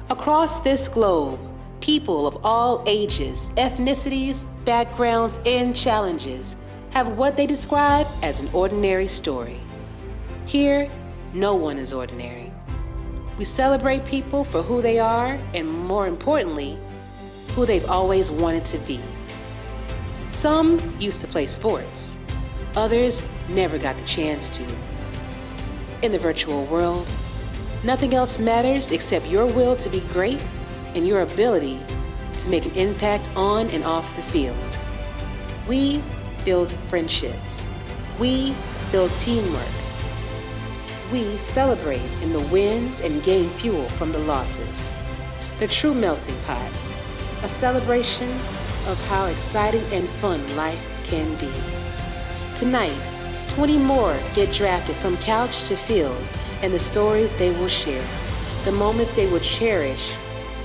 Across this globe, people of all ages, ethnicities, backgrounds, and challenges have what they describe as an ordinary story. Here, no one is ordinary. We celebrate people for who they are and, more importantly, who they've always wanted to be. Some used to play sports. Others never got the chance to. In the virtual world, nothing else matters except your will to be great and your ability to make an impact on and off the field. We build friendships. We build teamwork. We celebrate in the wins and gain fuel from the losses. The true melting pot, a celebration of how exciting and fun life can be. Tonight, 20 more get drafted from couch to field, and the stories they will share, the moments they will cherish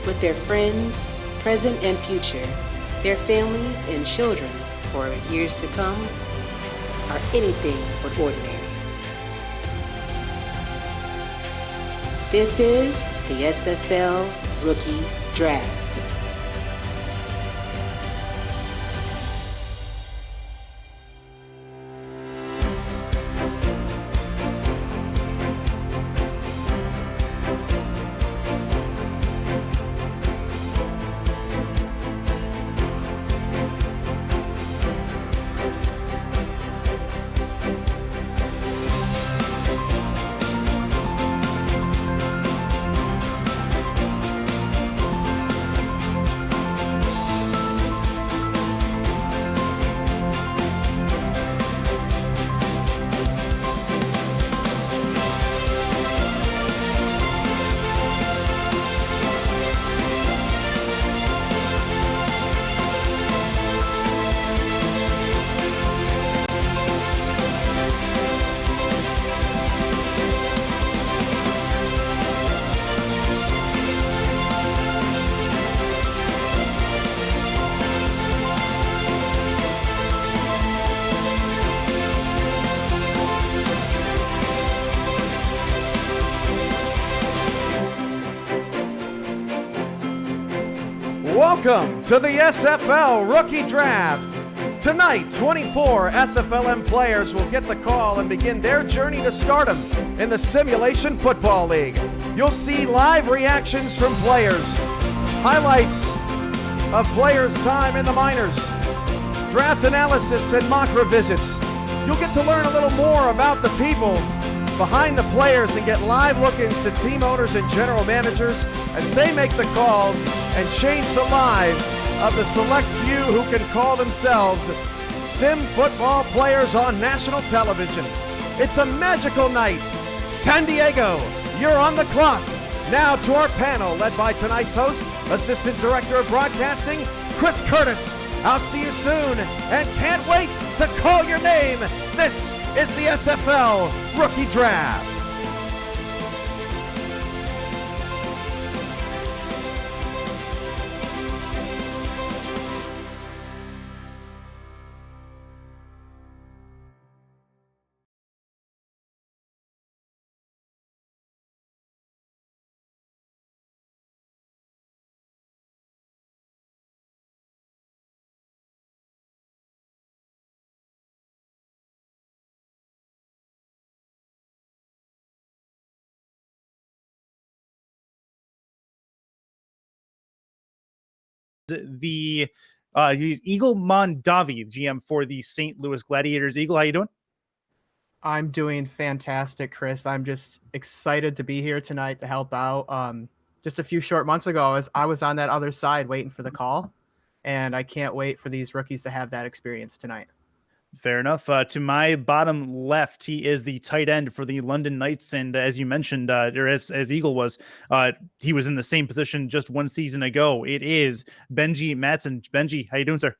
with their friends, present and future, their families and children for years to come, are anything but ordinary. This is the SFL Rookie Draft. Welcome to the SFL Rookie Draft. Tonight, 24 SFLM players will get the call and begin their journey to stardom in the Simulation Football League. You'll see live reactions from players, highlights of players' time in the minors, draft analysis and mock revisits. You'll get to learn a little more about the people behind the players and get live look-ins to team owners and general managers as they make the calls and change the lives of the select few who can call themselves sim football players on national television. It's a magical night. San Diego, you're on the clock. Now to our panel, led by tonight's host, Assistant Director of Broadcasting, Chris Curtis. I'll see you soon and can't wait to call your name. This is the SFL Rookie Draft. The he's Eagle Mondavi, GM for the St. Louis Gladiators. Eagle, how you doing? I'm doing fantastic, Chris. I'm just excited to be here tonight to help out. Just a few short months ago, I was on that other side waiting for the call, and I can't wait for these rookies to have that experience tonight. Fair enough. To my bottom left, he is the tight end for the London Knights, and as you mentioned, or as Eagle was, he was in the same position just one season ago. It is Benji Matson. Benji, how you doing, sir?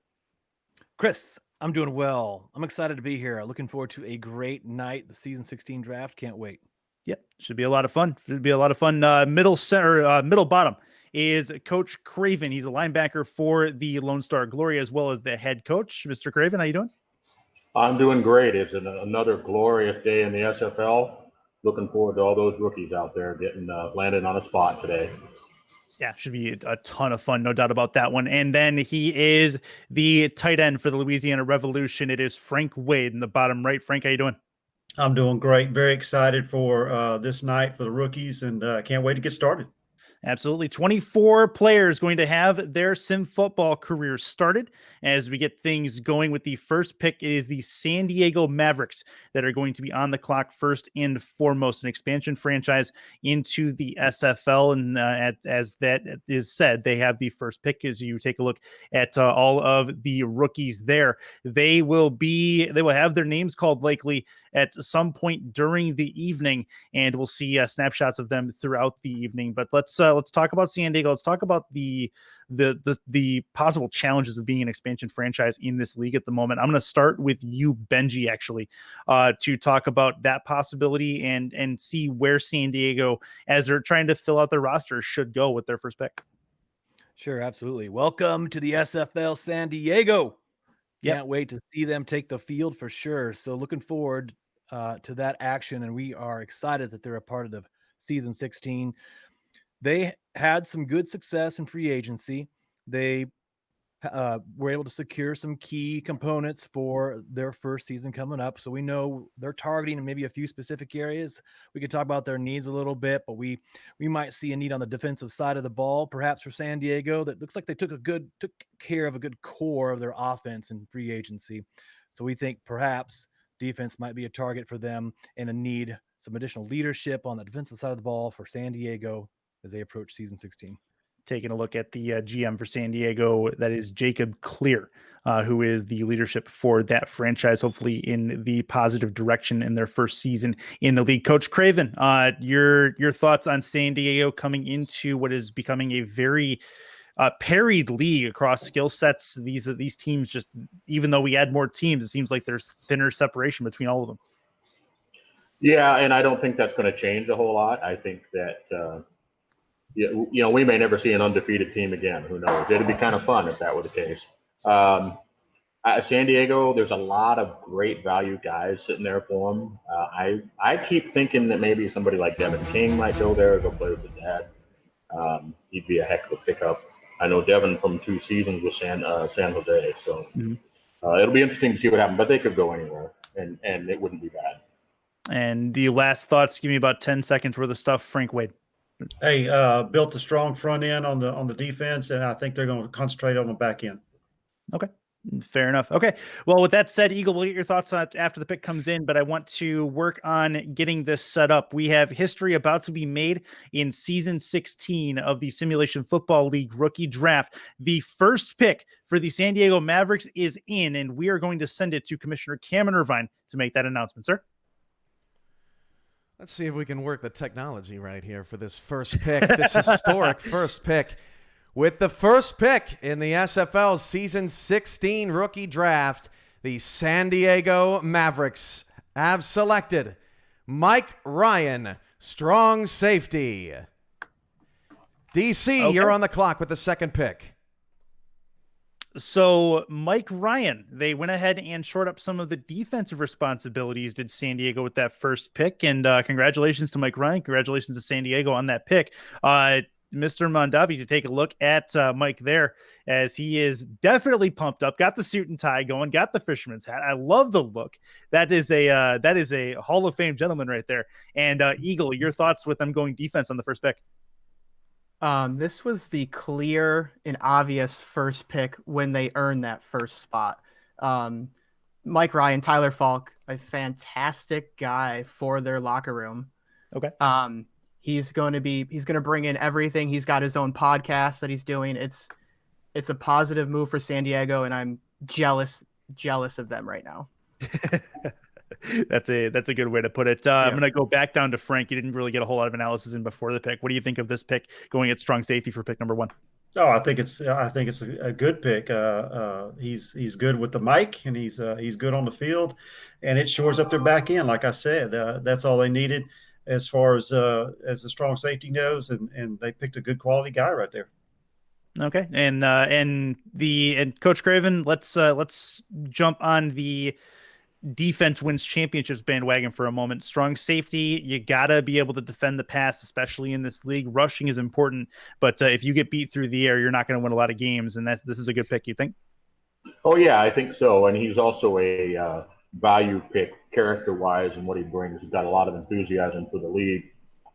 Chris, I'm doing well. I'm excited to be here. Looking forward to a great night. The season 16 draft. Can't wait. Yep, should be a lot of fun. Middle center, middle bottom is Coach Craven. He's a linebacker for the Lone Star Glory as well as the head coach. Mr. Craven, how you doing? I'm doing great. It's another glorious day in the SFL. Looking forward to all those rookies out there getting landed on a spot today. Yeah, should be a ton of fun, no doubt about that one. And then he is the tight end for the Louisiana Revolution. It is Frank Wade in the bottom right. Frank, how you doing? I'm doing great. Very excited for this night for the rookies, and can't wait to get started. Absolutely. 24 players going to have their sim football careers started. As we get things going with the first pick, it is the San Diego Mavericks that are going to be on the clock first and foremost, an expansion franchise into the SFL. And as that is said, they have the first pick. As you take a look at all of the rookies there, they will have their names called likely at some point during the evening, and we'll see snapshots of them throughout the evening. But let's talk about San Diego. Let's talk about the possible challenges of being an expansion franchise in this league at the moment. I'm going to start with you, Benji, actually, to talk about that possibility and see where San Diego, as they're trying to fill out their roster, should go with their first pick. Sure, absolutely. Welcome to the SFL San Diego. Can't wait to see them take the field for sure. So looking forward to that action, and we are excited that they're a part of the season 16. They had some good success in free agency. They were able to secure some key components for their first season coming up. So we know they're targeting maybe a few specific areas. We could talk about their needs a little bit, but we might see a need on the defensive side of the ball, perhaps for San Diego. That looks like they took care of a good core of their offense in free agency. So we think perhaps defense might be a target for them and a need some additional leadership on the defensive side of the ball for San Diego as they approach season 16. Taking a look at the GM for San Diego, that is Jacob Clear, who is the leadership for that franchise, hopefully in the positive direction in their first season in the league. Coach Craven, your thoughts on San Diego coming into what is becoming a very parried league across skill sets. These teams, just even though we add more teams, it seems like there's thinner separation between all of them. Yeah, and I don't think that's going to change a whole lot. I think that we may never see an undefeated team again. Who knows? It'd be kind of fun if that were the case. San Diego, there's a lot of great value guys sitting there for them. I keep thinking that maybe somebody like Devin King might go there, go play with his dad. He'd be a heck of a pickup. I know Devin from 2 seasons with San Jose, so it'll be interesting to see what happens. But they could go anywhere, and it wouldn't be bad. And the last thoughts, give me about 10 seconds worth of stuff, Frank Wade. Hey, built a strong front end on the defense, and I think they're going to concentrate on the back end. Okay. Fair enough. Okay. Well, with that said, Eagle, we'll get your thoughts on it after the pick comes in, but I want to work on getting this set up. We have history about to be made in season 16 of the Simulation Football League rookie draft. The first pick for the San Diego Mavericks is in, and we are going to send it to Commissioner Cameron Irvine to make that announcement, sir. Let's see if we can work the technology right here for this first pick, this historic first pick. With the first pick in the SFL Season 16 rookie draft, the San Diego Mavericks have selected Mike Ryan, strong safety. DC, You're on the clock with the second pick. So Mike Ryan, they went ahead and shored up some of the defensive responsibilities, did San Diego with that first pick. And congratulations to Mike Ryan. Congratulations to San Diego on that pick. Mr. Mondavi, to take a look at Mike there, as he is definitely pumped up, got the suit and tie going, got the fisherman's hat. I love the look. That is a Hall of Fame gentleman right there. And Eagle, your thoughts with them going defense on the first pick? This was the clear and obvious first pick when they earned that first spot. Mike Ryan, Tyler Falk, a fantastic guy for their locker room. Okay. He's going to bring in everything. He's got his own podcast that he's doing. It's a positive move for San Diego, and I'm jealous of them right now. That's a good way to put it. I'm going to go back down to Frank. You didn't really get a whole lot of analysis in before the pick. What do you think of this pick going at strong safety for pick number 1? Oh, I think it's a good pick. He's good with the mic, and he's good on the field, and it shores up their back end. Like I said, that's all they needed as far as the strong safety goes, and they picked a good quality guy right there. Okay, and Coach Craven, let's jump on the defense wins championships bandwagon for a moment. Strong safety, you gotta be able to defend the pass, especially in this league. Rushing is important, but if you get beat through the air, you're not going to win a lot of games, and this is a good pick, you think? Oh yeah, I think so. And he's also a value pick character-wise, and what he brings. He's got a lot of enthusiasm for the league.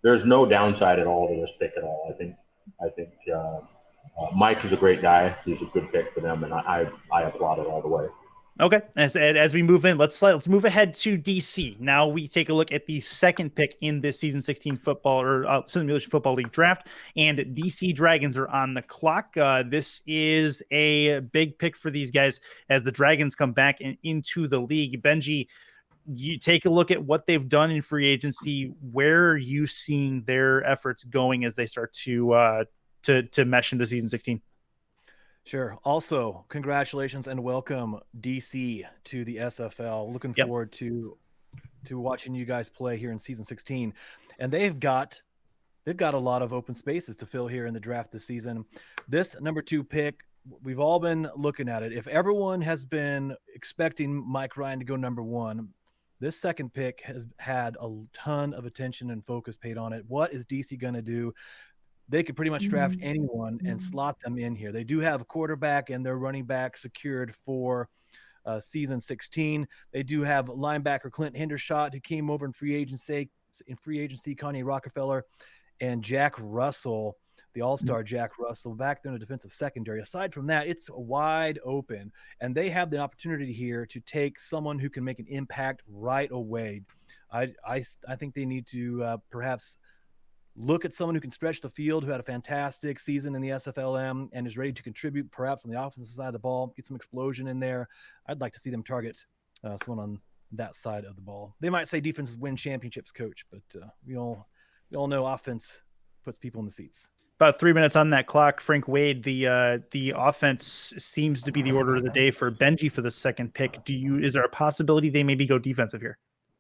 There's no downside at all to this pick at all. I think Mike is a great guy. He's a good pick for them, and I applaud it all the way. Okay, as we move in, let's move ahead to DC. Now we take a look at the second pick in this season 16 football or Simulation Football League draft, and DC Dragons are on the clock. This is a big pick for these guys as the Dragons come back into the league. Benji, you take a look at what they've done in free agency. Where are you seeing their efforts going as they start to mesh into season 16? Sure. Also, congratulations and welcome DC to the SFL. Looking forward to watching you guys play here in season 16. And they've got a lot of open spaces to fill here in the draft this season. This number 2 pick, we've all been looking at it. If everyone has been expecting Mike Ryan to go number 1, this second pick has had a ton of attention and focus paid on it. What is DC going to do? They could pretty much draft anyone and slot them in here. They do have a quarterback and their running back secured for season 16. They do have linebacker Clint Hendershot, who came over in free agency, Connie Rockefeller, and Jack Russell, the all-star Jack Russell, back there in the defensive secondary. Aside from that, it's wide open, and they have the opportunity here to take someone who can make an impact right away. I think they need to perhaps look at someone who can stretch the field, who had a fantastic season in the SFLM and is ready to contribute perhaps on the offensive side of the ball, get some explosion in there. I'd like to see them target someone on that side of the ball. They might say defenses win championships, coach, but we all know offense puts people in the seats. About 3 minutes on that clock. Frank Wade, the offense seems to be the order of the day for Benji for the second pick. Is there a possibility they maybe go defensive here?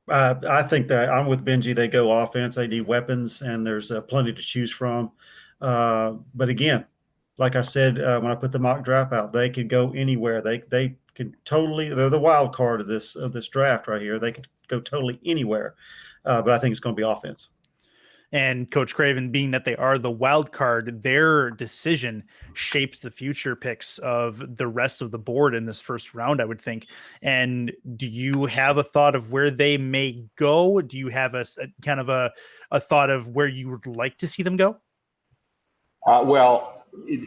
I think that I'm with Benji. They go offense. They need weapons, and there's plenty to choose from. But again, like I said, when I put the mock draft out, they could go anywhere. They can totally. They're the wild card of this draft right here. They could go totally anywhere. But I think it's going to be offense. And Coach Craven, being that they are the wild card, their decision shapes the future picks of the rest of the board in this first round, I would think. And do you have a thought of where they may go? Do you have a kind of a thought of where you would like to see them go?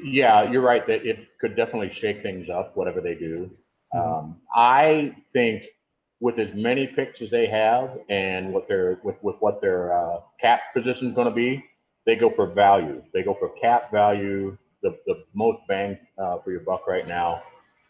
Yeah, you're right that it could definitely shake things up, whatever they do. I think with as many picks as they have and what their cap position is going to be, they go for value. They go for cap value, the most bang for your buck right now.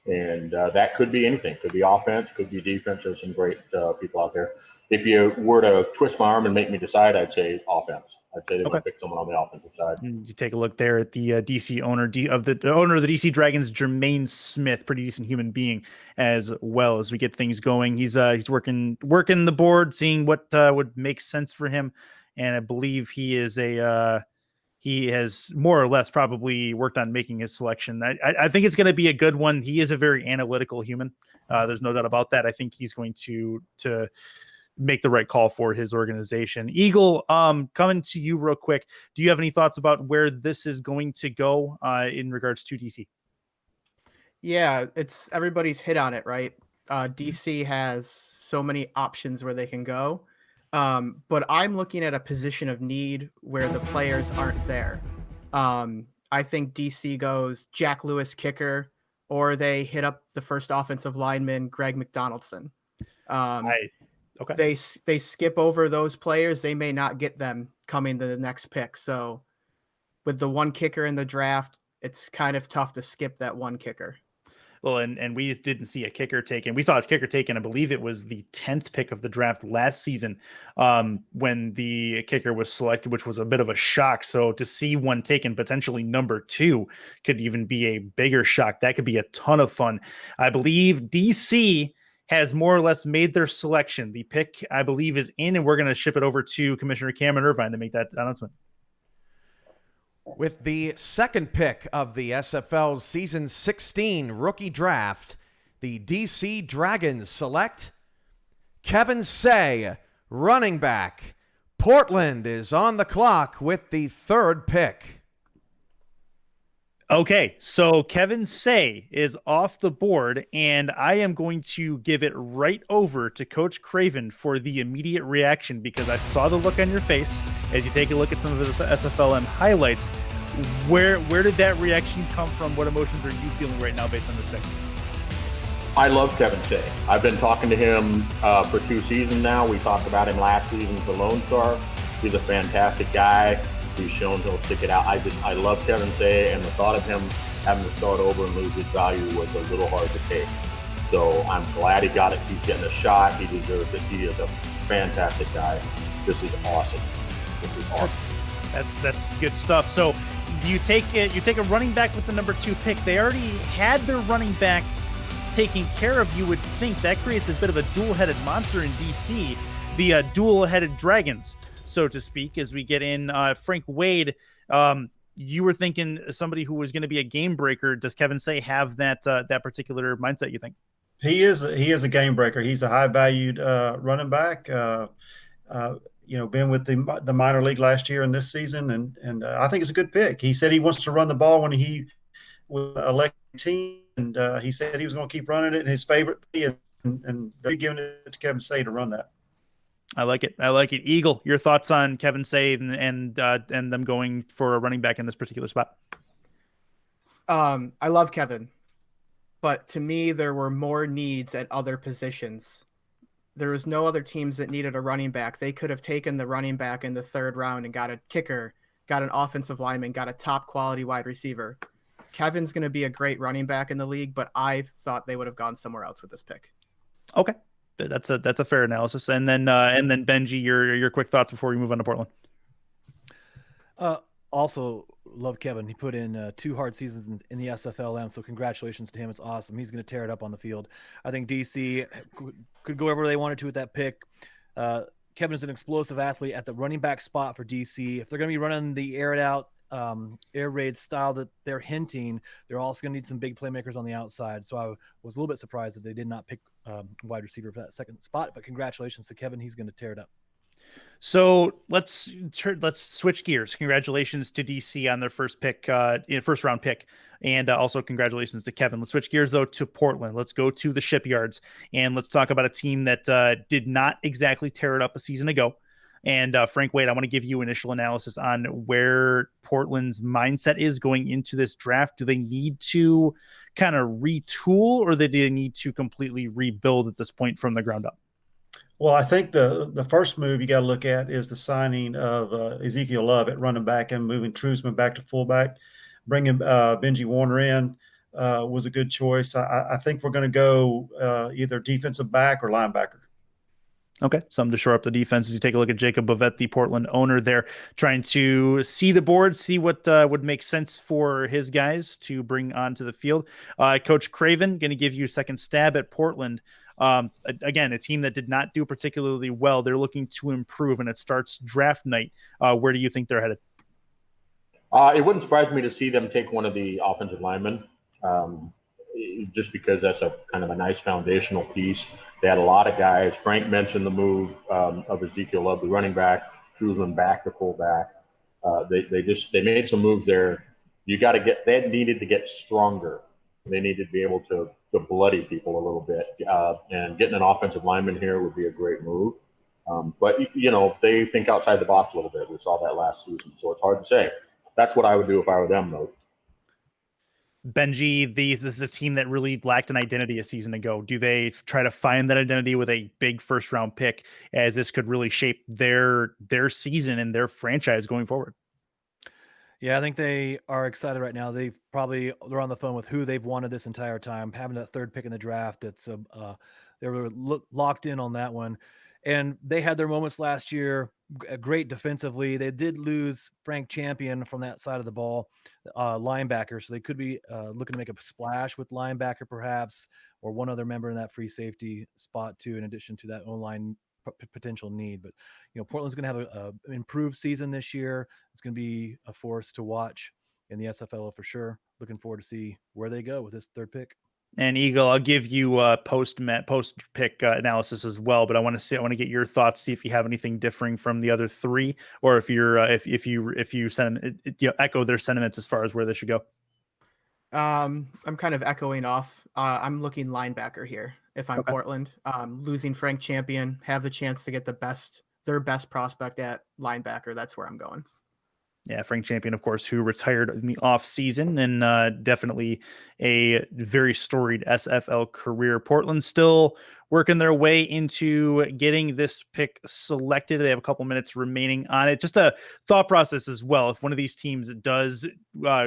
And that could be anything. Could be offense, could be defense. There's some great people out there. If you were to twist my arm and make me decide, I'd say offense. I'd say they want to pick someone on the offensive side. You take a look there at the DC owner of the DC Dragons, Jermaine Smith, pretty decent human being as well. As we get things going, he's working the board, seeing what would make sense for him, and I believe he has more or less probably worked on making his selection. I think it's going to be a good one. He is a very analytical human. There's no doubt about that. I think he's going to make the right call for his organization. Eagle, coming to you real quick. Do you have any thoughts about where this is going to go in regards to DC? Yeah, it's everybody's hit on it, right? DC has so many options where they can go. But I'm looking at a position of need where the players aren't there. I think DC goes Jack Lewis kicker, or they hit up the first offensive lineman, Greg McDonaldson. Okay. They skip over those players. They may not get them coming to the next pick. So with the one kicker in the draft, it's kind of tough to skip that one kicker. Well, and we didn't see a kicker taken. We saw a kicker taken. I believe it was the 10th pick of the draft last season when the kicker was selected, which was a bit of a shock. So to see one taken, potentially number 2, could even be a bigger shock. That could be a ton of fun. I believe DC has more or less made their selection. The pick, I believe, is in, and we're going to ship it over to Commissioner Cameron Irvine to make that announcement. With the second pick of the SFL's Season 16 rookie draft, the DC Dragons select Kevin Say, running back. Portland is on the clock with the third pick. Okay, so Kevin Say is off the board, and I am going to give it right over to Coach Craven for the immediate reaction, because I saw the look on your face as you take a look at some of the SFLM highlights. Where did that reaction come from? What emotions are you feeling right now based on this pick? I love Kevin Say. I've been talking to him for 2 seasons now. We talked about him last season as the Lone Star. He's a fantastic guy. He's shown he'll stick it out. I love Kevin Say, and the thought of him having to start over and lose his value was a little hard to take. So I'm glad he got it. He's getting a shot. He deserves it. He is a fantastic guy. This is awesome. That's good stuff. So you take a running back with the number 2 pick. They already had their running back taking care of. You would think that creates a bit of a dual-headed monster in DC, the dual-headed dragons, so to speak, as we get in. Frank Wade, you were thinking somebody who was going to be a game breaker. Does Kevin Say have that particular mindset, you think? He is a game breaker. He's a high-valued running back. Been with the minor league last year and this season, and I think it's a good pick. He said he wants to run the ball when he was elected team, and he said he was going to keep running it in his favorite, and they're giving it to Kevin Say to run that. I like it. Eagle, your thoughts on Kevin Say and them going for a running back in this particular spot? I love Kevin, but to me, there were more needs at other positions. There was no other teams that needed a running back. They could have taken the running back in the 3rd round and got a kicker, got an offensive lineman, got a top quality wide receiver. Kevin's going to be a great running back in the league, but I thought they would have gone somewhere else with this pick. Okay. That's a fair analysis. And then Benji, your quick thoughts before we move on to Portland. Also love Kevin. He put in 2 hard seasons in the SFLM, so congratulations to him. It's awesome. He's going to tear it up on the field. I think DC could go wherever they wanted to with that pick. Kevin is an explosive athlete at the running back spot for DC. If they're going to be running the air raid style that they're hinting, they're also going to need some big playmakers on the outside. So I was a little bit surprised that they did not pick wide receiver for that 2nd spot, but congratulations to Kevin. He's going to tear it up. So let's switch gears. Congratulations to DC on their first round pick, and also congratulations to Kevin. Let's switch gears though to Portland. Let's go to the Shipyards, and let's talk about a team that did not exactly tear it up a season ago. And Frank Wade, I want to give you initial analysis on where Portland's mindset is going into this draft. Do they need to kind of retool, or do they need to completely rebuild at this point from the ground up? Well, I think the first move you got to look at is the signing of Ezekiel Love at running back and moving Trusman back to fullback. Bringing Benji Warner in was a good choice. I think we're going to go either defensive back or linebacker. Okay, something to shore up the defense as you take a look at Jacob Bovett, the Portland owner there, trying to see the board, see what would make sense for his guys to bring onto the field. Coach Craven, going to give you a second stab at Portland. Again, a team that did not do particularly well. They're looking to improve, and it starts draft night. Where do you think they're headed? It wouldn't surprise me to see them take one of the offensive linemen, just because that's a kind of a nice foundational piece. They had a lot of guys. Frank mentioned the move of Ezekiel Love, the running back, Trusman back to fullback. They made some moves there. They needed to get stronger. They needed to be able to bloody people a little bit, and getting an offensive lineman here would be a great move. But they think outside the box a little bit. We saw that last season, so it's hard to say. That's what I would do if I were them, though. Benji, this is a team that really lacked an identity a season ago. Do they try to find that identity with a big first round pick, as this could really shape their season and their franchise going forward? Yeah, I think they are excited right now. They're on the phone with who they've wanted this entire time, having that 3rd pick in the draft. They were locked in on that one, and they had their moments last year. Great defensively. They did lose Frank Champion from that side of the ball, linebacker. So they could be looking to make a splash with linebacker, perhaps, or one other member in that free safety spot too, in addition to that O-line potential need. But Portland's going to have an improved season this year. It's going to be a force to watch in the SFL for sure. Looking forward to see where they go with this 3rd pick. And Eagle, I'll give you post pick analysis as well, but I want to get your thoughts, see if you have anything differing from the other three, or if you're if you echo their sentiments as far as where they should go. I'm kind of echoing off. I'm looking linebacker here. If I'm Portland, losing Frank Champion, have the chance to get their best prospect at linebacker. That's where I'm going. Yeah, Frank Champion, of course, who retired in the off season, and definitely a very storied SFL career. Portland still working their way into getting this pick selected. They have a couple minutes remaining on it. Just a thought process as well. If one of these teams does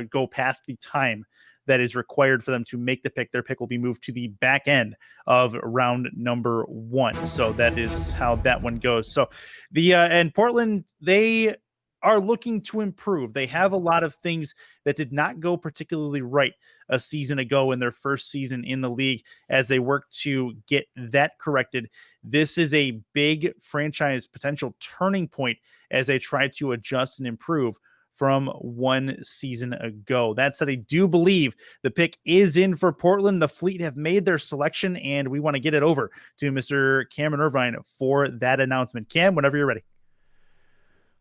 go past the time that is required for them to make the pick, their pick will be moved to the back end of round number 1. So that is how that one goes. So and Portland, they are looking to improve. They have a lot of things that did not go particularly right a season ago in their first season in the league. As they work to get that corrected, this is a big franchise potential turning point as they try to adjust and improve from one season ago. That said, I do believe the pick is in for Portland. The Fleet have made their selection, and we want to get it over to Mr. Cameron Irvine for that announcement. Cam, whenever you're ready.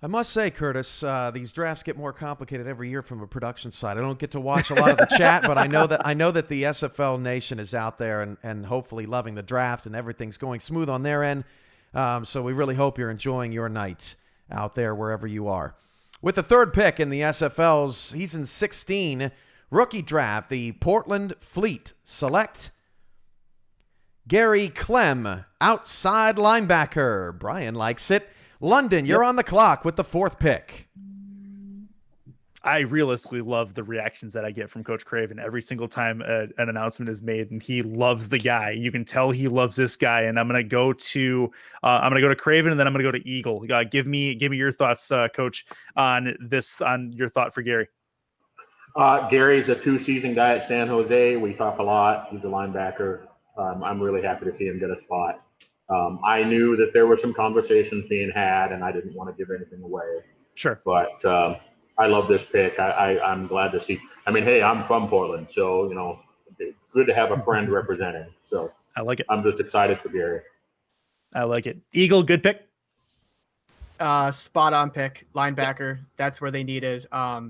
I must say, Curtis, these drafts get more complicated every year from a production side. I don't get to watch a lot of the chat, but I know that the SFL Nation is out there and hopefully loving the draft and everything's going smooth on their end. So we really hope you're enjoying your night out there wherever you are. With the third pick in the SFL's season 16 rookie draft, the Portland Fleet select Gary Clem, outside linebacker. Brian likes it. London, you're on the clock with the fourth pick. I realistically love the reactions that I get from Coach Craven every single time an announcement is made, and he loves the guy. You can tell he loves this guy. And I'm going to go to Craven, and then I'm going to go to Eagle. Give me your thoughts, Coach, on your thought for Gary. Gary's a 2-season guy at San Jose. We talk a lot. He's a linebacker. I'm really happy to see him get a spot. I knew that there were some conversations being had, and I didn't want to give anything away. Sure. But I love this pick. I'm glad to see. I mean, hey, I'm from Portland, so, good to have a friend representing. So I like it. I'm just excited for Gary. I like it. Eagle, good pick. Spot on pick, linebacker. That's where they needed a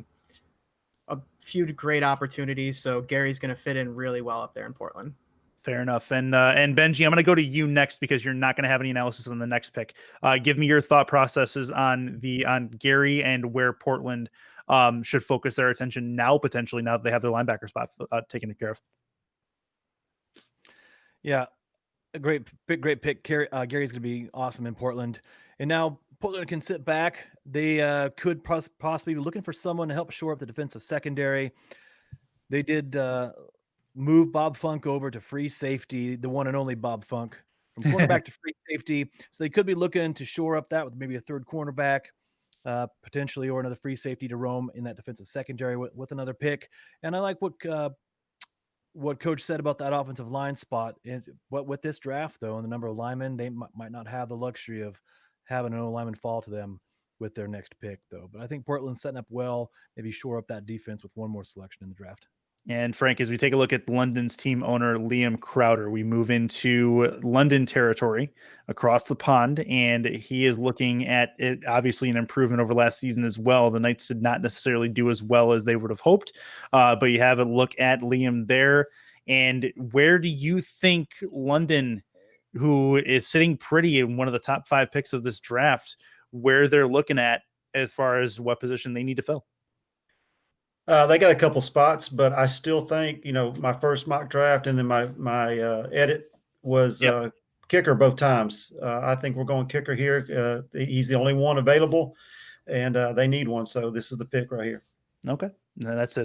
few great opportunities. So Gary's going to fit in really well up there in Portland. Fair enough. And Benji, I'm going to go to you next because you're not going to have any analysis on the next pick. Give me your thought processes on Gary and where Portland should focus their attention now, potentially, now that they have their linebacker spot taken care of. Yeah, a great pick. Gary's going to be awesome in Portland. And now Portland can sit back. They could possibly be looking for someone to help shore up the defensive secondary. They did move Bob Funk over to free safety, the one and only Bob Funk, from cornerback to free safety. So they could be looking to shore up that with maybe a third cornerback, potentially, or another free safety to roam in that defensive secondary with another pick. And I like what Coach said about that offensive line spot. What with this draft, though, and the number of linemen, they might not have the luxury of having an O-lineman fall to them with their next pick, though. But I think Portland's setting up well, maybe shore up that defense with one more selection in the draft. And Frank, as we take a look at London's team owner, Liam Crowder, we move into London territory across the pond, and he is looking at it, obviously an improvement over last season as well. The Knights did not necessarily do as well as they would have hoped, but you have a look at Liam there. And where do you think London, who is sitting pretty in one of the top 5 picks of this draft, where they're looking at as far as what position they need to fill? They got a couple spots, but I still think, my first mock draft and then my edit was kicker both times. I think we're going kicker here. He's the only one available, and they need one. So this is the pick right here. Okay. No, that's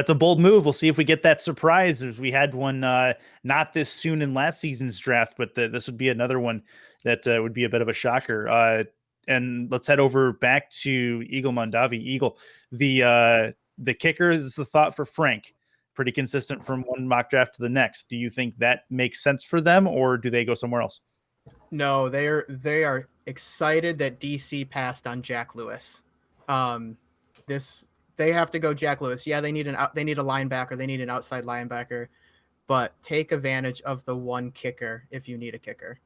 a bold move. We'll see if we get that surprise. As we had one not this soon in last season's draft, but this would be another one that would be a bit of a shocker. And let's head over back to Eagle Mondavi. Eagle, the kicker is the thought for Frank. Pretty consistent from one mock draft to the next. Do you think that makes sense for them, or do they go somewhere else? No, they are excited that DC passed on Jack Lewis. They have to go Jack Lewis. Yeah, they need a linebacker. They need an outside linebacker, but take advantage of the one kicker if you need a kicker.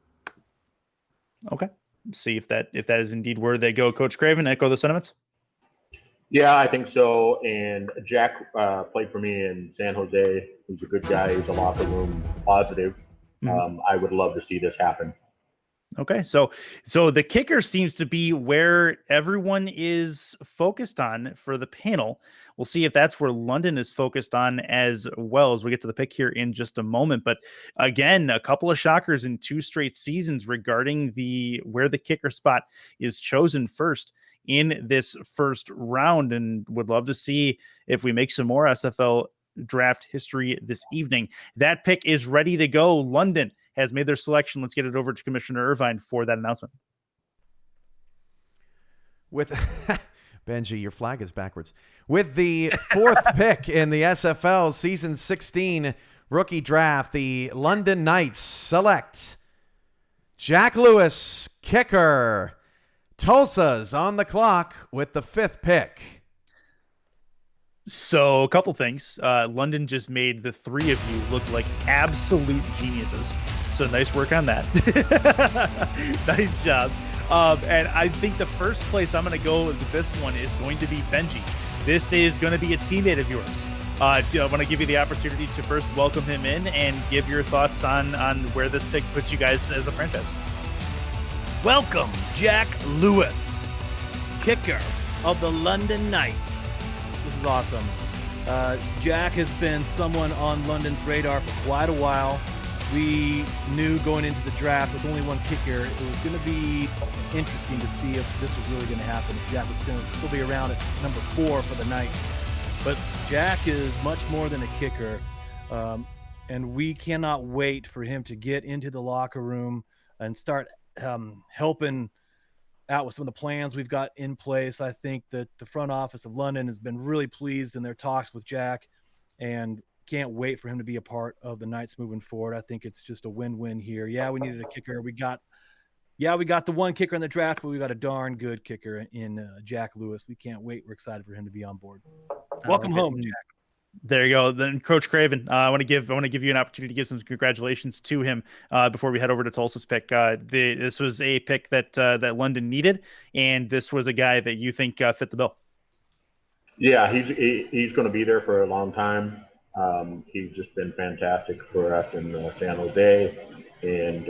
Okay. See if that is indeed where they go. Coach Craven, echo the sentiments. Yeah, I think so. And Jack played for me in San Jose. He's a good guy. He's a locker room positive. I would love to see this happen. Okay, so the kicker seems to be where everyone is focused on for the panel. We'll see if that's where London is focused on as well as we get to the pick here in just a moment. But again, a couple of shockers in 2 straight seasons regarding where the kicker spot is chosen first in this first round, and would love to see if we make some more SFL draft history this evening. That pick is ready to go. London has made their selection. Let's get it over to Commissioner Irvine for that announcement. With Benji, your flag is backwards. With the 4th pick in the SFL Season 16 rookie draft, the London Knights select Jack Lewis, kicker. Tulsa's on the clock with the 5th pick. So a couple things. London just made the 3 of you look like absolute geniuses. So nice work on that. Nice job. And I think the first place I'm going to go with this one is going to be Benji. This is going to be a teammate of yours. I want to give you the opportunity to first welcome him in and give your thoughts on where this pick puts you guys as a franchise. Welcome, Jack Lewis, kicker of the London Knights. This is awesome. Jack has been someone on London's radar for quite a while. We knew going into the draft with only one kicker, it was going to be interesting to see if this was really going to happen, if Jack was going to still be around at number 4 for the Knights. But Jack is much more than a kicker, and we cannot wait for him to get into the locker room and start helping out with some of the plans we've got in place. I think that the front office of London has been really pleased in their talks with Jack and can't wait for him to be a part of the Knights moving forward. I think it's just a win-win here. Yeah, we needed a kicker. We got the one kicker in the draft, but we got a darn good kicker in Jack Lewis. We can't wait. We're excited for him to be on board. Welcome home, Jack. There you go. Then Coach Craven, I want to give you an opportunity to give some congratulations to him before we head over to Tulsa's pick. This was a pick that London needed, and this was a guy that you think fit the bill. Yeah, he's going to be there for a long time. He's just been fantastic for us in San Jose, and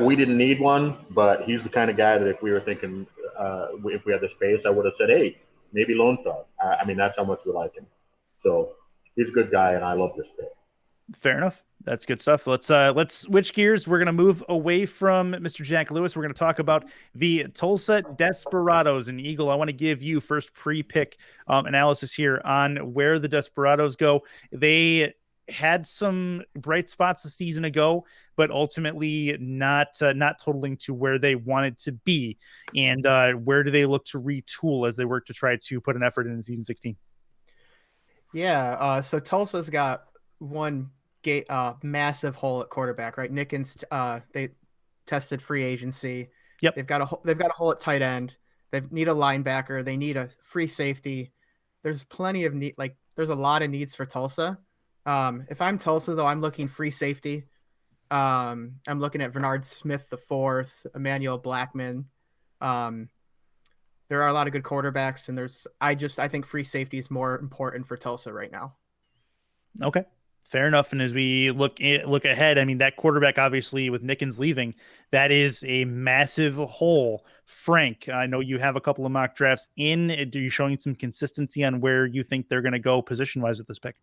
we didn't need one, but he's the kind of guy that if we were thinking if we had the space, I would have said, hey, maybe Lone Star. That's how much we like him. So he's a good guy, and I love this pick. Fair enough. That's good stuff. Let's switch gears. We're going to move away from Mr. Jack Lewis. We're going to talk about the Tulsa Desperados. And Eagle, I want to give you first pre-pick analysis here on where the Desperados go. They had some bright spots a season ago, but ultimately not totaling to where they wanted to be. And where do they look to retool as they work to try to put an effort in season 16? Yeah, so Tulsa's got one massive hole at quarterback, right? Nickens, they tested free agency. Yep. They've got a hole at tight end. They need a linebacker. They need a free safety. There's plenty of need. Like there's a lot of needs for Tulsa. If I'm Tulsa though, I'm looking free safety. I'm looking at Bernard Smith IV, Emmanuel Blackman. There are a lot of good quarterbacks, and I think free safety is more important for Tulsa right now. Okay, fair enough. And as we look ahead, that quarterback, obviously with Nickens leaving, that is a massive hole. Frank, I know you have a couple of mock drafts in. Are you showing some consistency on where you think they're going to go position-wise with this pick?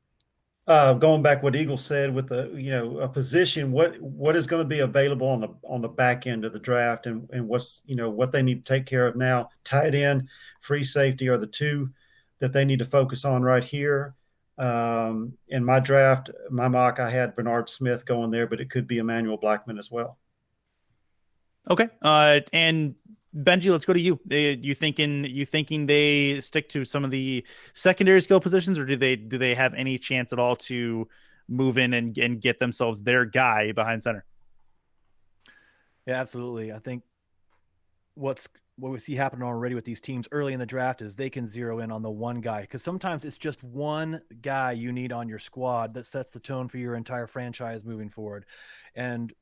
Going back what Eagle said with a position, what is going to be available on the back end of the draft, and what's what they need to take care of now. Tight end, free safety are the two that they need to focus on right here. In my draft, my mock, I had Bernard Smith going there, but it could be Emmanuel Blackman as well. Okay, and Benji, let's go to you. You thinking they stick to some of the secondary skill positions, or do they have any chance at all to move in and get themselves their guy behind center? Yeah, absolutely. I think what's what we see happening already with these teams early in the draft is they can zero in on the one guy, because sometimes it's just one guy you need on your squad that sets the tone for your entire franchise moving forward. And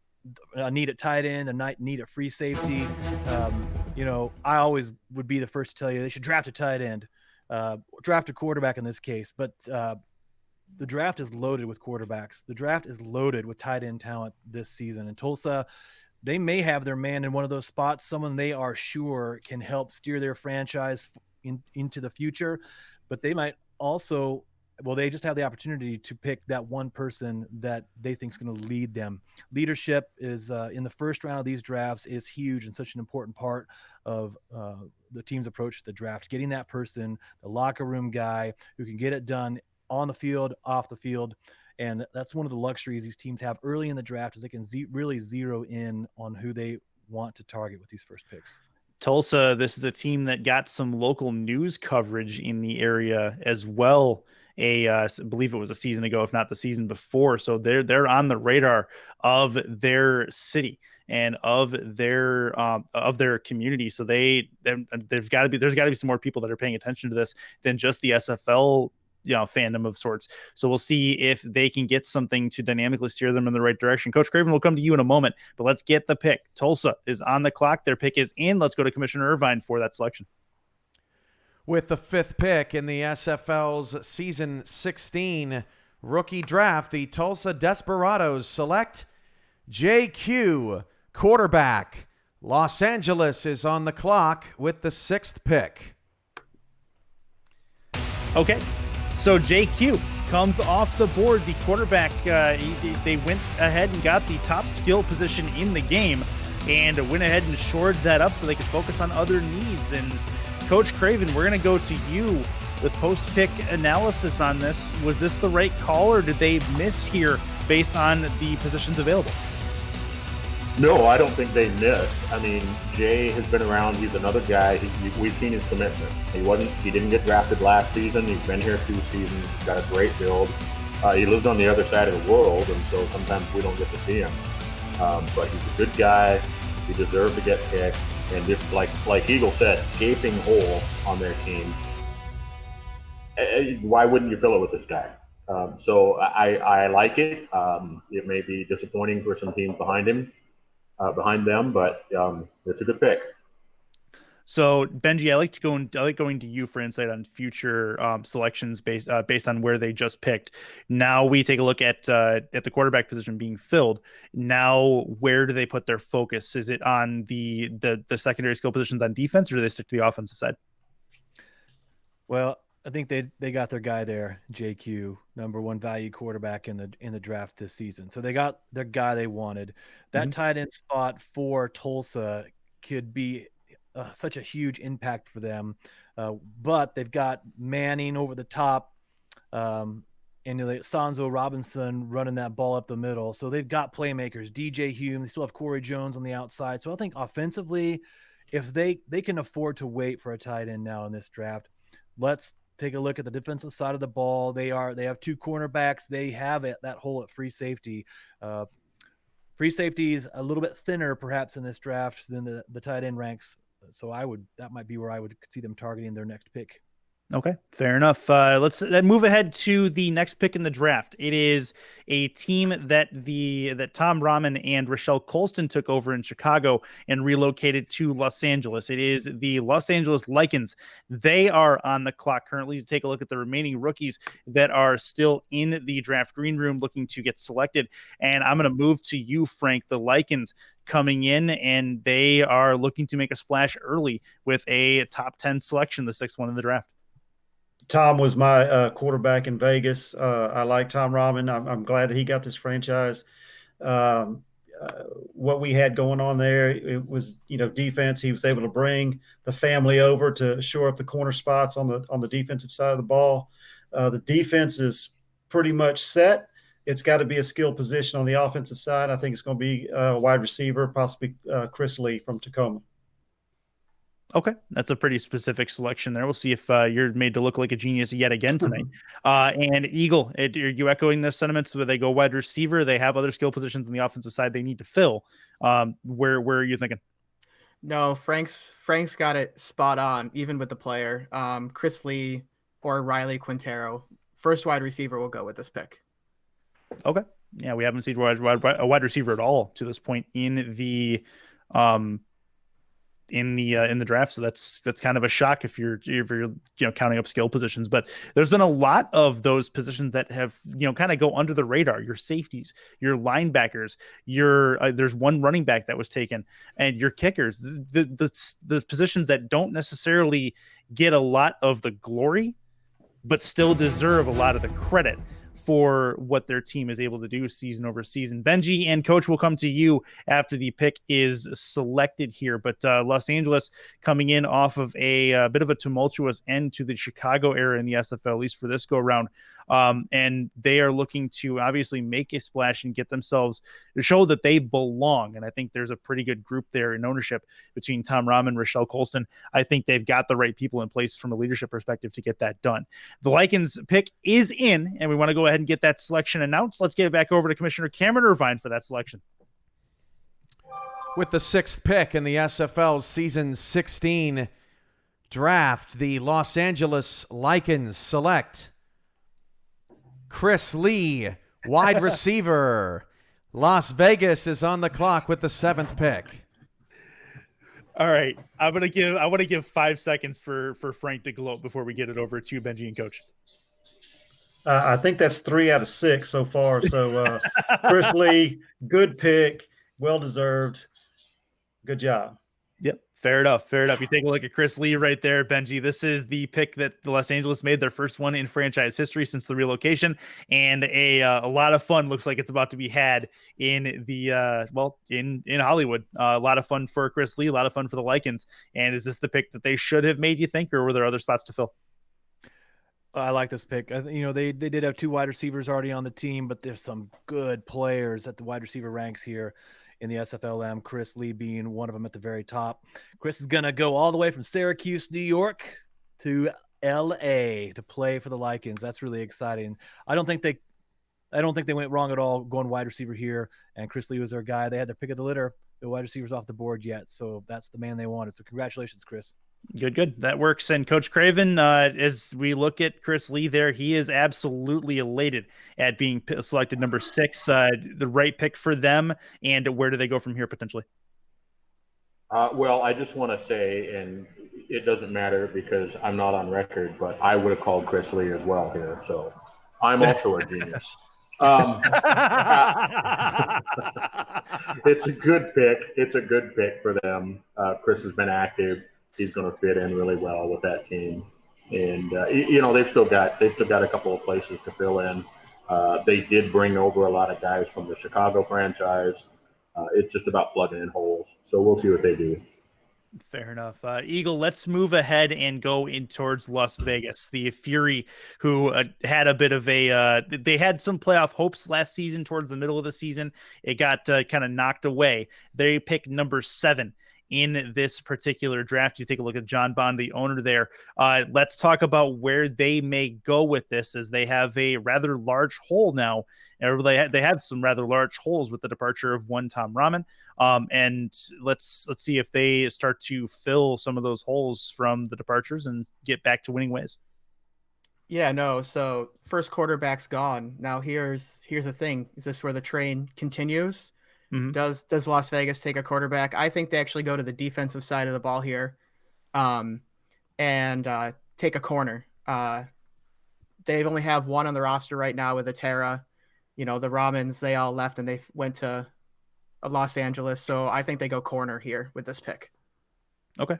a need at tight end, a need at free safety. I always would be the first to tell you they should draft a tight end, draft a quarterback in this case. But the draft is loaded with quarterbacks. The draft is loaded with tight end talent this season. And Tulsa, they may have their man in one of those spots, someone they are sure can help steer their franchise into the future. But they might also, they just have the opportunity to pick that one person that they think is going to lead them. Leadership is in the first round of these drafts is huge and such an important part of the team's approach to the draft. Getting that person, the locker room guy who can get it done on the field, off the field. And that's one of the luxuries these teams have early in the draft, is they can really zero in on who they want to target with these first picks. Tulsa, this is a team that got some local news coverage in the area as well. I believe it was a season ago, if not the season before. So they're on the radar of their city and of their community. So there's got to be some more people that are paying attention to this than just the SFL fandom of sorts. So we'll see if they can get something to dynamically steer them in the right direction. Coach Craven will come to you in a moment, but let's get the pick. Tulsa is on the clock. Their pick is in. Let's go to Commissioner Irvine for that selection. With the 5th pick in the SFL's Season 16 rookie draft, the Tulsa Desperados select JQ, quarterback. Los Angeles is on the clock with the 6th pick. Okay, so JQ comes off the board. The quarterback, they went ahead and got the top skill position in the game and went ahead and shored that up so they could focus on other needs. And Coach Craven, we're going to go to you with post-pick analysis on this. Was this the right call, or did they miss here based on the positions available? No, I don't think they missed. I mean, Jay has been around. He's another guy. We've seen his commitment. He didn't get drafted last season. He's been here 2 seasons. He's got a great build. He lives on the other side of the world, and so sometimes we don't get to see him. But he's a good guy. He deserved to get picked. And just like Eagle said, gaping hole on their team. Why wouldn't you fill it with this guy? So I like it. It may be disappointing for some teams behind them, but it's a good pick. So Benji, I like going to you for insight on future selections based on where they just picked. Now we take a look at the quarterback position being filled. Now, where do they put their focus? Is it on the secondary skill positions on defense, or do they stick to the offensive side? Well, I think they got their guy there, JQ, number 1 value quarterback in the draft this season. So they got their guy they wanted. That tight end spot for Tulsa could be such a huge impact for them, but they've got Manning over the top, and Sanzo Robinson running that ball up the middle. So they've got playmakers, DJ Hume. They still have Corey Jones on the outside. So I think offensively, if they can afford to wait for a tight end now in this draft, let's take a look at the defensive side of the ball. They have 2 cornerbacks. They have that hole at free safety. Free safety is a little bit thinner perhaps in this draft than the tight end ranks. So that might be where I would see them targeting their next pick. Okay, fair enough. Let's then move ahead to the next pick in the draft. It is a team that Tom Rahman and Rochelle Colston took over in Chicago and relocated to Los Angeles. It is the Los Angeles Lycans. They are on the clock currently to take a look at the remaining rookies that are still in the draft green room looking to get selected. And I'm going to move to you, Frank. The Lycans coming in, and they are looking to make a splash early with a top 10 selection, the 6th one in the draft. Tom was my quarterback in Vegas. I like Tom Rahman. I'm glad that he got this franchise. What we had going on there, it was, defense. He was able to bring the family over to shore up the corner spots on the defensive side of the ball. The defense is pretty much set. It's got to be a skill position on the offensive side. I think it's going to be a wide receiver, possibly Chris Lee from Tacoma. Okay, that's a pretty specific selection there. We'll see if you're made to look like a genius yet again tonight. And Eagle, are you echoing the sentiments where they go wide receiver? They have other skill positions on the offensive side they need to fill. Where are you thinking? No, Frank's got it spot on, even with the player. Chris Lee or Riley Quintero, first wide receiver will go with this pick. Okay. Yeah, we haven't seen a wide receiver at all to this point in the draft, so that's kind of a shock if you're counting up skill positions. But there's been a lot of those positions that have kind of go under the radar. Your safeties, your linebackers, there's one running back that was taken, and your kickers, the positions that don't necessarily get a lot of the glory, but still deserve a lot of the credit for what their team is able to do season over season. Benji and Coach will come to you after the pick is selected here, but Los Angeles coming in off of a bit of a tumultuous end to the Chicago era in the SFL, at least for this go round. And they are looking to obviously make a splash and get themselves to show that they belong. And I think there's a pretty good group there in ownership between Tom Rahm and Rochelle Colston. I think they've got the right people in place from a leadership perspective to get that done. The Lycans pick is in, and we want to go ahead and get that selection announced. Let's get it back over to Commissioner Cameron Irvine for that selection. With the 6th pick in the SFL Season 16 draft, the Los Angeles Lycans select Chris Lee, wide receiver. Las Vegas is on the clock with the 7th pick. All right, I want to give 5 seconds for Frank to gloat before we get it over to Benji and Coach. I think that's 3 out of 6 so far. So Chris Lee, good pick, well deserved. Good job. Yep. Fair enough. You take a look at Chris Lee right there, Benji. This is the pick that the Los Angeles made, their first one in franchise history since the relocation, and a lot of fun looks like it's about to be had in the in Hollywood. A lot of fun for Chris Lee, a lot of fun for the Lycans. And is this the pick that they should have made, you think, or were there other spots to fill? I like this pick. They did have 2 wide receivers already on the team, but there's some good players at the wide receiver ranks here in the SFLM, Chris Lee being one of them at the very top. Chris is going to go all the way from Syracuse, New York to LA to play for the Lycans. That's really exciting. I don't think they went wrong at all going wide receiver here, and Chris Lee was their guy. They had their pick of the litter. The wide receivers off the board yet, so that's the man they wanted. So congratulations, Chris. Good. That works. And Coach Craven, as we look at Chris Lee there, he is absolutely elated at being selected number 6, the right pick for them. And where do they go from here potentially? Well, I just want to say, and it doesn't matter because I'm not on record, but I would have called Chris Lee as well here. So I'm also a genius. It's a good pick. It's a good pick for them. Chris has been active. He's going to fit in really well with that team, and they've still got a couple of places to fill in. They did bring over a lot of guys from the Chicago franchise. It's just about plugging in holes. So we'll see what they do. Fair enough. Eagle, let's move ahead and go in towards Las Vegas. The Fury, who had a bit of they had some playoff hopes last season towards the middle of the season. It got kind of knocked away. They picked number 7 in this particular draft. You take a look at John Bond, the owner there. Let's talk about where they may go with this, as they have a rather large hole now. They have some rather large holes with the departure of one Tom Rahm. And let's see if they start to fill some of those holes from the departures and get back to winning ways. Yeah, no. So first quarterback's gone. Now here's the thing. Is this where the train continues? Mm-hmm. Does Las Vegas take a quarterback? I think they actually go to the defensive side of the ball here, and take a corner. They only have one on the roster right now with Atera. The Rahmans, they all left and they went to Los Angeles. So I think they go corner here with this pick. Okay.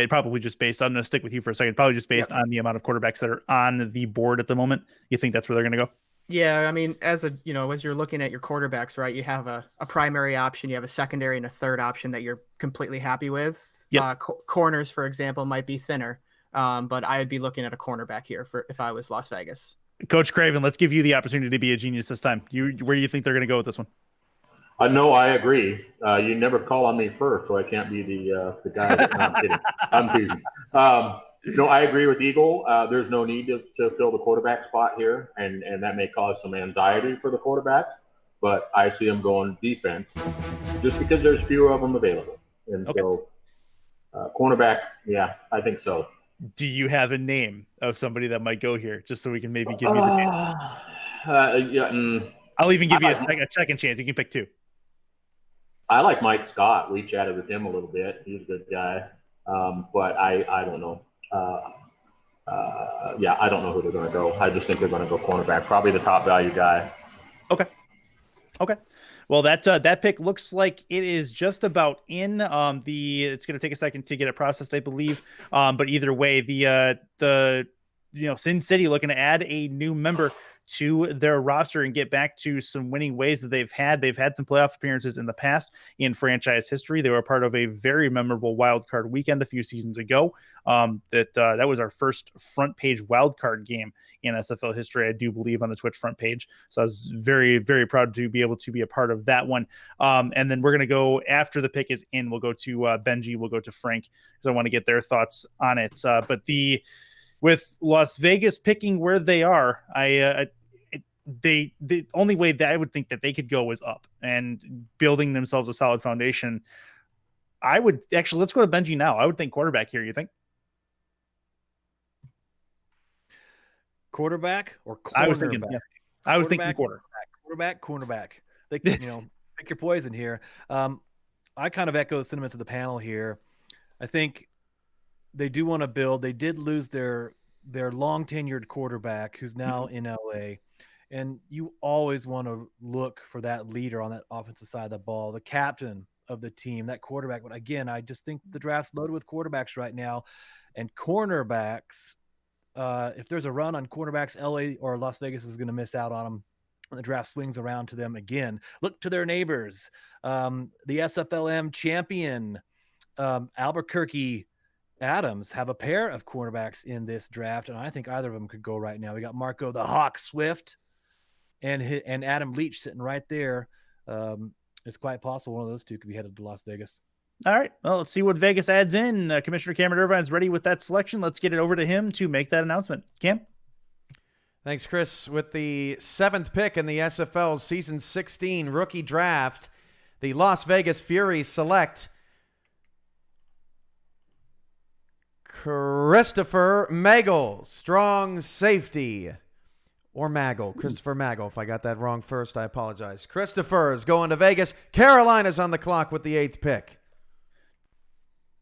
Probably just based, I'm going to stick with you for a second. Probably just based on the amount of quarterbacks that are on the board at the moment. You think that's where they're going to go? Yeah, I mean, as you're looking at your quarterbacks, right, you have a primary option, you have a secondary and a third option that you're completely happy with. Yep. Corners, for example, might be thinner, but I'd be looking at a cornerback here if I was Las Vegas. Coach Craven, let's give you the opportunity to be a genius this time. Where do you think they're going to go with this one? No, I agree. You never call on me first, so I can't be the guy. No, I'm kidding. I'm teasing. No, I agree with Eagle. There's no need to fill the quarterback spot here, and that may cause some anxiety for the quarterbacks, but I see them going defense just because there's fewer of them available. And so Cornerback, yeah, I think so. Do you have a name of somebody that might go here, just so we can maybe give you the name? I'll even give you a second chance. You can pick two. I like Mike Scott. We chatted with him a little bit. He's a good guy, but I don't know. I don't know who they're going to go. I just think they're going to go cornerback, probably the top value guy. Okay. Well, that pick looks like it is just about in. It's going to take a second to get it processed, I believe. But either way, the Sin City looking to add a new member to their roster and get back to some winning ways that they've had. They've had some playoff appearances in the past in franchise history. They were part of a very memorable wild card weekend a few seasons ago. That was our first front page wild card game in SFL history, I do believe, on the Twitch front page. So I was very, very proud to be able to be a part of that one. And then we're going to go after the pick is in. We'll go to Benji. We'll go to Frank because I want to get their thoughts on it. But with Las Vegas picking where they are, the only way that I would think that they could go is up and building themselves a solid foundation. I would actually, let's go to Benji now. I would think quarterback here. You think? Quarterback or cornerback? I was thinking Cornerback. They, pick your poison here. I kind of echo the sentiments of the panel here. I think they do want to build. They did lose their long tenured quarterback who's now in LA. And you always want to look for that leader on that offensive side of the ball, the captain of the team, that quarterback. But again, I just think the draft's loaded with quarterbacks right now. And cornerbacks, if there's a run on cornerbacks, LA or Las Vegas is going to miss out on them when the draft swings around to them again. Look to their neighbors. The SFLM champion, Albuquerque Adams, have a pair of cornerbacks in this draft, and I think either of them could go right now. We got Marco the Hawk Swift and Adam Leach sitting right there. It's quite possible one of those two could be headed to Las Vegas. All right. Well, let's see what Vegas adds in. Commissioner Cameron Irvine is ready with that selection. Let's get it over to him to make that announcement. Cam? Thanks, Chris. With the 7th pick in the SFL's Season 16 rookie draft, the Las Vegas Furies select Christopher Magel, strong safety. Or Magel, Christopher Magel. If I got that wrong first, I apologize. Christopher is going to Vegas. Carolina's on the clock with the 8th pick.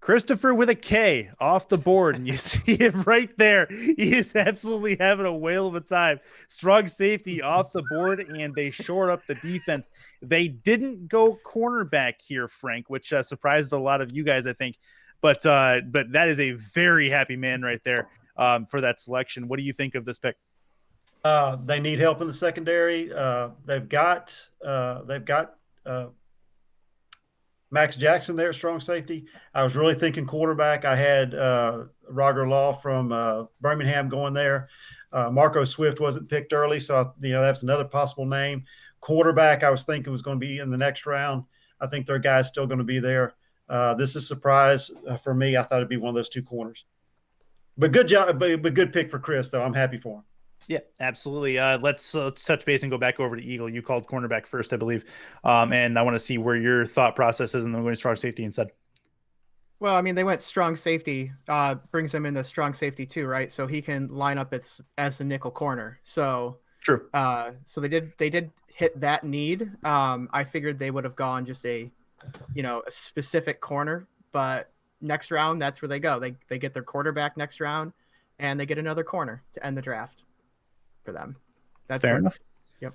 Christopher with a K off the board, and you see him right there. He is absolutely having a whale of a time. Strong safety off the board, and they shore up the defense. They didn't go cornerback here, Frank, which surprised a lot of you guys, I think. But that is a very happy man right there for that selection. What do you think of this pick? They need help in the secondary. They've got Max Jackson there, strong safety. I was really thinking quarterback. I had Roger Law from Birmingham going there. Marco Swift wasn't picked early, so that's another possible name. Quarterback, I was thinking was going to be in the next round. I think their guy's still going to be there. This is a surprise for me. I thought it'd be one of those two corners. But good job, but good pick for Chris, though. I'm happy for him. Yeah, absolutely. Let's touch base and go back over to Eagle. You called cornerback first, I believe, and I want to see where your thought process is, and then we're going to strong safety instead. Well, I mean, they went strong safety, brings him into strong safety too, right? So he can line up as the nickel corner. So true. So they did hit that need. I figured they would have gone just a specific corner, but next round, that's where they go. They get their quarterback next round, and they get another corner to end the draft for them. That's fair enough. Yep.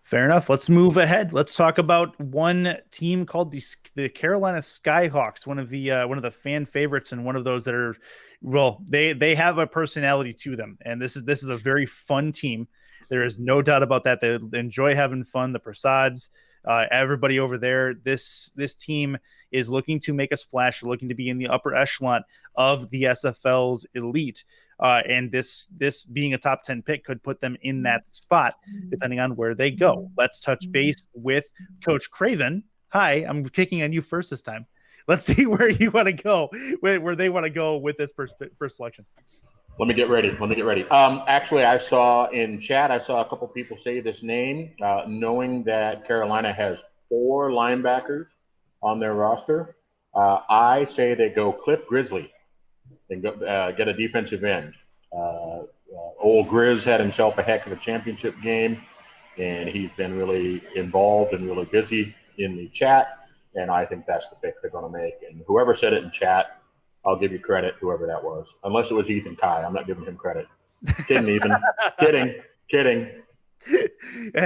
Fair enough. Let's move ahead. Let's talk about one team called the Carolina Skyhawks, one of the fan favorites, and one of those that are, well, they have a personality to them, and this is a very fun team. There is no doubt about that. They enjoy having fun. The Prasads, everybody over there. This team is looking to make a splash, looking to be in the upper echelon of the SFL's elite. And this being a top 10 pick could put them in that spot, depending on where they go. Let's touch base with Coach Craven. Hi, I'm kicking on you first this time. Let's see where you want to go, where they want to go with this first selection. Let me get ready. Actually, I saw in chat, a couple people say this name, knowing that Carolina has 4 linebackers on their roster. I say they go Cliff Grizzly and go, get a defensive end. Old Grizz had himself a heck of a championship game, and he's been really involved and really busy in the chat, and I think that's the pick they're going to make. And whoever said it in chat, I'll give you credit, whoever that was. Unless it was Ethan Kai. I'm not giving him credit. Kidding, Ethan. Kidding.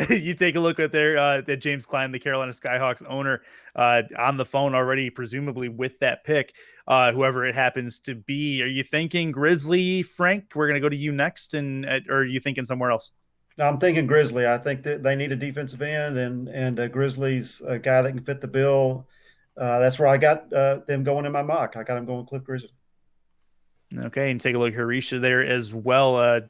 You take a look at that James Klein, the Carolina Skyhawks owner, on the phone already, presumably with that pick, whoever it happens to be. Are you thinking Grizzly, Frank? We're going to go to you next, or are you thinking somewhere else? I'm thinking Grizzly. I think that they need a defensive end, and Grizzly's a guy that can fit the bill. That's where I got them going in my mock. I got them going Cliff Grizzly. Okay, and take a look at Harisha there as well.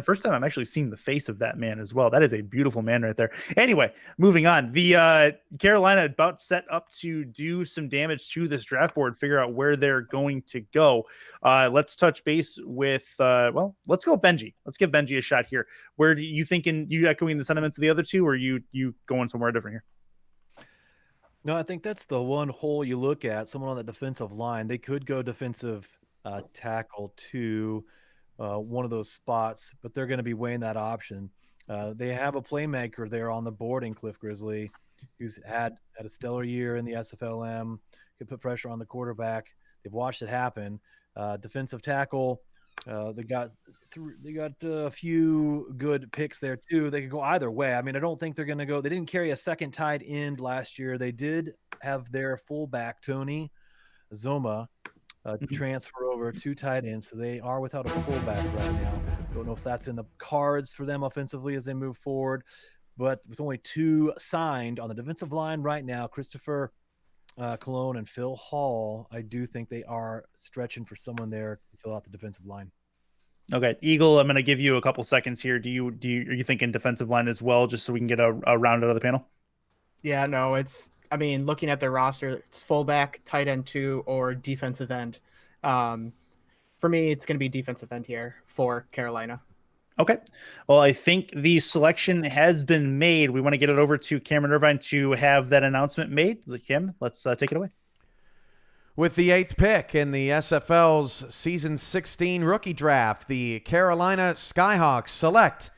First time I'm actually seeing the face of that man as well. That is a beautiful man right there. Anyway, moving on. The Carolina about set up to do some damage to this draft board, figure out where they're going to go. Let's touch base with, let's go Benji. Let's give Benji a shot here. Where do you thinking, you echoing the sentiments of the other two, or you going somewhere different here? No, I think that's the one hole you look at, someone on the defensive line. They could go defensive tackle to one of those spots, but they're going to be weighing that option. They have a playmaker there on the board in Cliff Grizzly, who's had a stellar year in the SFLM, could put pressure on the quarterback. They've watched it happen. Defensive tackle, they got a few good picks there too. They could go either way. I mean, I don't think they're going to go. They didn't carry a second tight end last year. They did have their fullback Tony Zoma transfer over to tight end, so they are without a fullback right now. Don't know if that's in the cards for them offensively as they move forward, but with only two signed on the defensive line right now, Christopher Cologne and Phil Hall, I do think they are stretching for someone there to fill out the defensive line. Okay, Eagle, I'm going to give you a couple seconds here. Are you thinking defensive line as well, just so we can get a round out of the panel? Yeah, no, looking at their roster, it's fullback, tight end 2, or defensive end. For me, it's going to be defensive end here for Carolina. Okay. Well, I think the selection has been made. We want to get it over to Cameron Irvine to have that announcement made. Kim, let's take it away. With the 8th pick in the SFL's Season 16 rookie draft, the Carolina Skyhawks select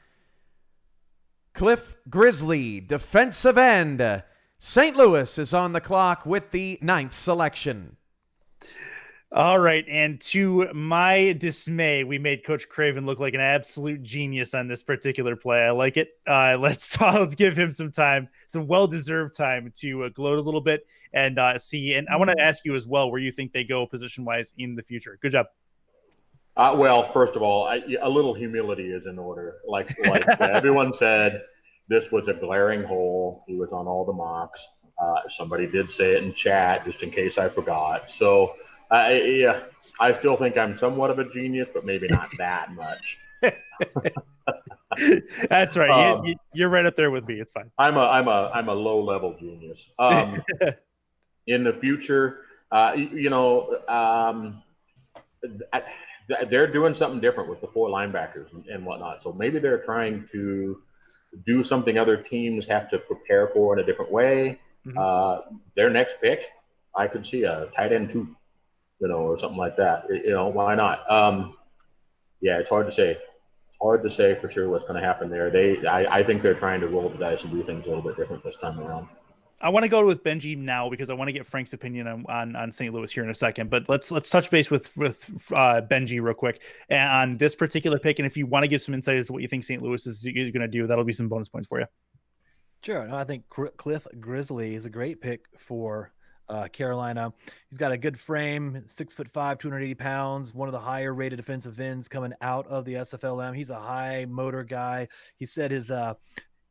Cliff Grizzly, defensive end. St. Louis is on the clock with the 9th selection. All right, and to my dismay, we made Coach Craven look like an absolute genius on this particular play. I like it. Let's give him some time, some well-deserved time to gloat a little bit and see. And I want to ask you as well where you think they go position-wise in the future. Good job. Well, first of all, a little humility is in order. Like everyone said, this was a glaring hole. He was on all the mocks. Somebody did say it in chat, just in case I forgot. So, I still think I'm somewhat of a genius, but maybe not that much. That's right. You're right up there with me. It's fine. I'm a low level genius. In the future, they're doing something different with the 4 linebackers and whatnot. So maybe they're trying to do something other teams have to prepare for in a different way. Mm-hmm. Their next pick, I could see a tight end 2, or something like that. Why not? It's hard to say. It's hard to say for sure what's going to happen there. I think they're trying to roll the dice and do things a little bit different this time around. I want to go with Benji now because I want to get Frank's opinion on St. Louis here in a second. But let's touch base with Benji real quick on this particular pick. And if you want to give some insight as to what you think St. Louis is going to do, that'll be some bonus points for you. Sure. No, I think Cliff Grizzly is a great pick for Carolina. He's got a good frame, 6'5", 280 pounds, one of the higher rated defensive ends coming out of the SFLM. He's a high motor guy. He said his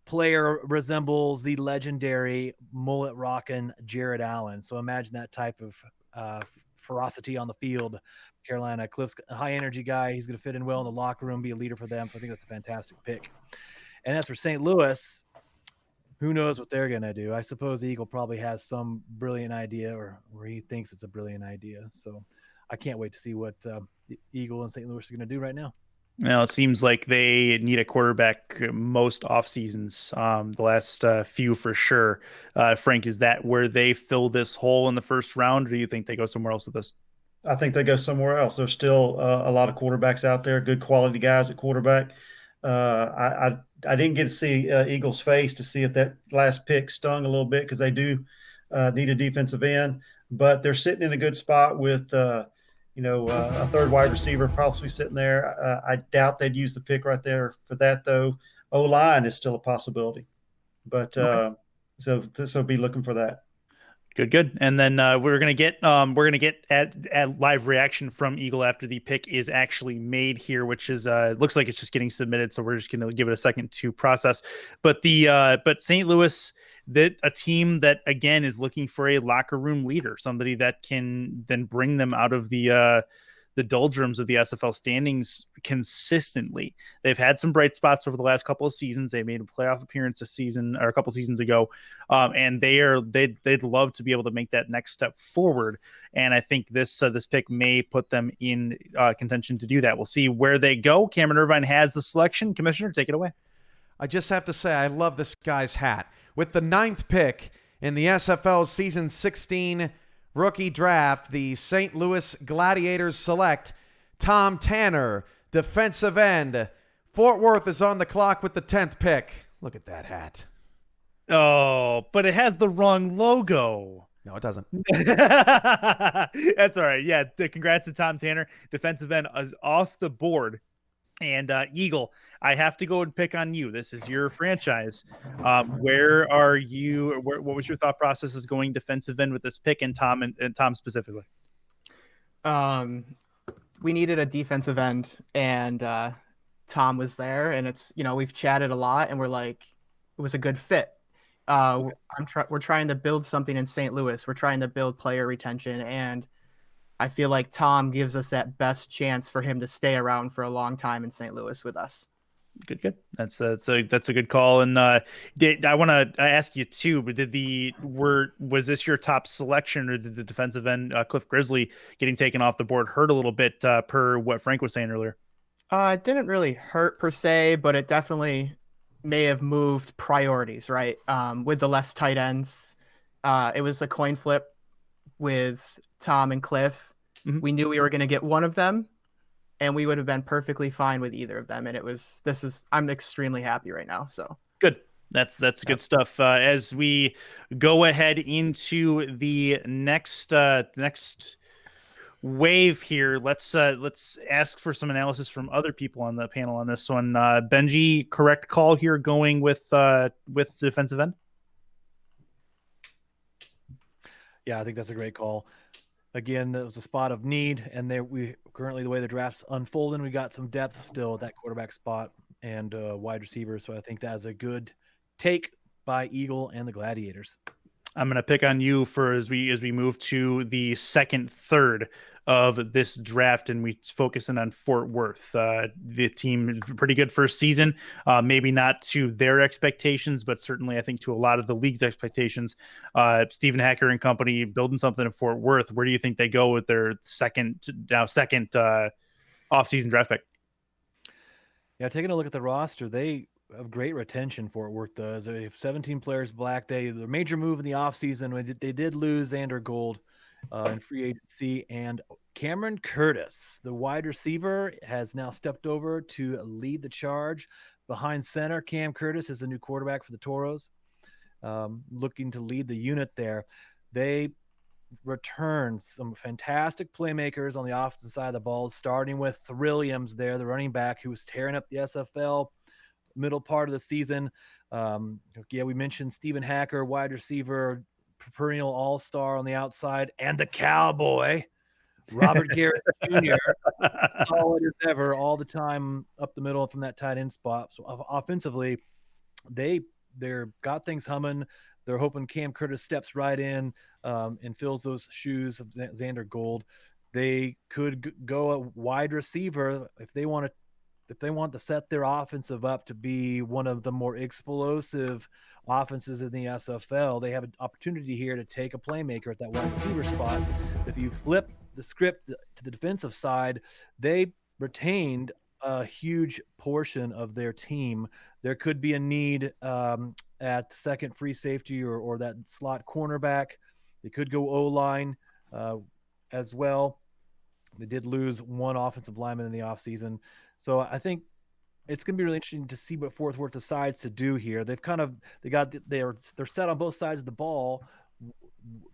player resembles the legendary mullet rockin' Jared Allen. So imagine that type of ferocity on the field. Carolina. Cliff's a high energy guy. He's going to fit in well in the locker room, be a leader for them. So I think that's a fantastic pick. And as for St. Louis, who knows what they're going to do? I suppose the Eagle probably has some brilliant idea or he thinks it's a brilliant idea. So I can't wait to see what Eagle and St. Louis are going to do right now. Now it seems like they need a quarterback most off seasons, the last few for sure. Frank, is that where they fill this hole in the first round, or do you think they go somewhere else with this? I think they go somewhere else. There's still a lot of quarterbacks out there, good quality guys at quarterback. I didn't get to see Eagles' face to see if that last pick stung a little bit, because they do need a defensive end, but they're sitting in a good spot with a third wide receiver possibly sitting there. I doubt they'd use the pick right there for that, though. O-line is still a possibility, but Okay. So be looking for that. Good. And then we're gonna get at live reaction from Eagle after the pick is actually made here, which is looks like it's just getting submitted. So we're just gonna give it a second to process. But but St. Louis, that a team that again is looking for a locker room leader, somebody that can then bring them out of the doldrums of the SFL standings consistently. They've had some bright spots over the last couple of seasons. They made a playoff appearance this season or a couple seasons ago, and they'd love to be able to make that next step forward. And I think this pick may put them in contention to do that. We'll see where they go. Cameron Irvine has the selection. Commissioner, take it away. I just have to say, I love this guy's hat. With the 9th pick in the SFL Season 16 rookie draft, the St. Louis Gladiators select Tom Tanner, defensive end. Fort Worth is on the clock with the 10th pick. Look at that hat. Oh, but it has the wrong logo. No, it doesn't. That's all right. Yeah, congrats to Tom Tanner. Defensive end is off the board. And Eagle, I have to go and pick on you. This is your franchise. Where are you? What was your thought process is going defensive end with this pick, and Tom specifically? We needed a defensive end, and Tom was there, and it's, we've chatted a lot, and we're like, it was a good fit. We're trying to build something in St. Louis. We're trying to build player retention, and I feel like Tom gives us that best chance for him to stay around for a long time in St. Louis with us. Good. That's a good call. And I want to ask you too, but was this your top selection, or did the defensive end Cliff Grizzly getting taken off the board hurt a little bit per what Frank was saying earlier? It didn't really hurt per se, but it definitely may have moved priorities, right? With the less tight ends, it was a coin flip with Tom and Cliff. Mm-hmm. We knew we were going to get one of them, and we would have been perfectly fine with either of them. And I'm extremely happy right now. So good. That's good stuff. As we go ahead into the next wave here, let's ask for some analysis from other people on the panel on this one. Benji, correct call here going with defensive end? Yeah, I think that's a great call. Again, that was a spot of need, and we currently, the way the draft's unfolding, we got some depth still at that quarterback spot and wide receiver. So I think that's a good take by Eagle and the Gladiators. I'm going to pick on you for as we move to the second third of this draft, and we focus in on Fort Worth. The team, pretty good first season, maybe not to their expectations, but certainly I think to a lot of the league's expectations. Stephen Hacker and company building something in Fort Worth. Where do you think they go with their second off-season draft pick? Yeah, taking a look at the roster, they have great retention. Fort Worth does. They have 17 players black. The major move in the offseason, they did lose Xander Gold in free agency, and Cameron Curtis, the wide receiver, has now stepped over to lead the charge behind center. Cam Curtis is the new quarterback for the Toros, looking to lead the unit there. They returned some fantastic playmakers on the offensive side of the ball, starting with Thrilliams there, the running back who was tearing up the SFL middle part of the season. We mentioned Stephen Hacker, wide receiver, perennial all-star on the outside, and the cowboy, Robert Garrett Jr., solid as ever, all the time up the middle from that tight end spot. So offensively, they're got things humming. They're hoping Cam Curtis steps right in and fills those shoes of Xander Gold. They could go a wide receiver if they want to set their offensive up to be one of the more explosive offenses in the SFL. They have an opportunity here to take a playmaker at that wide receiver spot. If you flip the script to the defensive side, they retained a huge portion of their team. There could be a need at second free safety or that slot cornerback. They could go O-line as well. They did lose one offensive lineman in the offseason. So I think it's going to be really interesting to see what Fort Worth decides to do here. They're set on both sides of the ball.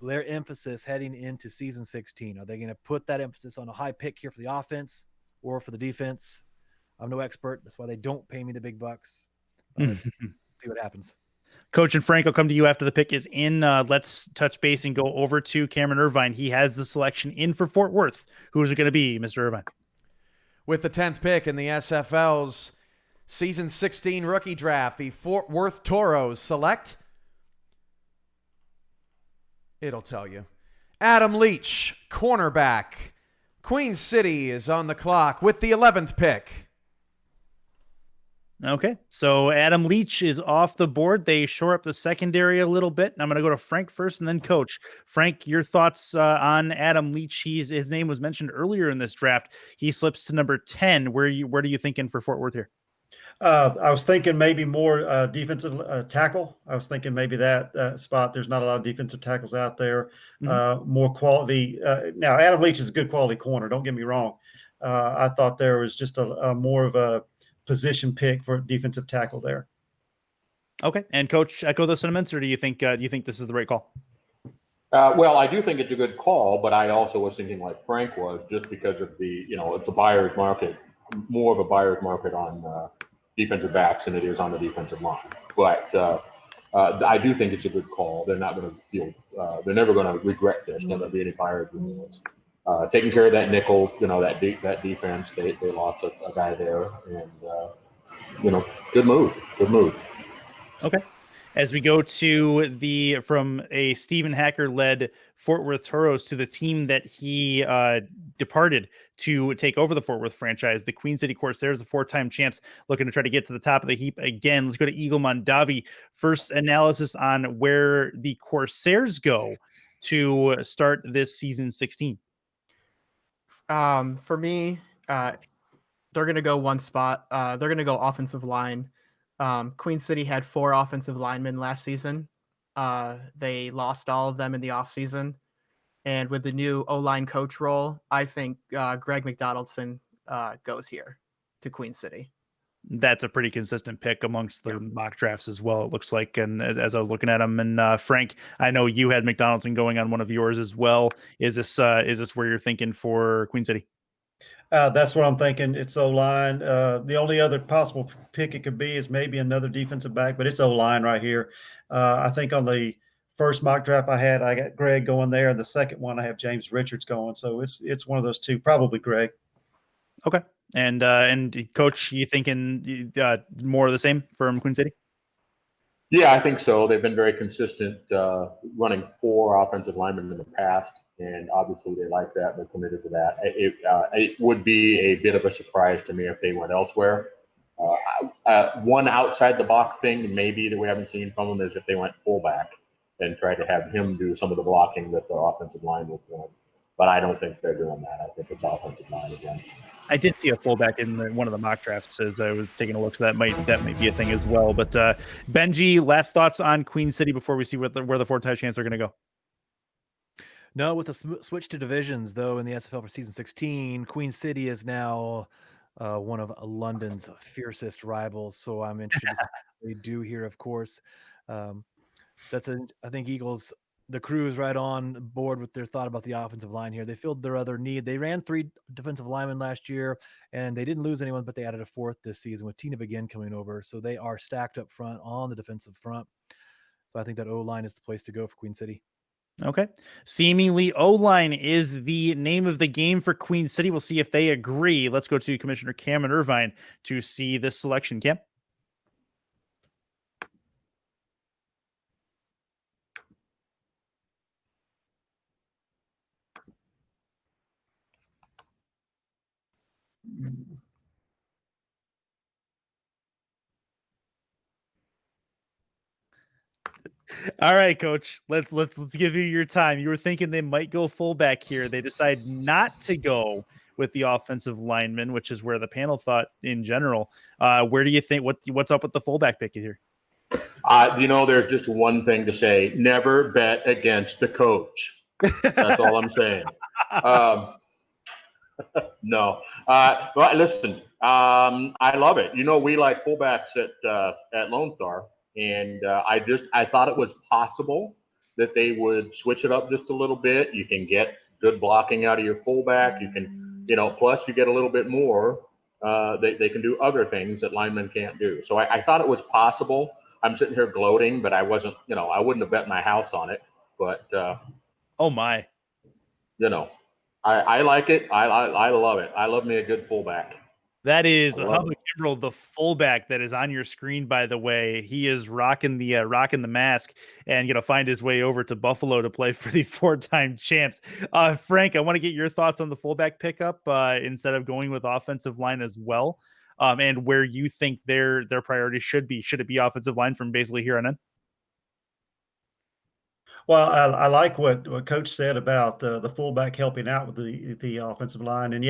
Their emphasis heading into season 16. Are they going to put that emphasis on a high pick here for the offense or for the defense? I'm no expert. That's why they don't pay me the big bucks. See what happens. Coach and Frank, I'll come to you after the pick is in. Let's touch base and go over to Cameron Irvine. He has the selection in for Fort Worth. Who is it going to be, Mr. Irvine? With the 10th pick in the SFL's season 16 rookie draft, the Fort Worth Toros select. It'll tell you. Adam Leach, cornerback. Queen City is on the clock with the 11th pick. Okay, so Adam Leach is off the board. They shore up the secondary a little bit. And I'm going to go to Frank first and then Coach. Frank, your thoughts on Adam Leach? His name was mentioned earlier in this draft. He slips to number 10. Where are you thinking for Fort Worth here? I was thinking maybe more defensive tackle. I was thinking maybe that spot. There's not a lot of defensive tackles out there. More quality. Now, Adam Leach is a good quality corner. Don't get me wrong. I thought there was just a more of a position pick for defensive tackle there. Okay, and Coach, echo those sentiments, or do you think this is the right call? Well, I do think it's a good call, but I also was thinking like Frank was, just because of it's a buyer's market, more of a buyer's market on defensive backs than it is on the defensive line. But I do think it's a good call. They're not going to feel, they're never going to regret this. There's not going to be any buyer's remorse. Taking care of that nickel, that defense, they lost a guy there, and good move. Okay. As we go to from a Stephen Hacker led Fort Worth Toros to the team that he departed to take over the Fort Worth franchise, the Queen City Corsairs, the 4-time champs, looking to try to get to the top of the heap again. Let's go to Eagle Mondavi. First analysis on where the Corsairs go to start this season 16. For me, they're going to go one spot. They're going to go offensive line. Queen City had 4 offensive linemen last season. They lost all of them in the offseason. And with the new O-line coach role, I think Greg McDonaldson goes here to Queen City. That's a pretty consistent pick amongst the mock drafts as well, it looks like. And as I was looking at them, and Frank, I know you had McDonaldson going on one of yours as well. Is this where you're thinking for Queen City? That's what I'm thinking. It's O-line. The only other possible pick it could be is maybe another defensive back, but it's O-line right here. I think on the first mock draft I got Greg going there. And the second one, I have James Richards going. So it's one of those two, probably Greg. Okay. And Coach, you thinking more of the same from Queen City? Yeah, I think so. They've been very consistent, running 4 offensive linemen in the past, and obviously they like that. They're committed to that. It would be a bit of a surprise to me if they went elsewhere. One outside the box thing maybe that we haven't seen from them is if they went fullback and tried to have him do some of the blocking that the offensive line was doing. But I don't think they're doing that. I think it's offensive line again. I did see a fullback in one of the mock drafts as I was taking a look, so that might be a thing as well. But Benji, last thoughts on Queen City before we see where the 4-time champs are going to go? No, with the switch to divisions, though, in the SFL for season 16, Queen City is now one of London's fiercest rivals. So I'm interested to see what they do here, of course. I think Eagles, the crew is right on board with their thought about the offensive line here. They filled their other need. They ran 3 defensive linemen last year, and they didn't lose anyone, but they added a 4th this season with Tina Begin coming over. So they are stacked up front on the defensive front. So I think that O-line is the place to go for Queen City. Okay. Seemingly O-line is the name of the game for Queen City. We'll see if they agree. Let's go to Commissioner Cameron Irvine to see this selection. Cam? All right, Coach. Let's give you your time. You were thinking they might go fullback here. They decide not to go with the offensive linemen, which is where the panel thought in general. Where do you think what's up with the fullback pick here? There's just one thing to say: never bet against the coach. That's all I'm saying. No, but listen, I love it. We like fullbacks at Lone Star, and I thought it was possible that they would switch it up just a little bit. You can get good blocking out of your fullback. You can, plus you get a little bit more. They can do other things that linemen can't do. So I thought it was possible. I'm sitting here gloating, but I wasn't. I wouldn't have bet my house on it. But oh my, I like it. I love it. I love me a good fullback. That is Hubba Kimbrell, the fullback that is on your screen, by the way. He is rocking the mask and going to find his way over to Buffalo to play for the 4-time champs. Frank, I want to get your thoughts on the fullback pickup instead of going with offensive line as well, and where you think their priority should be. Should it be offensive line from basically here on in? Well, I like what Coach said about the fullback helping out with the offensive line, and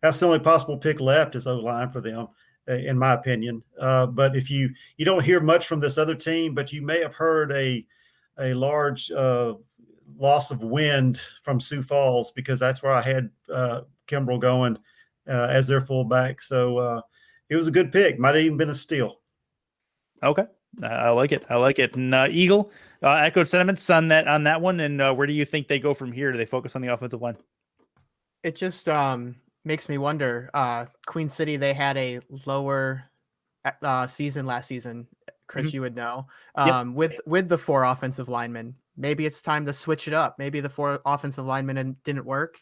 that's the only possible pick left is O-line for them, in my opinion. But if you don't hear much from this other team, but you may have heard a large loss of wind from Sioux Falls, because that's where I had Kimbrell going as their fullback. So it was a good pick. Might have even been a steal. Okay. I like it. And Eagle echoed sentiments on that one. And where do you think they go from here? Do they focus on the offensive line? It just makes me wonder. Queen City, they had a lower season last season. Chris, you would know. With the 4 offensive linemen, maybe it's time to switch it up. Maybe the 4 offensive linemen didn't work.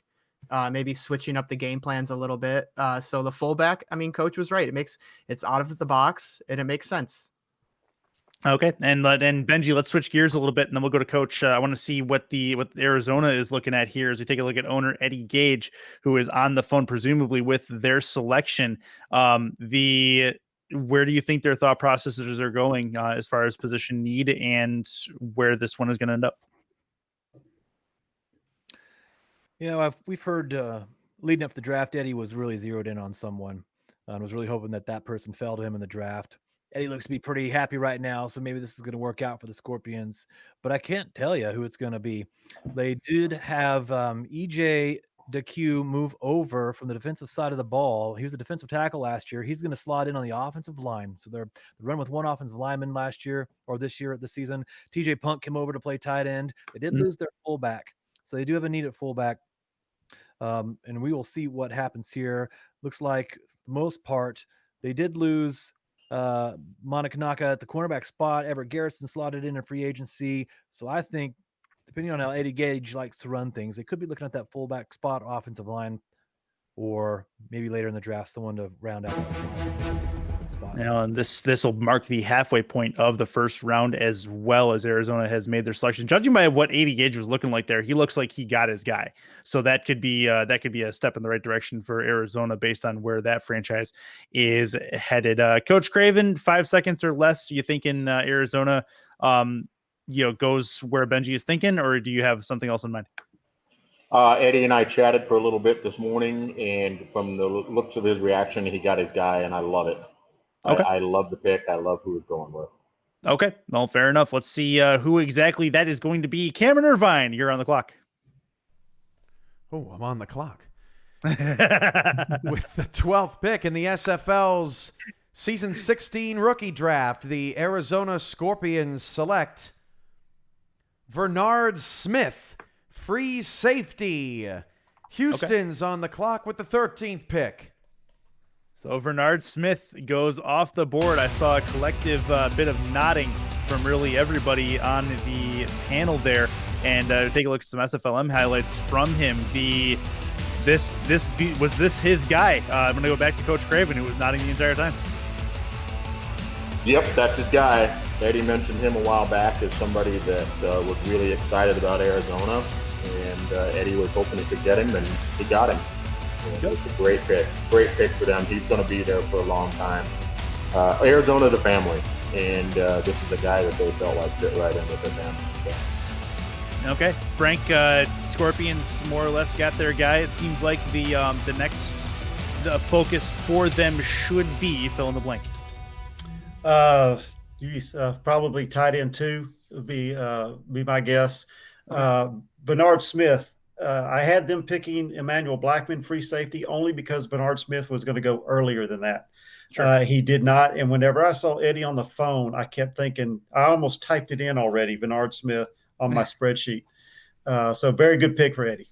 Maybe switching up the game plans a little bit. So the fullback, Coach was right. It's out of the box and it makes sense. Okay, and Benji, let's switch gears a little bit, and then we'll go to Coach. I want to see what Arizona is looking at here as we take a look at owner Eddie Gage, who is on the phone, presumably with their selection. Where do you think their thought processes are going as far as position need and where this one is going to end up? We've heard leading up to the draft, Eddie was really zeroed in on someone and was really hoping that person fell to him in the draft. Eddie looks to be pretty happy right now, so maybe this is going to work out for the Scorpions. But I can't tell you who it's going to be. They did have E.J. DeQ move over from the defensive side of the ball. He was a defensive tackle last year. He's going to slot in on the offensive line. So they're run with 1 offensive lineman last year or this year at the season. TJ Punk came over to play tight end. They did lose their fullback, so they do have a need at fullback. And we will see what happens here. Looks like, for the most part, they did lose Monakanaka at the cornerback spot. Everett Garrison slotted in free agency. So I think, depending on how Eddie Gage likes to run things, they could be looking at that fullback spot, offensive line, or maybe later in the draft, someone to round out that spot. And this will mark the halfway point of the first round, as well as Arizona has made their selection. Judging by what Eddie Gage was looking like there, he looks like he got his guy. So that could be a step in the right direction for Arizona based on where that franchise is headed. Coach Craven, 5 seconds or less. You thinking Arizona, goes where Benji is thinking, or do you have something else in mind? Eddie and I chatted for a little bit this morning, and from the looks of his reaction, he got his guy, and I love it. Okay. I love the pick. I love who he's going with. Okay. Well, fair enough. Let's see who exactly that is going to be. Cameron Irvine, you're on the clock. Oh, I'm on the clock. With the 12th pick in the SFL's Season 16 rookie draft, the Arizona Scorpions select Vernard Smith, free safety. Houston's on the clock with the 13th pick. So Vernard Smith goes off the board. I saw a collective bit of nodding from really everybody on the panel there. And take a look at some SFLM highlights from him. Was this his guy? I'm going to go back to Coach Craven, who was nodding the entire time. Yep, that's his guy. Eddie mentioned him a while back as somebody that was really excited about Arizona. And Eddie was hoping he could get him, and he got him. Yep. It's a great pick for them. He's going to be there for a long time. Arizona's a family, and this is a guy that they felt like fit right in with their family. So. Okay, Frank, Scorpions more or less got their guy. It seems like the next focus for them should be fill in the blank. Probably tight end 2 would be my guess. Bernard Smith. I had them picking Emmanuel Blackman free safety only because Bernard Smith was going to go earlier than that. Sure. He did not. And whenever I saw Eddie on the phone, I kept thinking, I almost typed it in already, Bernard Smith, on my spreadsheet. So very good pick for Eddie.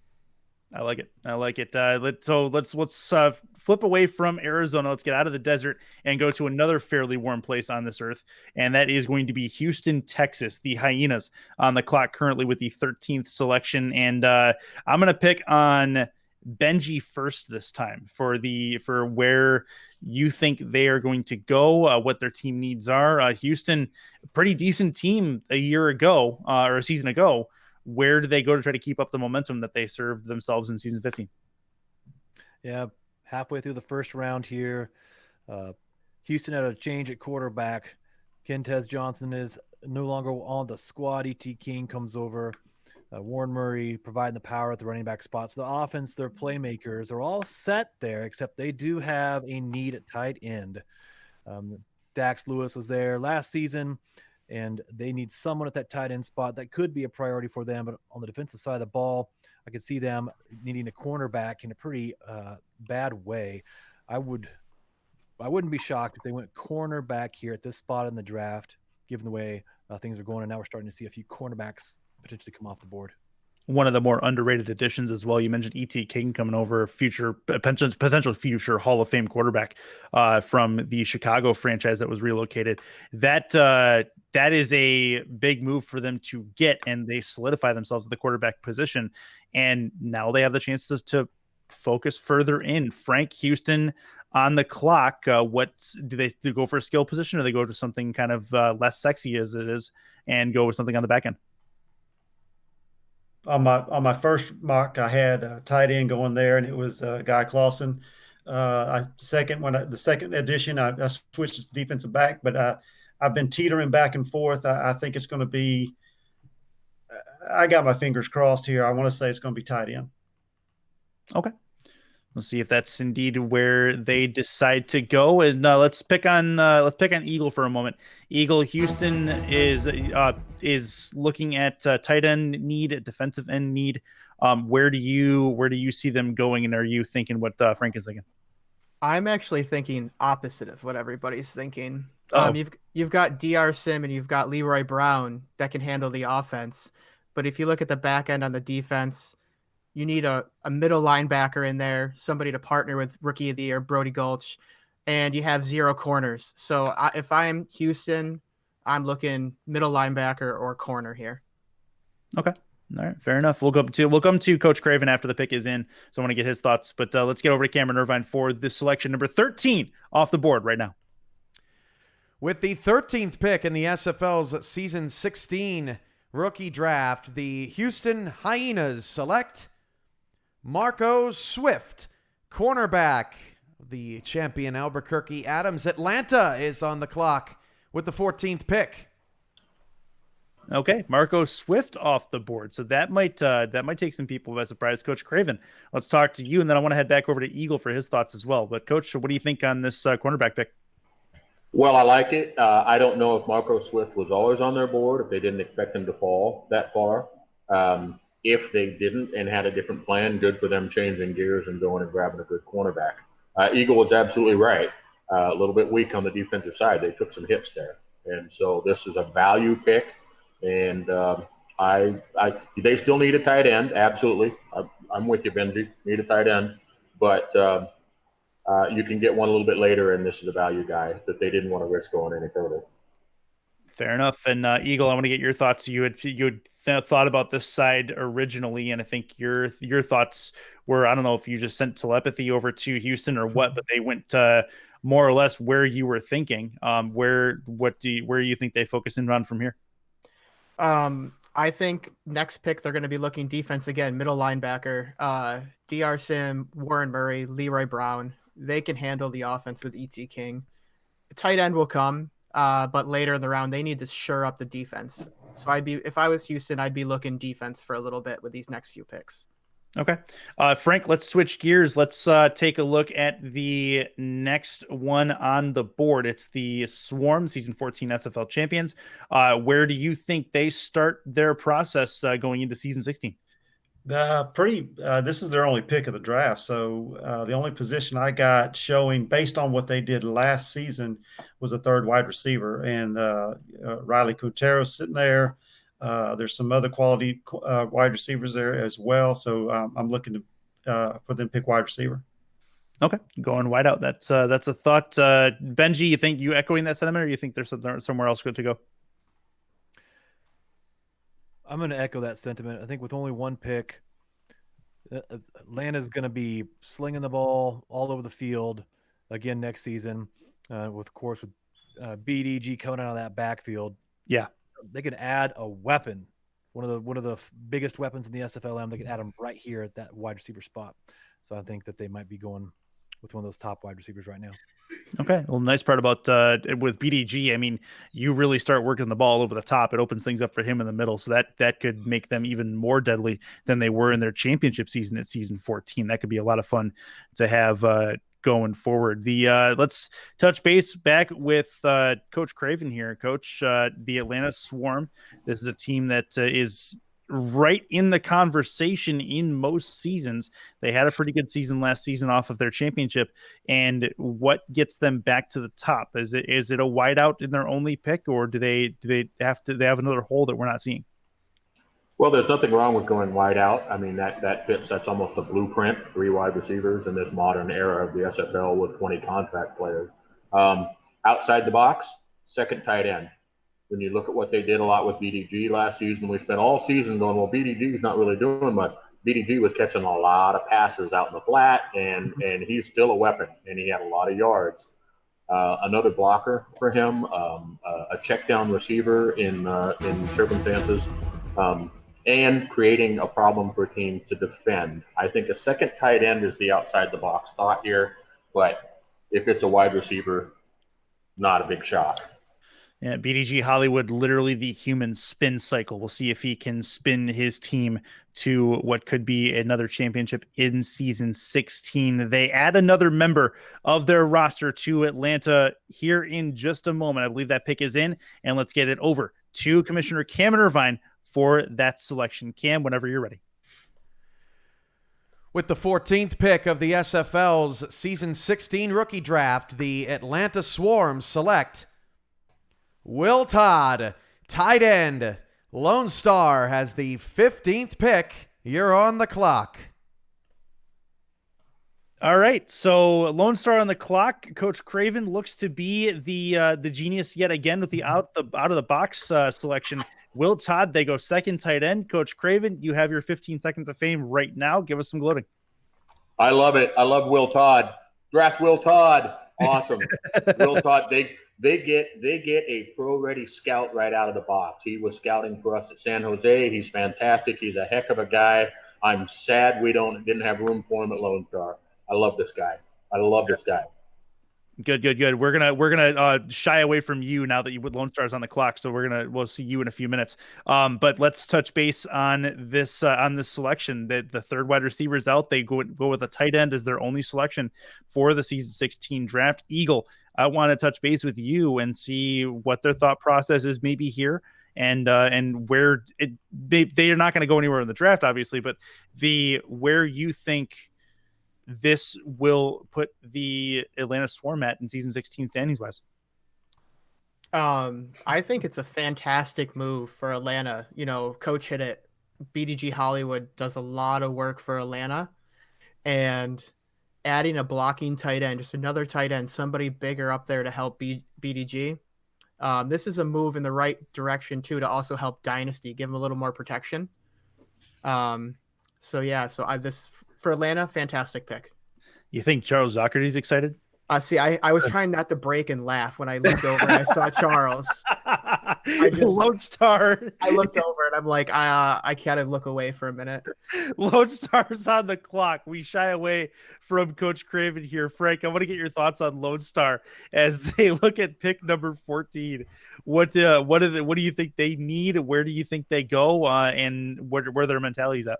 I like it. Let's flip away from Arizona. Let's get out of the desert and go to another fairly warm place on this earth. And that is going to be Houston, Texas, the Hyenas on the clock currently with the 13th selection. And I'm going to pick on Benji first this time for where you think they are going to go, what their team needs are. Houston, pretty decent team a year ago or a season ago. Where do they go to try to keep up the momentum that they served themselves in season 15? Yeah, halfway through the first round here, Houston had a change at quarterback. Kentez Johnson is no longer on the squad. E.T. King comes over. Warren Murray providing the power at the running back spots. The offense, their playmakers are all set there, except they do have a need at tight end. Dax Lewis was there last season, and they need someone at that tight end spot. That could be a priority for them, but on the defensive side of the ball, I could see them needing a cornerback in a pretty bad way. I wouldn't be shocked if they went cornerback here at this spot in the draft, given the way things are going, and now we're starting to see a few cornerbacks potentially come off the board. One of the more underrated additions as well. You mentioned E.T. King coming over, potential future Hall of Fame quarterback from the Chicago franchise that was relocated. That is a big move for them to get, and they solidify themselves at the quarterback position. And now they have the chance to focus further in. Frank, Houston on the clock. What do they go for a skill position, or they go to something kind of less sexy as it is and go with something on the back end? On my first mock, I had a tight end going there, and it was Guy Clausen. The second edition, I switched to defensive back, but I've been teetering back and forth. I think it's going to be. I got my fingers crossed here. I want to say it's going to be tight end. Okay. We'll see if that's indeed where they decide to go. And let's pick on Eagle for a moment. Eagle, Houston is looking at tight end need, defensive end need. Where do you see them going? And are you thinking what Frank is thinking? I'm actually thinking opposite of what everybody's thinking. Oh. You've got DR Sim and you've got Leroy Brown that can handle the offense. But if you look at the back end on the defense, you need a middle linebacker in there, somebody to partner with Rookie of the Year, Brody Gulch, and you have 0 corners. So if I'm Houston, I'm looking middle linebacker or corner here. Okay. All right. Fair enough. We'll come to Coach Craven after the pick is in. So I want to get his thoughts, but let's get over to Cameron Irvine for this selection number 13 off the board right now. With the 13th pick in the SFL's season 16 rookie draft, the Houston Hyenas select Marco Swift, cornerback. The champion Albuquerque Adams Atlanta is on the clock with the 14th pick. Okay, Marco Swift off the board. So that might take some people by surprise. Coach Craven, let's talk to you, and then I want to head back over to Eagle for his thoughts as well. But Coach, what do you think on this cornerback pick? Well, I like it. I don't know if Marco Swift was always on their board, if they didn't expect him to fall that far. If they didn't and had a different plan, good for them changing gears and going and grabbing a good cornerback. Eagle was absolutely right. A little bit weak on the defensive side. They took some hits there. And so this is a value pick. And they still need a tight end. Absolutely. I'm with you, Benji. Need a tight end. But you can get one a little bit later, and this is a value guy that they didn't want to risk going any further. Fair enough. And Eagle, I want to get your thoughts. You had thought about this side originally, and I think your thoughts were, I don't know if you just sent telepathy over to Houston or what, but they went more or less where you were thinking. Where you think they focus in on from here? I think next pick they're going to be looking defense again, middle linebacker. DR Sim, Warren Murray, Leroy Brown. They can handle the offense with E.T. King. Tight end will come. but later in the round, they need to shore up the defense. So if I was Houston, I'd be looking defense for a little bit with these next few picks. Okay. Frank, let's switch gears. Let's take a look at the next one on the board. It's the Swarm, Season 14 SFL champions. Where do you think they start their process going into Season 16? This is their only pick of the draft. So the only position I got showing based on what they did last season was a third wide receiver. And Riley Quintero's sitting there. There's some other quality wide receivers there as well. So I'm looking to for them to pick wide receiver. Okay, going wide out. That's a thought. Benji, you think you echoing that sentiment, or you think there's somewhere else good to go? I'm going to echo that sentiment. I think with only one pick, Atlanta's going to be slinging the ball all over the field again next season. With BDG coming out of that backfield. Yeah. They can add a weapon, one of the biggest weapons in the SFLM. They can add them right here at that wide receiver spot. So I think that they might be going with one of those top wide receivers right now. Okay. Well, nice part about with BDG, I mean, you really start working the ball over the top. It opens things up for him in the middle. So that could make them even more deadly than they were in their championship season at Season 14. That could be a lot of fun to have going forward. Let's touch base back with Coach Craven here. Coach, the Atlanta Swarm. This is a team that is right in the conversation in most seasons. They had a pretty good season last season off of their championship. And what gets them back to the top? Is it a wideout in their only pick, or do they have another hole that we're not seeing? Well, there's nothing wrong with going wide out. I mean, that fits. That's almost a blueprint, 3 wide receivers in this modern era of the SFL with 20 contract players. Outside the box, second tight end. When you look at what they did a lot with BDG last season, we spent all season going, well, BDG's not really doing much. BDG was catching a lot of passes out in the flat, and he's still a weapon, and he had a lot of yards. Another blocker for him, a check down receiver in circumstances. And creating a problem for a team to defend. I think a second tight end is the outside the box thought here, but if it's a wide receiver, not a big shock. Yeah, BDG Hollywood, literally the human spin cycle. We'll see if he can spin his team to what could be another championship in Season 16. They add another member of their roster to Atlanta here in just a moment. I believe that pick is in, and let's get it over to Commissioner Cameron Irvine for that selection. Cam, whenever you're ready. With the 14th pick of the SFL's Season 16 rookie draft, the Atlanta Swarm select Will Todd, tight end. Lone Star has the 15th pick. You're on the clock. All right, so Lone Star on the clock. Coach Craven looks to be the genius yet again with the out of the box selection. Will Todd, they go second tight end. Coach Craven, you have your 15 seconds of fame right now. Give us some gloating. I love it. I love Will Todd. Draft Will Todd. Awesome. Will Todd, they get a pro-ready scout right out of the box. He was scouting for us at San Jose. He's fantastic. He's a heck of a guy. I'm sad we didn't have room for him at Lone Star. I love this guy. Good. We're gonna shy away from you now that Lone Star's on the clock. So we'll see you in a few minutes. But let's touch base on this selection. The third wide receiver is out. They go with a tight end as their only selection for the Season 16 draft. Eagle, I want to touch base with you and see what their thought process is maybe here, and where they are not going to go anywhere in the draft, obviously, but where you think this will put the Atlanta Swarm at in Season 16 standings wise. I think it's a fantastic move for Atlanta. You know, Coach hit it. BDG Hollywood does a lot of work for Atlanta, and adding a blocking tight end, just another tight end, somebody bigger up there to help BDG. This is a move in the right direction too, to also help Dynasty, give them a little more protection. This for Atlanta, fantastic pick. You think Charles Doherty's excited? I was trying not to break and laugh when I looked over and I saw Charles. Lone Star. I looked over and I'm like, I can't look away for a minute. Lone Star's on the clock. We shy away from Coach Craven here. Frank, I want to get your thoughts on Lone Star as they look at pick number 14. What do you think they need? Where do you think they go? And where their mentality's at?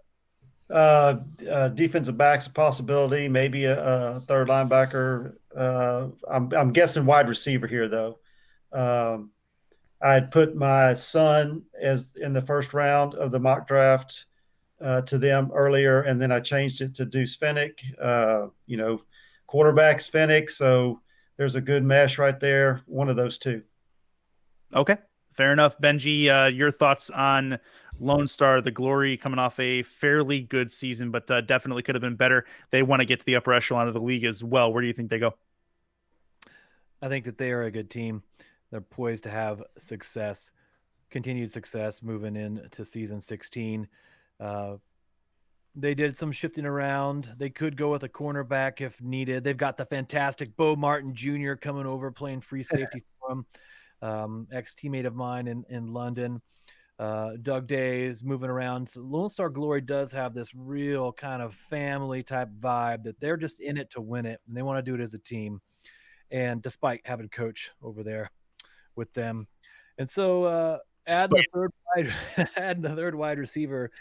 Defensive back's a possibility, maybe a third linebacker. I'm guessing wide receiver here, though. I'd put my son as in the first round of the mock draft to them earlier, and then I changed it to Deuce Fennick. Quarterback's Fennick, so there's a good mesh right there. One of those two. Okay, fair enough. Benji, your thoughts on Lone Star, the Glory, coming off a fairly good season, but definitely could have been better. They want to get to the upper echelon of the league as well. Where do you think they go? I think that they are a good team. They're poised to have success, continued success moving into season 16. They did some shifting around. They could go with a cornerback if needed. They've got the fantastic Bo Martin Jr. coming over, playing free safety for him. Ex-teammate of mine in London. Doug Day is moving around. So Lone Star Glory does have this real kind of family type vibe that they're just in it to win it, and they want to do it as a team. And despite having a coach over there with them. And so add the third wide receiver.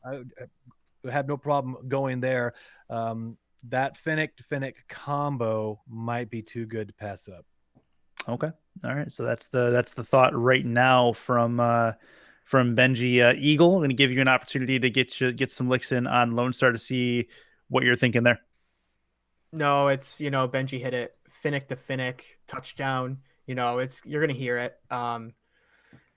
I have no problem going there. That Fennick to Fennick combo might be too good to pass up. Okay. All right. So that's the thought right now from Benji. Eagle, I'm going to give you an opportunity to get some licks in on Lone Star to see what you're thinking there. No, it's, Benji hit it. Fennick to Fennick, touchdown. You're going to hear it.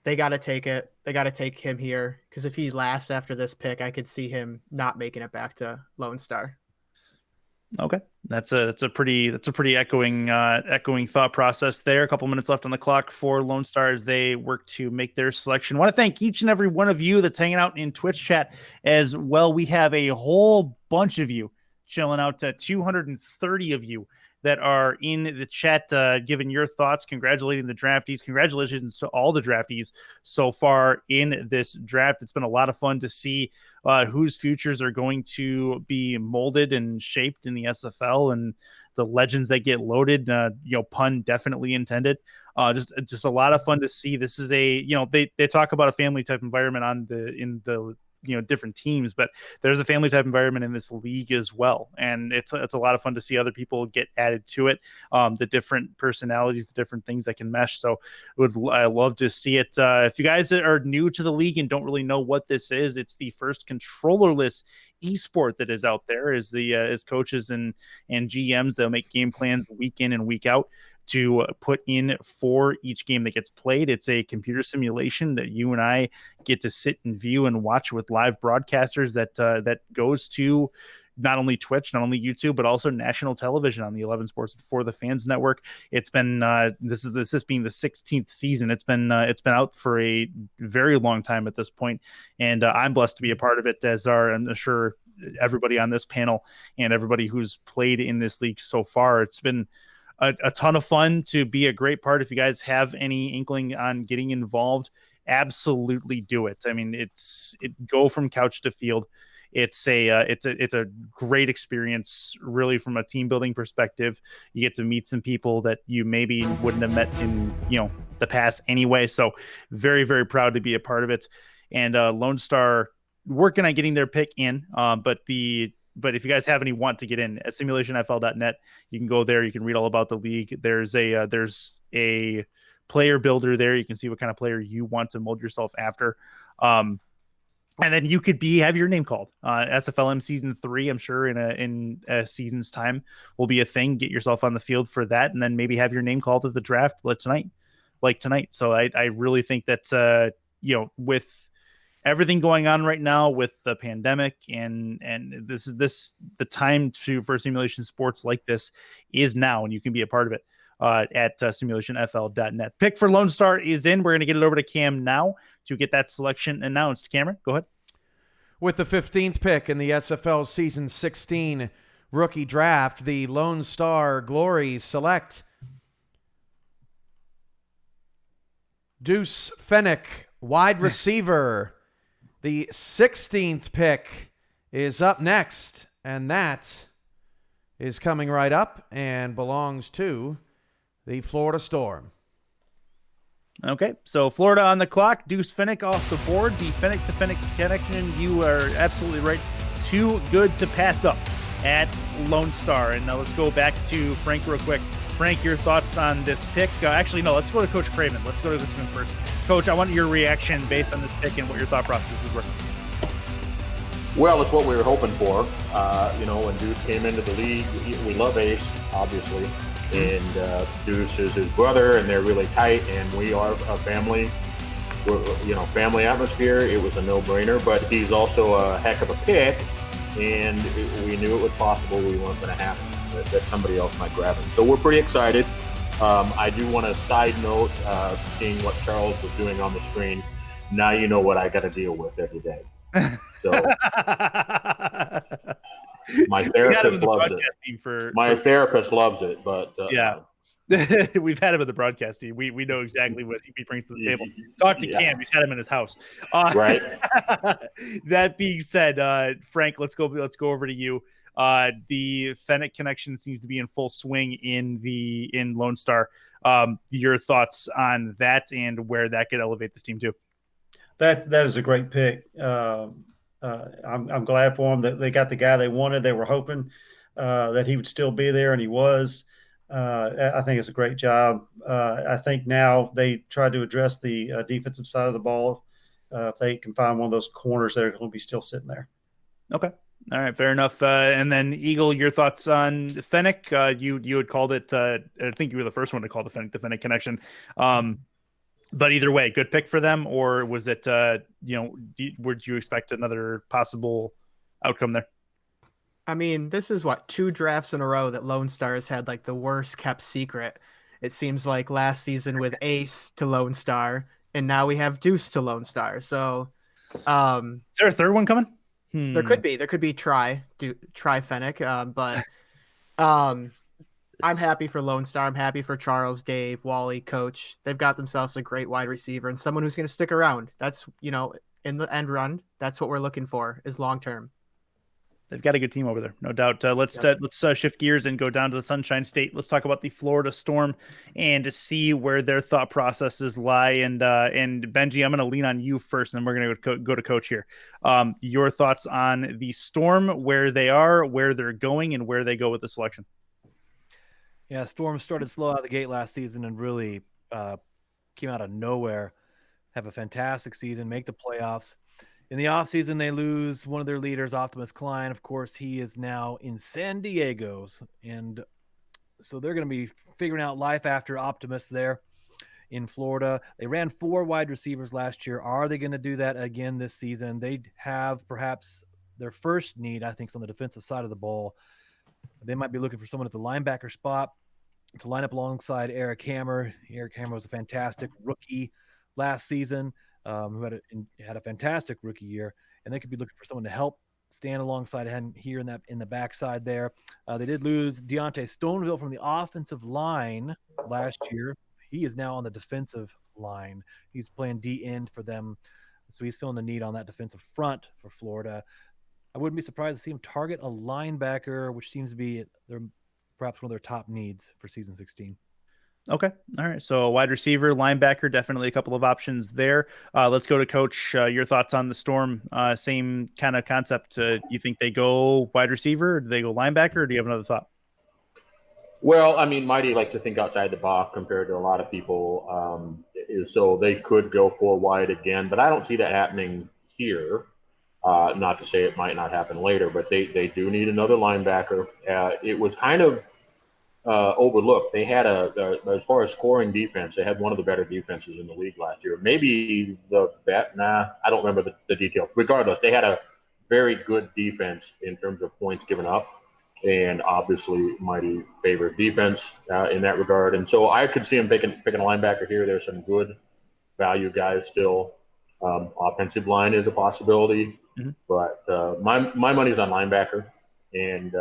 They got to take it. They got to take him here, because if he lasts after this pick, I could see him not making it back to Lone Star. Okay. That's a pretty echoing thought process there. A couple minutes left on the clock for Lone Star as they work to make their selection. I want to thank each and every one of you that's hanging out in Twitch chat as well. We have a whole bunch of you chilling out, 230 of you that are in the chat, giving your thoughts, congratulating the draftees. Congratulations to all the draftees so far in this draft. It's been a lot of fun to see whose futures are going to be molded and shaped in the SFL, and the legends that get loaded, pun definitely intended. Just a lot of fun to see. This is they talk about a family type environment in the different teams, but there's a family type environment in this league as well, and it's a lot of fun to see other people get added to it, the different personalities, the different things that can mesh. So I love to see it. If you guys are new to the league and don't really know what this is, it's the first controllerless esport that is out there. As coaches and GMs, they'll make game plans week in and week out to put in for each game that gets played. It's a computer simulation that you and I get to sit and view and watch with live broadcasters that goes to not only Twitch, not only YouTube, but also national television on the 11 Sports for the Fans Network. It's been this being the 16th season. It's been out for a very long time at this point, and I'm blessed to be a part of it, as I'm sure everybody on this panel and everybody who's played in this league so far. It's been a ton of fun to be a great part. If you guys have any inkling on getting involved, absolutely do it. I mean, go from couch to field. It's a great experience, really, from a team building perspective. You get to meet some people that you maybe wouldn't have met in the past anyway. So very, very proud to be a part of it. And Lone Star working on getting their pick in, but if you guys have any want to get in, at simulationfl.net, you can go there. You can read all about the league. There's a player builder there. You can see what kind of player you want to mold yourself after. And then you could have your name called. SFLM season 3, I'm sure in a season's time will be a thing. Get yourself on the field for that, and then maybe have your name called at the draft like tonight. So I really think that with everything going on right now with the pandemic and the time for simulation sports like this is now, and you can be a part of it at simulationfl.net. Pick for Lone Star is in. We're going to get it over to Cam now to get that selection announced. Cameron, go ahead. With the 15th pick in the SFL season 16 rookie draft, the Lone Star Glory select Deuce Fennick, wide receiver. The 16th pick is up next, and that is coming right up and belongs to the Florida Storm. Okay, so Florida on the clock. Deuce Fennick off the board. The Fennick to Fennick connection, you are absolutely right. Too good to pass up at Lone Star. And now let's go back to Frank real quick. Frank, your thoughts on this pick? Actually, no, let's go to Coach Craven. Let's go to Coach Craven first. Coach, I want your reaction based on this pick and what your thought processes were. Well, it's what we were hoping for. When Deuce came into the league, we love Ace, obviously. And Deuce is his brother, and they're really tight, and we are a family. Family atmosphere. It was a no-brainer, but he's also a heck of a pick, and we knew it was possible we weren't going to happen, that somebody else might grab him. So we're pretty excited. I do want to side note, seeing what Charles was doing on the screen. Now you know what I got to deal with every day. So my therapist loves it. My therapist loves it, but yeah. We've had him in the broadcast team. We know exactly what he brings to the table. Talk to Cam. He's had him in his house. Right. That being said, Frank, let's go over to you. The Fennick connection seems to be in full swing in Lone Star. Your thoughts on that and where that could elevate this team to? That is a great pick. I'm glad for them that they got the guy they wanted. They were hoping that he would still be there, and he was. I think it's a great job. I think now they try to address the defensive side of the ball. If they can find one of those corners, they're going to be still sitting there. Okay. All right. Fair enough. And then Eagle, your thoughts on Fennick? You had called it. I think you were the first one to call the Fennick connection. But either way, good pick for them, or was it? Would you expect another possible outcome there? I mean, this is 2 drafts in a row that Lone Star has had like the worst kept secret. It seems like last season with Ace to Lone Star, and now we have Deuce to Lone Star. So, is there a third one coming? There could be Try Fennick, but I'm happy for Lone Star. I'm happy for Charles, Dave, Wally, Coach. They've got themselves a great wide receiver and someone who's going to stick around. That's in the end run, that's what we're looking for is long term. They've got a good team over there, no doubt. Let's shift gears and go down to the Sunshine State. Let's talk about the Florida Storm and to see where their thought processes lie. And Benji, I'm going to lean on you first, and then we're going to go to Coach here. Your thoughts on the Storm, where they are, where they're going, and where they go with the selection. Yeah, Storm started slow out of the gate last season and really came out of nowhere. Have a fantastic season, make the playoffs. In the offseason, they lose one of their leaders, Optimus Klein. Of course, he is now in San Diego. And so they're going to be figuring out life after Optimus there in Florida. They ran 4 wide receivers last year. Are they going to do that again this season? They have perhaps their first need, I think, is on the defensive side of the ball. They might be looking for someone at the linebacker spot to line up alongside Eric Hammer. Eric Hammer was a fantastic rookie last season. Who had a fantastic rookie year, and they could be looking for someone to help stand alongside him here in the backside there. They did lose Deontay Stoneville from the offensive line last year. He is now on the defensive line. He's playing D end for them, so he's filling the need on that defensive front for Florida. I wouldn't be surprised to see him target a linebacker, which seems to be perhaps one of their top needs for season 16. Okay. All right. So wide receiver, linebacker, definitely a couple of options there. Let's go to Coach. Your thoughts on the Storm. Same kind of concept. You think they go wide receiver? Or do they go linebacker? Or do you have another thought? Well, I mean, Mighty like to think outside the box compared to a lot of people. So they could go 4 wide again, but I don't see that happening here. Not to say it might not happen later, but they do need another linebacker. It was kind of overlooked. They had as far as scoring defense, they had one of the better defenses in the league last year. Maybe the best. I don't remember the details. Regardless, they had a very good defense in terms of points given up, and obviously Mighty favored defense in that regard. And so I could see him picking a linebacker here. There's some good value guys still. Offensive line is a possibility, but my money's on linebacker. And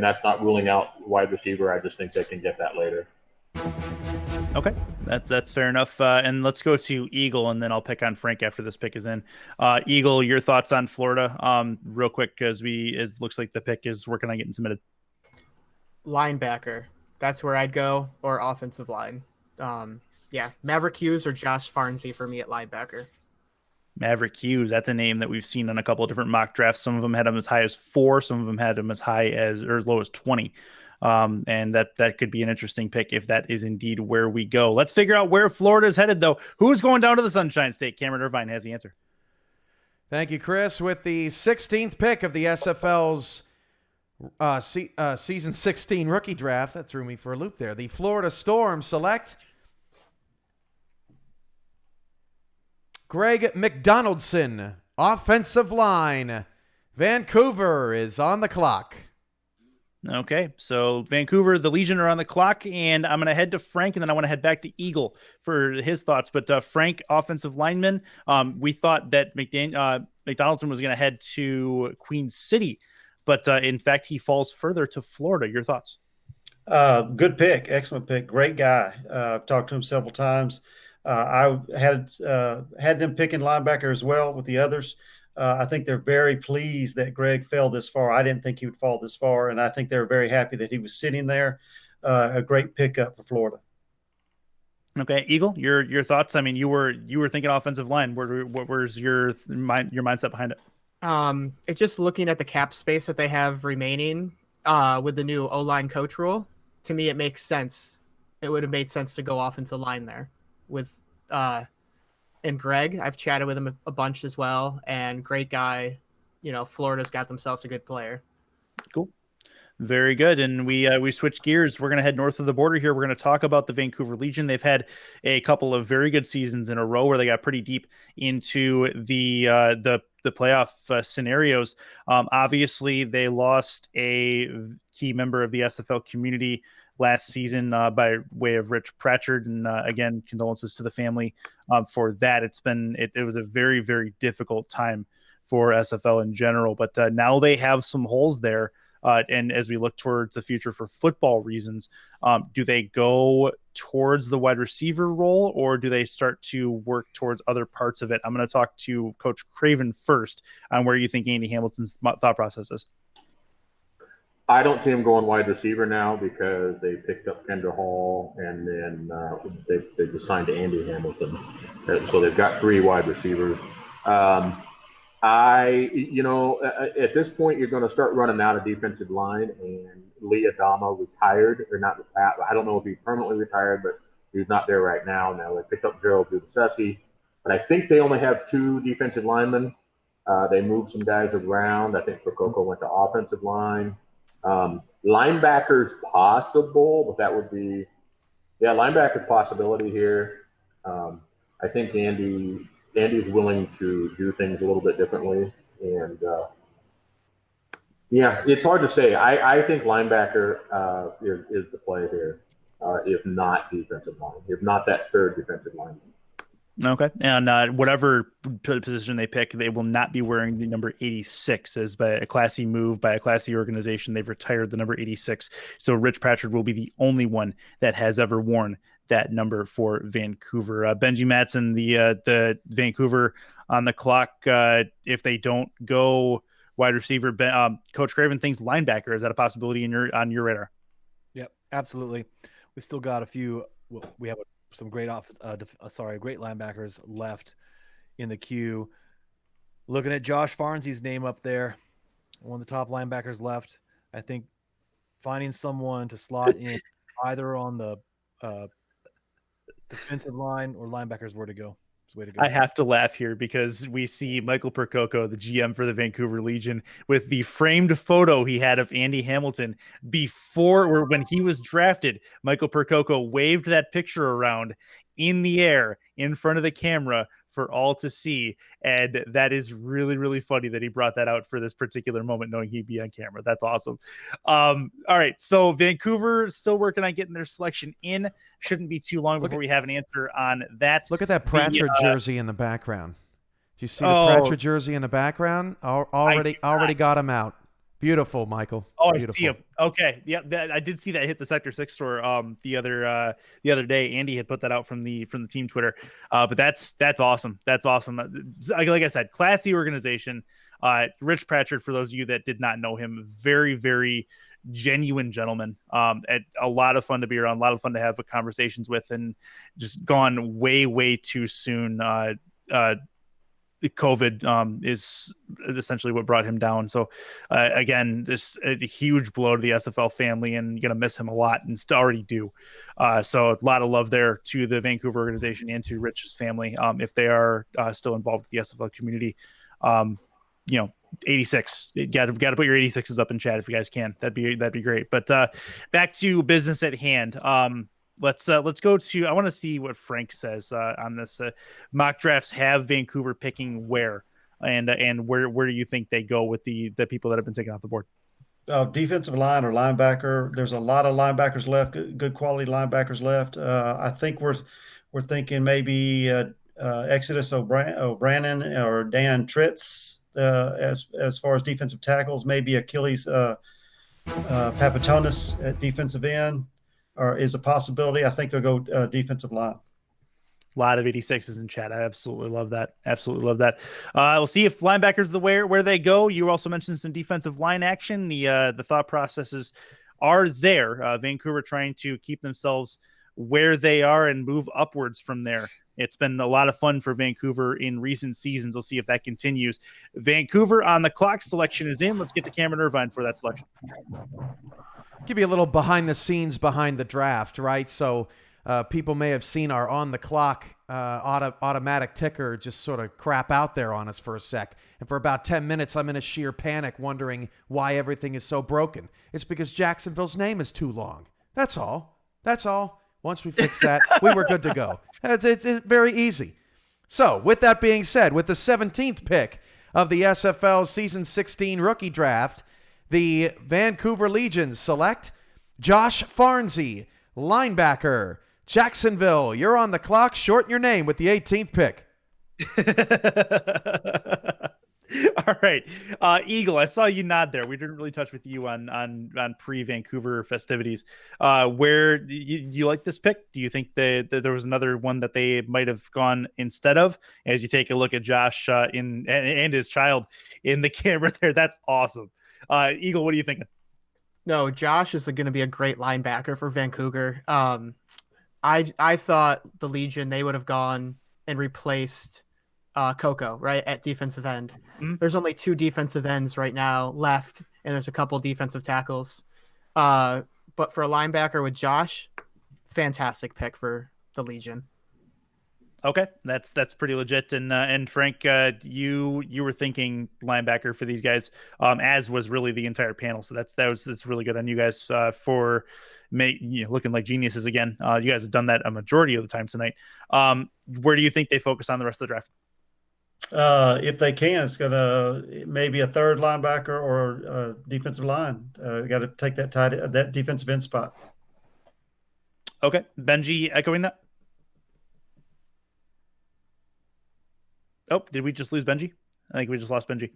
that's not ruling out wide receiver. I just think they can get that later. Okay, that's fair enough. And let's go to Eagle, and then I'll pick on Frank after this pick is in. Eagle, your thoughts on Florida, real quick, because looks like the pick is working on getting submitted. Linebacker. That's where I'd go, or offensive line. Yeah, Maverick Hughes or Josh Farnsey for me at linebacker. Maverick Hughes, that's a name that we've seen on a couple of different mock drafts. Some of them had him as high as 4, some of them had him as high as or as low as 20. And that could be an interesting pick if that is indeed where we go. Let's figure out where Florida is headed, though. Who's going down to the Sunshine State? Cameron Irvine has the answer. Thank you, Chris. With the 16th pick of the SFL's season 16 rookie draft, that threw me for a loop there. The Florida Storm select Greg McDonaldson, offensive line. Vancouver is on the clock. Okay, so Vancouver, the Legion are on the clock, and I'm going to head to Frank, and then I want to head back to Eagle for his thoughts. But Frank, offensive lineman, we thought that McDonaldson was going to head to Queen City, but in fact, he falls further to Florida. Your thoughts? Good pick. Excellent pick. Great guy. I've talked to him several times. I had them picking linebacker as well with the others. I think they're very pleased that Greg fell this far. I didn't think he would fall this far, and I think they're very happy that he was sitting there. A great pickup for Florida. Okay, Eagle, your thoughts? I mean, you were thinking offensive line. What was your mindset behind it? It's just looking at the cap space that they have remaining with the new O-line coach rule. To me, it makes sense. It would have made sense to go offensive line there with and Greg. I've chatted with him a bunch as well, and great guy. Florida's got themselves a good player. Cool. Very good. And we switch gears. We're going to head north of the border here. We're going to talk about the Vancouver Legion. They've had a couple of very good seasons in a row where they got pretty deep into the playoff scenarios. Obviously, they lost a key member of the SFL community last season by way of Rich Pratchard, and again, condolences to the family for that. It was a very, very difficult time for SFL in general, but now they have some holes there. And as we look towards the future for football reasons, do they go towards the wide receiver role, or do they start to work towards other parts of it? I'm going to talk to Coach Craven first on where you think Andy Hamilton's thought process is. I don't see him going wide receiver now because they picked up Kendra Hall, and then they just signed to Andy Hamilton. So they've got 3 wide receivers. At this point, you're going to start running out of defensive line, and Lee Adama retired, or not. I don't know if he permanently retired, but he's not there right now. Now they picked up Gerald Dudasesi, but I think they only have 2 defensive linemen. They moved some guys around. I think Prococo went to offensive line. Linebackers possible, but that would be, linebackers possibility here. I think Andy's willing to do things a little bit differently, and it's hard to say. I think linebacker is the play here, if not defensive line, if not that 3rd defensive lineman. Okay. And whatever position they pick, they will not be wearing the number 86, as by a classy move by a classy organization. They've retired the number 86. So Rich Pratchard will be the only one that has ever worn that number for Vancouver. Benji Matson, the Vancouver on the clock. If they don't go wide receiver, Coach Craven thinks linebacker. Is that a possibility on your radar? Yep, absolutely. We still got a few. We have some great great linebackers left in the queue. Looking at Josh Farnsey's name up there, one of the top linebackers left. I think finding someone to slot in either on the defensive line or linebackers where to go. I have to laugh here because we see Michael Percoco, the GM for the Vancouver Legion, with the framed photo he had of Andy Hamilton when he was drafted. Michael Percoco waved that picture around in the air in front of the camera for all to see. And that is really, really funny that he brought that out for this particular moment, knowing he'd be on camera. That's awesome. All right. So Vancouver still working on getting their selection in. Shouldn't be too long before we have an answer on that. Look at that Pratchard jersey in the background. Do you see the Pratchard jersey in the background? Already got him out. Beautiful, Michael. Oh, Beautiful. I see him. Okay, yeah, I did see that hit the Sector 6 store the other day. Andy had put that out from the team Twitter. But that's awesome. That's awesome. Like I said, classy organization. Rich Pratchard, for those of you that did not know him, very, very genuine gentleman. A lot of fun to be around, a lot of fun to have conversations with, and just gone way, way too soon. COVID is essentially what brought him down. So again, this a huge blow to the SFL family, and you're gonna miss him a lot, and already do. So a lot of love there to the Vancouver organization and to Rich's family, if they are still involved with the SFL community. 86. You got to put your 86s up in chat if you guys can. That'd be great. But back to business at hand. Let's go to. I want to see what Frank says on this. Mock drafts have Vancouver picking where, and where do you think they go with the people that have been taken off the board? Defensive line or linebacker. There's a lot of linebackers left. Good quality linebackers left. I think we're thinking maybe Exodus O'Brien or Dan Tritz as far as defensive tackles. Maybe Achilles Papatonis at defensive end. Or is a possibility. I think they'll go defensive line. A lot of 86s in chat. I absolutely love that. Absolutely love that. We'll see if linebackers the where they go. You also mentioned some defensive line action. The thought processes are there. Vancouver trying to keep themselves where they are and move upwards from there. It's been a lot of fun for Vancouver in recent seasons. We'll see if that continues. Vancouver on the clock. Selection is in. Let's get to Cameron Irvine for that selection. Give you a little behind the scenes behind the draft, right? So people may have seen our on the clock automatic ticker just sort of crap out there on us for a sec. And for about 10 minutes, I'm in a sheer panic wondering why everything is so broken. It's because Jacksonville's name is too long. That's all. That's all. Once we fix that, we were good to go. It's very easy. So with that being said, with the 17th pick of the SFL Season 16 rookie draft, the Vancouver Legion select Josh Farnsey, linebacker. Jacksonville, you're on the clock. Shorten your name with the 18th pick. All right. Eagle, I saw you nod there. We didn't really touch with you on pre-Vancouver festivities. Where you like this pick? Do you think that there was another one that they might have gone instead of? As you take a look at Josh and his child in the camera there, that's awesome. Eagle, what are you thinking? No, Josh is going to be a great linebacker for Vancouver. I thought the Legion, they would have gone and replaced Coco, right, at defensive end. Mm-hmm. There's only 2 defensive ends right now left, and there's a couple defensive tackles. But for a linebacker with Josh, fantastic pick for the Legion. Okay, that's pretty legit. And Frank, you were thinking linebacker for these guys, as was really the entire panel. So that's really good on you guys for looking like geniuses again. You guys have done that a majority of the time tonight. Where do you think they focus on the rest of the draft? If they can, it's gonna maybe a third linebacker or defensive line. Got to take that defensive end spot. Okay, Benji echoing that. Oh, did we just lose Benji? I think we just lost Benji.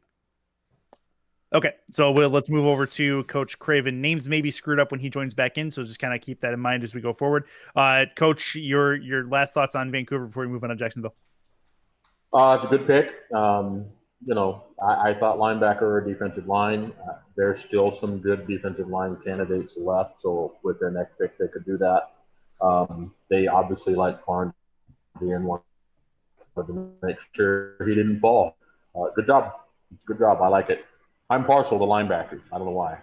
Okay, so let's move over to Coach Craven. Names may be screwed up when he joins back in, so just kind of keep that in mind as we go forward. Coach, your last thoughts on Vancouver before we move on to Jacksonville. It's a good pick. I thought linebacker or defensive line. There's still some good defensive line candidates left, so with their next pick, they could do that. They obviously like Farnsey and wanted to make sure he didn't fall. Good job. I like it. I'm partial to linebackers. I don't know why.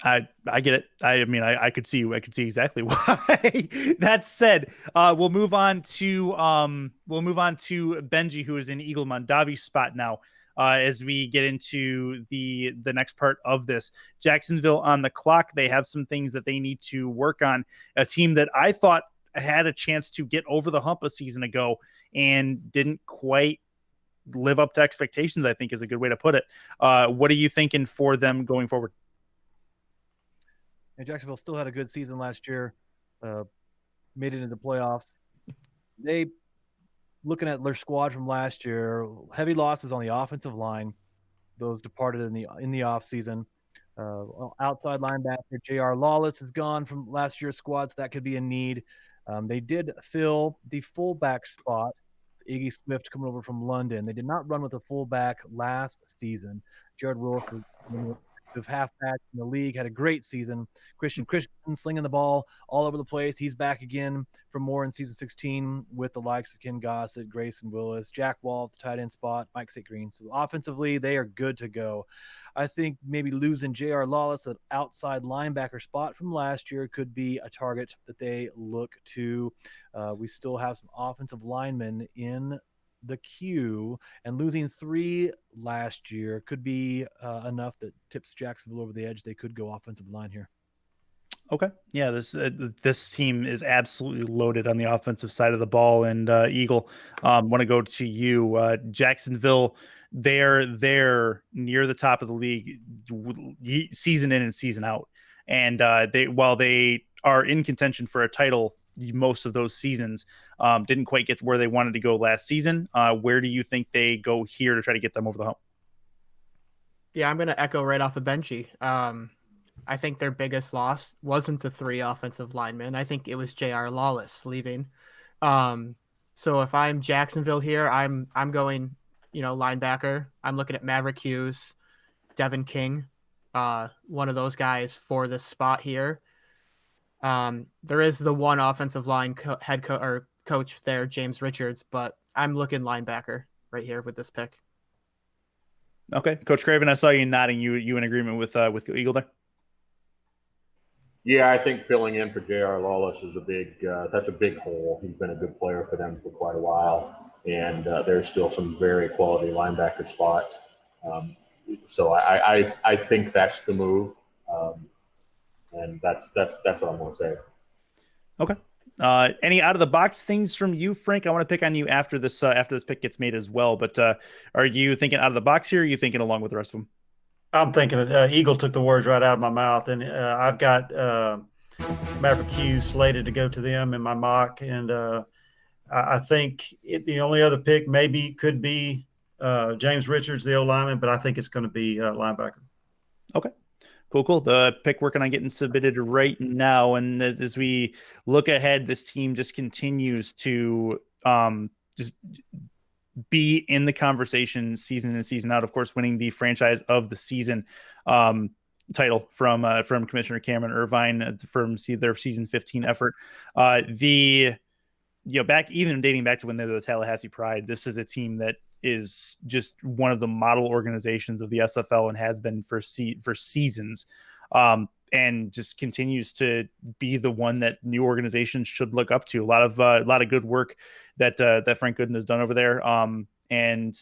I get it. I mean, I could see exactly why. That said, we'll move on to Benji, who is in Eagle Mondavi's spot now. As we get into the next part of this, Jacksonville on the clock. They have some things that they need to work on. A team that I thought had a chance to get over the hump a season ago and didn't quite live up to expectations, I think is a good way to put it. What are you thinking for them going forward? And Jacksonville still had a good season last year, made it into the playoffs. They, looking at their squad from last year, heavy losses on the offensive line. Those departed in the offseason. Outside linebacker J.R. Lawless is gone from last year's squad, so that could be a need. They did fill the fullback spot. Iggy Swift coming over from London. They did not run with a fullback last season. Jared Willis was of halfback in the league, had a great season. Christian slinging the ball all over the place. He's back again for more in season 16 with the likes of Ken Gossett, Grayson Willis, Jack Wall at the tight end spot, Mike St. Green. So offensively, they are good to go. I think maybe losing J.R. Lawless, that outside linebacker spot from last year, could be a target that they look to. We still have some offensive linemen in the queue, and losing 3 last year could be enough that tips Jacksonville over the edge. They could go offensive line here. Okay. Yeah, this team is absolutely loaded on the offensive side of the ball. And Eagle, want to go to you. Jacksonville, they're near the top of the league season in and season out. And while they are in contention for a title most of those seasons, didn't quite get to where they wanted to go last season. Where do you think they go here to try to get them over the hump? Yeah, I'm going to echo right off of Benchy. I think their biggest loss wasn't the 3 offensive linemen. I think it was J.R. Lawless leaving. So if I'm Jacksonville here, I'm going, linebacker. I'm looking at Maverick Hughes, Devin King, one of those guys for this spot here. There is the one offensive line head coach there, James Richards, but I'm looking linebacker right here with this pick. Okay, Coach Craven, I saw you nodding. You in agreement with Eagle there? Yeah, I think filling in for J.R. Lawless is that's a big hole. He's been a good player for them for quite a while, and there's still some very quality linebacker spots. So I think that's the move, and that's what I'm going to say. Okay. Any out of the box things from you, Frank? I want to pick on you after this pick gets made as well. But are you thinking out of the box here? Or are you thinking along with the rest of them? I'm thinking Eagle took the words right out of my mouth, and I've got Maverick Hughes slated to go to them in my mock, and I think the only other pick maybe could be James Richards, the O-lineman, but I think it's going to be linebacker. Okay. Cool. The pick working on getting submitted right now, and as we look ahead, this team just continues to just be in the conversation season in season out. Of course, winning the franchise of the season title from Commissioner Cameron Irvine from their season 15 effort. Dating back to when they were the Tallahassee Pride, this is a team that is just one of the model organizations of the SFL and has been for seasons, and just continues to be the one that new organizations should look up to. A lot of good work that Frank Gooden has done over there. And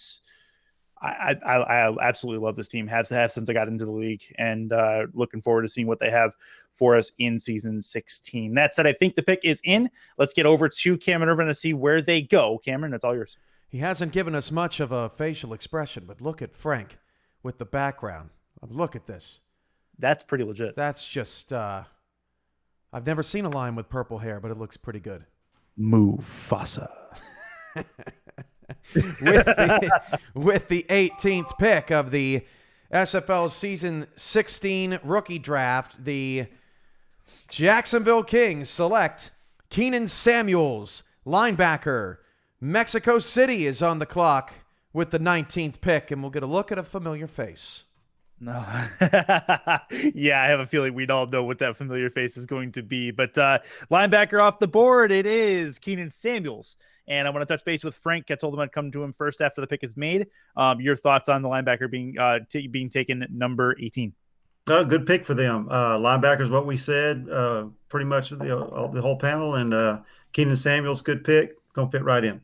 I absolutely love this team. Have since I got into the league, and looking forward to seeing what they have for us in season 16. That said, I think the pick is in. Let's get over to Cameron Irvin to see where they go. Cameron, it's all yours. He hasn't given us much of a facial expression, but look at Frank with the background. Look at this. That's pretty legit. That's just, I've never seen a lion with purple hair, but it looks pretty good. Mufasa. with the 18th pick of the SFL season 16 rookie draft, the Jacksonville Kings select Keenan Samuels, linebacker. Mexico City is on the clock with the 19th pick, and we'll get a look at a familiar face. No. Yeah, I have a feeling we'd all know what that familiar face is going to be. But linebacker off the board, it is Keenan Samuels. And I want to touch base with Frank. I told him I'd come to him first after the pick is made. Your thoughts on the linebacker being taken number 18? Good pick for them. Linebacker is what we said, pretty much the whole panel. And Keenan Samuels, good pick. Going to fit right in.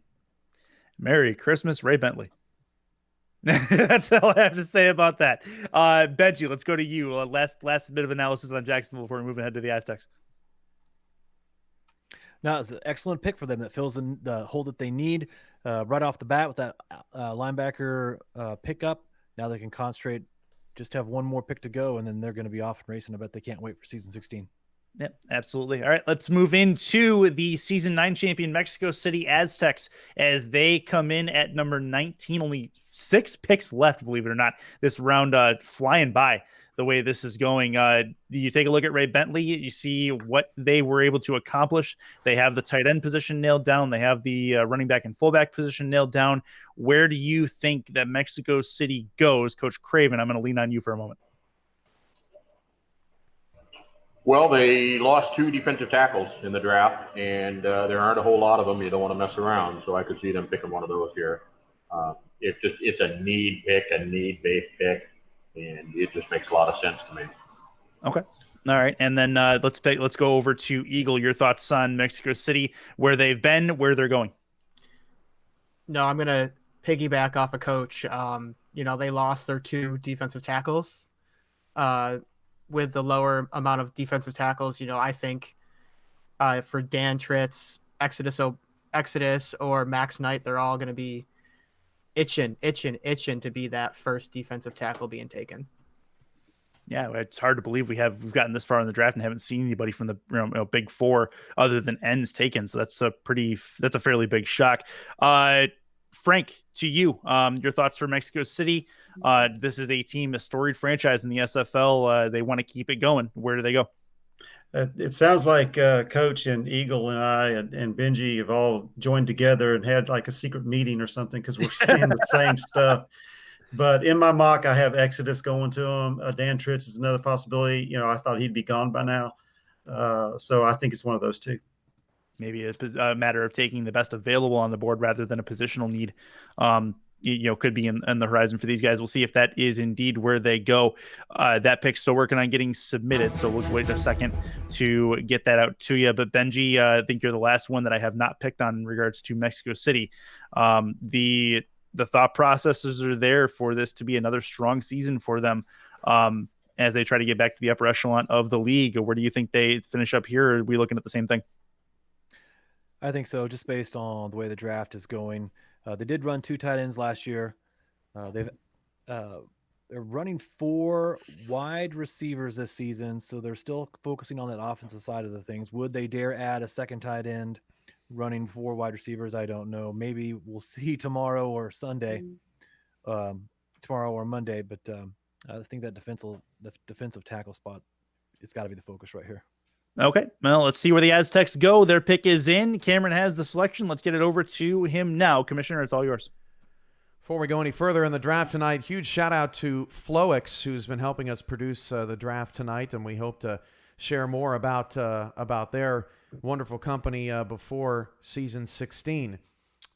Merry Christmas, Ray Bentley. That's all I have to say about that. Benji, let's go to you. Last bit of analysis on Jacksonville before we move ahead to the Aztecs. No, it's an excellent pick for them that fills in the hole that they need right off the bat with that linebacker pickup. Now they can concentrate, just have one more pick to go, and then they're going to be off and racing. I bet they can't wait for season 16. Yep, absolutely. All right, let's move into the season 9 champion Mexico City Aztecs as they come in at number 19. Only 6 picks left, believe it or not. This round flying by. the way this is going. You take a look at Ray Bentley, you see what they were able to accomplish. They have the tight end position nailed down. They have the running back and fullback position nailed down. Where do you think that Mexico City goes? Coach Craven, I'm going to lean on you for a moment. Well, they lost 2 defensive tackles in the draft, and there aren't a whole lot of them. You don't want to mess around, so I could see them picking one of those here. It's a need pick, a need-based pick, and it just makes a lot of sense to me. Okay. All right. And then let's go over to Eagle. Your thoughts on Mexico City, where they've been, where they're going. No, I'm going to piggyback off a coach. They lost their 2 defensive tackles. With the lower amount of defensive tackles, I think for Dan Tritz, Exodus, or Max Knight, they're all going to be itching to be that first defensive tackle being taken. Yeah, it's hard to believe we've gotten this far in the draft and haven't seen anybody from the big 4 other than ends taken. So that's a fairly big shock. Frank, to you, your thoughts for Mexico City. This is a storied franchise in the SFL. They want to keep it going. Where do they go? It sounds like Coach and Eagle and I and Benji have all joined together and had like a secret meeting or something because we're saying the same stuff. But in my mock, I have Exodus going to him. Dan Tritz is another possibility. I thought he'd be gone by now. So I think it's one of those 2. Maybe a matter of taking the best available on the board rather than a positional need. Could be in the horizon for these guys. We'll see if that is indeed where they go. That pick's still working on getting submitted, so we'll wait a second to get that out to you. But Benji, I think you're the last one that I have not picked on in regards to Mexico City. The thought processes are there for this to be another strong season for them as they try to get back to the upper echelon of the league. Where do you think they finish up here? Or are we looking at the same thing? I think so, just based on the way the draft is going. They did run 2 tight ends last year. They're running 4 wide receivers this season, so they're still focusing on that offensive side of the things. Would they dare add a second tight end running 4 wide receivers? I don't know. Maybe we'll see tomorrow or Sunday, tomorrow or Monday. But I think that defensive tackle spot, it's got to be the focus right here. Okay, well, let's see where the Aztecs go. Their pick is in. Cameron has the selection. Let's get it over to him now. Commissioner, it's all yours. Before we go any further in the draft tonight, huge shout out to Floix, who's been helping us produce the draft tonight, and we hope to share more about their wonderful company before season 16.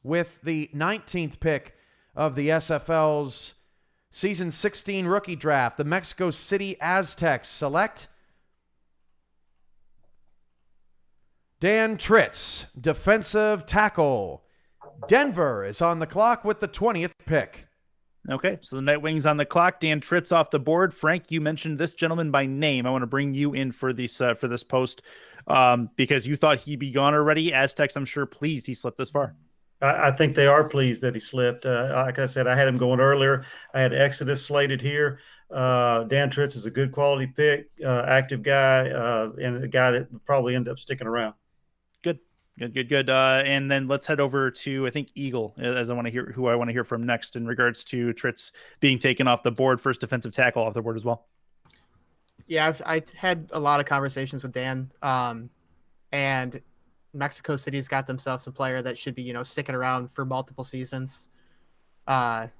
With the 19th pick of the SFL's season 16 rookie draft, the Mexico City Aztecs select Dan Tritz, defensive tackle. Denver is on the clock with the 20th pick. Okay, so the Nightwings on the clock. Dan Tritz off the board. Frank, you mentioned this gentleman by name. I want to bring you in for this post because you thought he'd be gone already. Aztecs, I'm sure, pleased he slipped this far. I think they are pleased that he slipped. Like I said, I had him going earlier. I had Exodus slated here. Dan Tritz is a good quality pick, active guy, and a guy that will probably end up sticking around. Good. And then let's head over to, I think, Eagle, as I want to hear from next in regards to Tritz being taken off the board, first defensive tackle off the board as well. Yeah, I had a lot of conversations with Dan, and Mexico City's got themselves a player that should be, sticking around for multiple seasons. I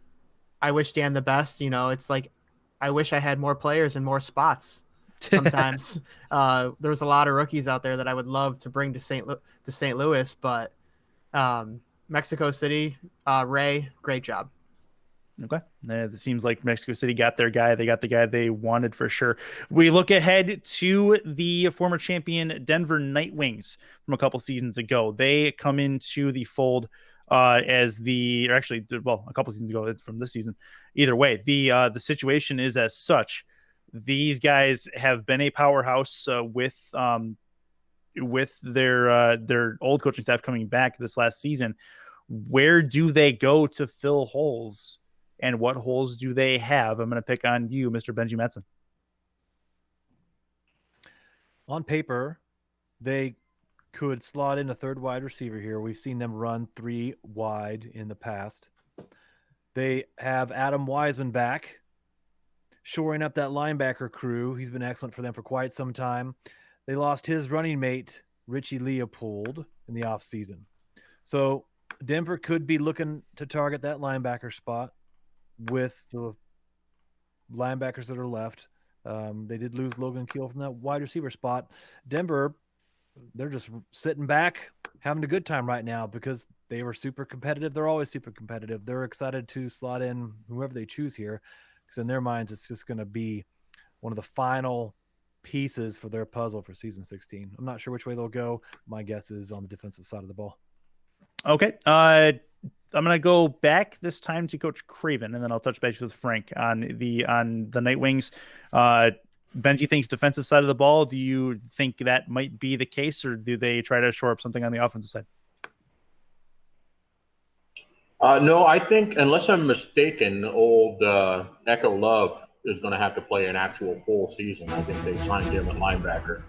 wish Dan the best. It's like I wish I had more players and more spots. Sometimes there's a lot of rookies out there that I would love to bring to St. Louis, but Mexico City, Ray, great job. Okay. It seems like Mexico City got their guy. They got the guy they wanted for sure. We look ahead to the former champion Denver Nightwings from a couple seasons ago. They come into the fold a couple seasons ago from this season. Either way, the situation is as such. These guys have been a powerhouse with their old coaching staff coming back this last season. Where do they go to fill holes, and what holes do they have? I'm going to pick on you, Mr. Benji Metzen. On paper, they could slot in a third wide receiver here. We've seen them run 3 wide in the past. They have Adam Wiseman back. shoring up that linebacker crew. He's been excellent for them for quite some time. They lost his running mate, Richie Leopold, in the offseason. So Denver could be looking to target that linebacker spot with the linebackers that are left. They did lose Logan Keel from that wide receiver spot. Denver, they're just sitting back, having a good time right now because they were super competitive. They're always super competitive. They're excited to slot in whoever they choose here because in their minds, it's just going to be one of the final pieces for their puzzle for season 16. I'm not sure which way they'll go. My guess is on the defensive side of the ball. Okay. I'm going to go back this time to Coach Craven, and then I'll touch base with Frank on the Nightwings. Benji thinks defensive side of the ball. Do you think that might be the case, or do they try to shore up something on the offensive side? No, I think, unless I'm mistaken, old Echo Love is going to have to play an actual full season. I think they signed him at linebacker,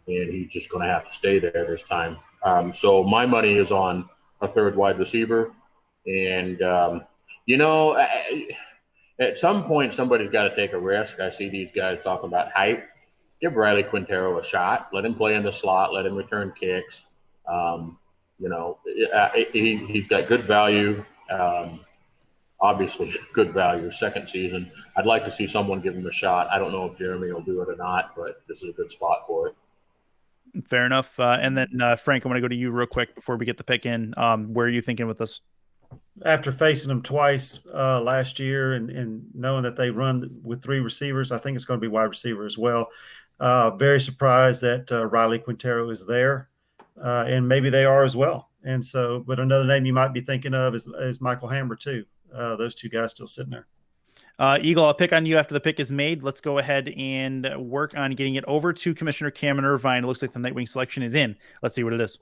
and he's just going to have to stay there this time. So my money is on a third wide receiver. And, at some point, somebody's got to take a risk. I see these guys talking about hype. Give Riley Quintero a shot. Let him play in the slot. Let him return kicks. He's got good value. Obviously, good value. Second season. I'd like to see someone give him a shot. I don't know if Jeremy will do it or not, but this is a good spot for it. Fair enough. And then, Frank, I'm going to go to you real quick before we get the pick in. Where are you thinking with this? After facing them twice last year and knowing that they run with three receivers, I think it's going to be wide receiver as well. Very surprised that Riley Quintero is there, and maybe they are as well. And so, but another name you might be thinking of is Michael Hammer too. Those two guys still sitting there. Eagle, I'll pick on you after the pick is made. Let's go ahead and work on getting it over to Commissioner Cameron Irvine. It looks like the Nightwing selection is in. Let's see what it is.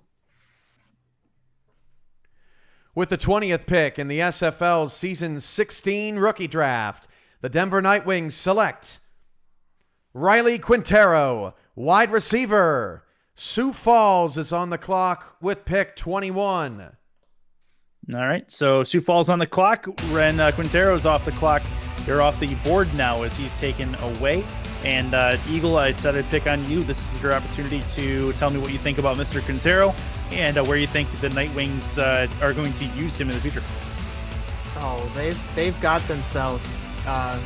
With the 20th pick in the SFL's Season 16 rookie draft, the Denver Nightwings select Riley Quintero, wide receiver. Sioux Falls is on the clock with pick 21. All right, so Sioux Falls on the clock. Ren Quintero's off the clock. They're off the board now as he's taken away. And Eagle, I decided to pick on you. This is your opportunity to tell me what you think about Mr. Quintero and where you think the Nightwings are going to use him in the future. Oh, they've got themselves,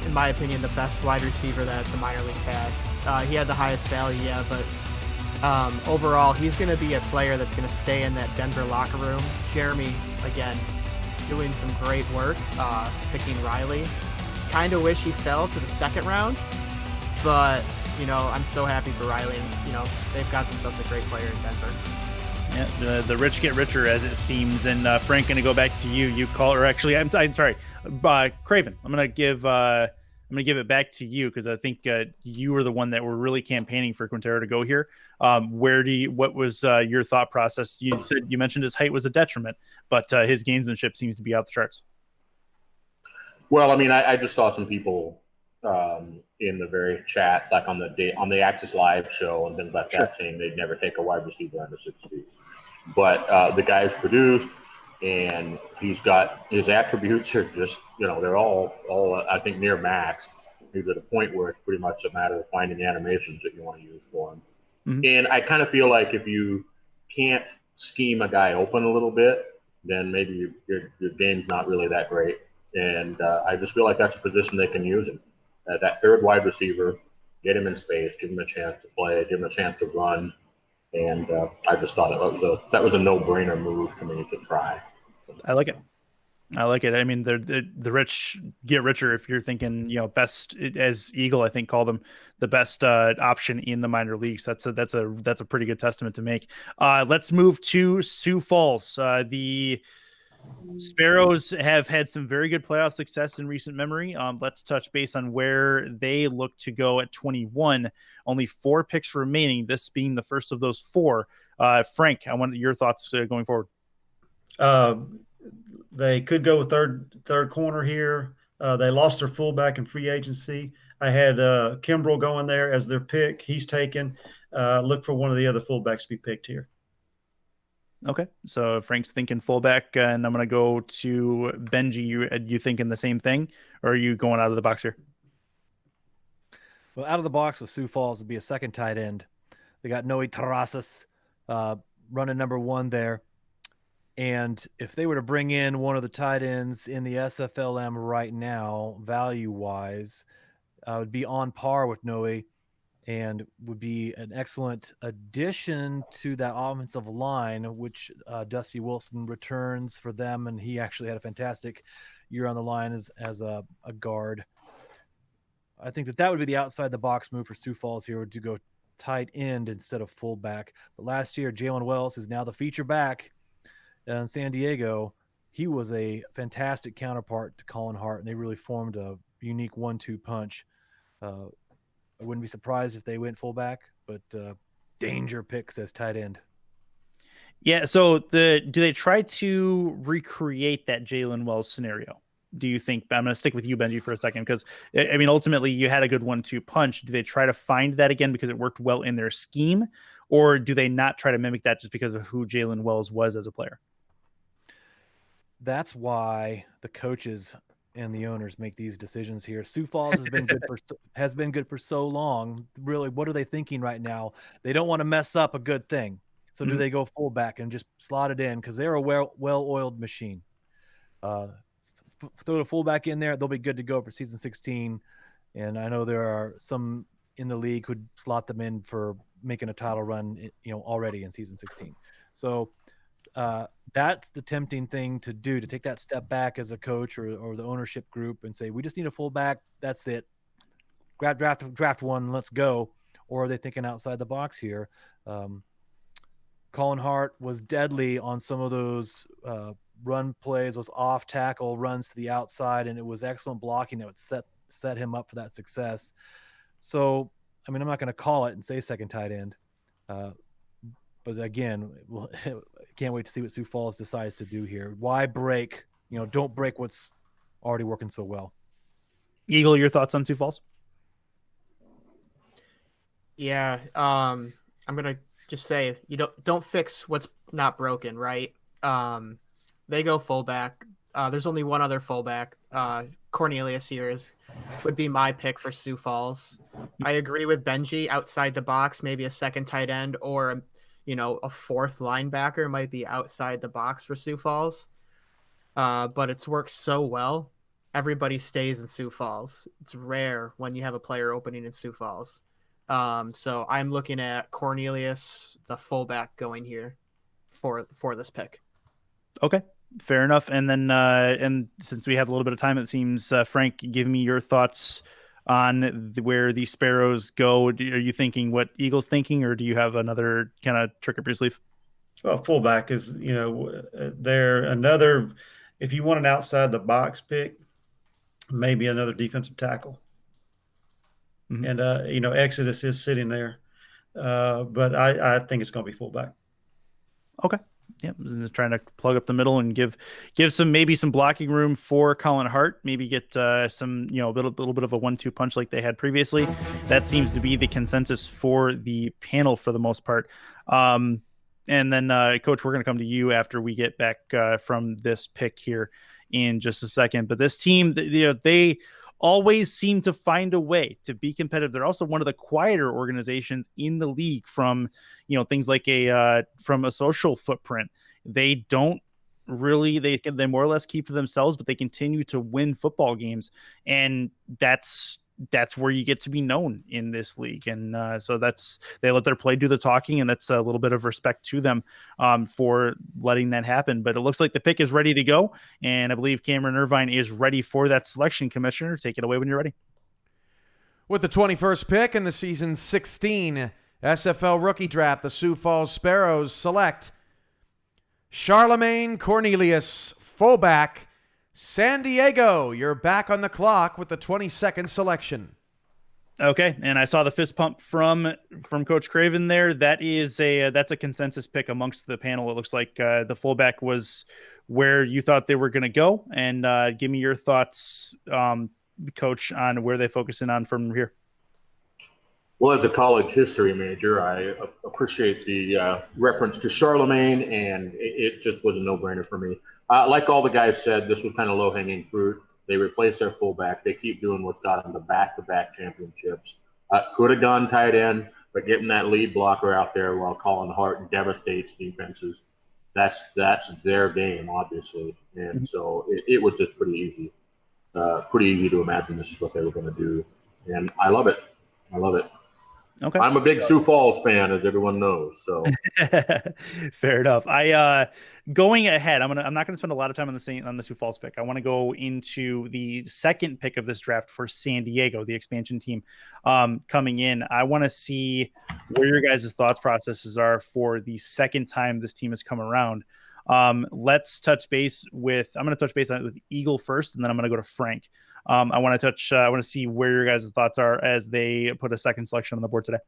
in my opinion, the best wide receiver that the minor leagues had. He had the highest value, yeah, but overall, he's going to be a player that's going to stay in that Denver locker room. Jeremy, again, doing some great work, picking Riley. Kind of wish he fell to the second round, but, I'm so happy for Riley. And, they've got themselves a great player in Denver. Yeah, the rich get richer, as it seems. And Frank, going to go back to you. You call, or actually, I'm sorry, Craven. I'm going to give it back to you because I think you were the one that were really campaigning for Quintero to go here. What was your thought process? You mentioned his height was a detriment, but his gamesmanship seems to be out the charts. Well, I mean, I just saw some people in the very chat, like on the Axis Live show and things like that, saying they'd never take a wide receiver under 6 feet. But the guy's produced, and he's got his attributes are just, they're all I think near max. He's at a point where it's pretty much a matter of finding the animations that you want to use for him. Mm-hmm. And I kind of feel like if you can't scheme a guy open a little bit, then maybe your game's not really that great. And I just feel like that's a position they can use him. That third wide receiver, get him in space, give him a chance to play, give him a chance to run. And I just thought that was a no-brainer move for me to try. I like it. I mean, the rich get richer. If you're thinking, best, as Eagle, I think, called them the best option in the minor leagues. That's a pretty good testament to make. Let's move to Sioux Falls. The Sparrows have had some very good playoff success in recent memory. Let's touch base on where they look to go at 21. Only 4 picks remaining, this being the first of those 4. Frank, I want your thoughts going forward. They could go with third corner here. They lost their fullback in free agency. I had Kimbrell going there as their pick. He's taken. Look for one of the other fullbacks to be picked here. Okay, so Frank's thinking fullback, and I'm going to go to Benji. You thinking the same thing, or are you going out of the box here? Well, out of the box with Sioux Falls would be a second tight end. They got Noe Terrazas running number 1 there. And if they were to bring in one of the tight ends in the SFLM right now, value-wise, would be on par with Noe and would be an excellent addition to that offensive line, which Dusty Wilson returns for them. And he actually had a fantastic year on the line as a guard. I think that would be the outside the box move for Sioux Falls here, to go tight end instead of fullback. But last year, Jalen Wells, who's now the feature back in San Diego, he was a fantastic counterpart to Colin Hart, and they really formed a unique 1-2 punch. I wouldn't be surprised if they went fullback, but danger picks as tight end. Yeah. So do they try to recreate that Jalen Wells scenario? Do you think? I'm going to stick with you, Benji, for a second, because I mean, ultimately you had a good 1-2 punch. Do they try to find that again because it worked well in their scheme, or do they not try to mimic that just because of who Jalen Wells was as a player? That's why the coaches and the owners make these decisions here. Sioux Falls has been good for so long. Really, what are they thinking right now? They don't want to mess up a good thing. So do they go fullback and just slot it in because they're a well-oiled machine? Throw the fullback in there, they'll be good to go for season 16. And I know there are some in the league who'd slot them in for making a title run, already in season 16. So that's the tempting thing to do, to take that step back as a coach or the ownership group and say, we just need a fullback. That's it. Draft one. Let's go. Or are they thinking outside the box here? Colin Hart was deadly on some of those run plays, those off tackle runs to the outside, and it was excellent blocking that would set him up for that success. So, I mean, I'm not going to call it and say second tight end, but again, can't wait to see what Sioux Falls decides to do here. Why break? Don't break what's already working so well. Eagle, your thoughts on Sioux Falls? Yeah, I'm gonna just say don't fix what's not broken, right? They go fullback. There's only one other fullback. Cornelius here would be my pick for Sioux Falls. I agree with Benji. Outside the box, maybe a second tight end or a fourth linebacker might be outside the box for Sioux Falls. But it's worked so well. Everybody stays in Sioux Falls. It's rare when you have a player opening in Sioux Falls. So I'm looking at Cornelius, the fullback, going here for this pick. Okay, fair enough. And then, and since we have a little bit of time, it seems, Frank, give me your thoughts on where the Sparrows go. Are you thinking what Eagles thinking, or do you have another kind of trick up your sleeve? Well, fullback is, they're another, if you want an outside the box pick, maybe another defensive tackle. Mm-hmm. And, Exodus is sitting there. But I think it's going to be fullback. Okay. Yeah, just trying to plug up the middle and give maybe some blocking room for Colin Hart. Maybe get some a little bit of a 1-2 punch like they had previously. That seems to be the consensus for the panel for the most part. And then, Coach, we're going to come to you after we get back from this pick here in just a second. But this team, they always seem to find a way to be competitive. They're also one of the quieter organizations in the league from, things like from a social footprint. They don't really, they more or less keep to themselves, but they continue to win football games. And that's where you get to be known in this league. And so they let their play do the talking, and that's a little bit of respect to them for letting that happen. But it looks like the pick is ready to go, and I believe Cameron Irvine is ready for that selection. Commissioner, take it away when you're ready. With the 21st pick in the season 16 SFL rookie draft, the Sioux Falls Sparrows select Charlemagne Cornelius, fullback, San Diego. You're back on the clock with the 22nd selection. Okay, and I saw the fist pump from Coach Craven there. That's a consensus pick amongst the panel. It looks like the fullback was where you thought they were going to go. And give me your thoughts, Coach, on where they focus in on from here. Well, as a college history major, I appreciate the reference to Charlemagne, and it just was a no-brainer for me. Like all the guys said, this was kind of low-hanging fruit. They replaced their fullback. They keep doing what's got them the back-to-back championships. Could have gone tight end, but getting that lead blocker out there while Colin Hart devastates defenses, that's their game, obviously. And so it was just pretty easy to imagine this is what they were going to do. And I love it. Okay. I'm a big Sioux Falls fan, as everyone knows. So fair enough. Going ahead, I'm not gonna spend a lot of time on the Sioux Falls pick. I want to go into the second pick of this draft for San Diego, the expansion team coming in. I want to see where your guys' thoughts processes are for the second time this team has come around. Let's touch base with. I'm going to touch base on it with Eagle first, and then I'm going to go to Frank. I want to see where your guys' thoughts are as they put a second selection on the board today.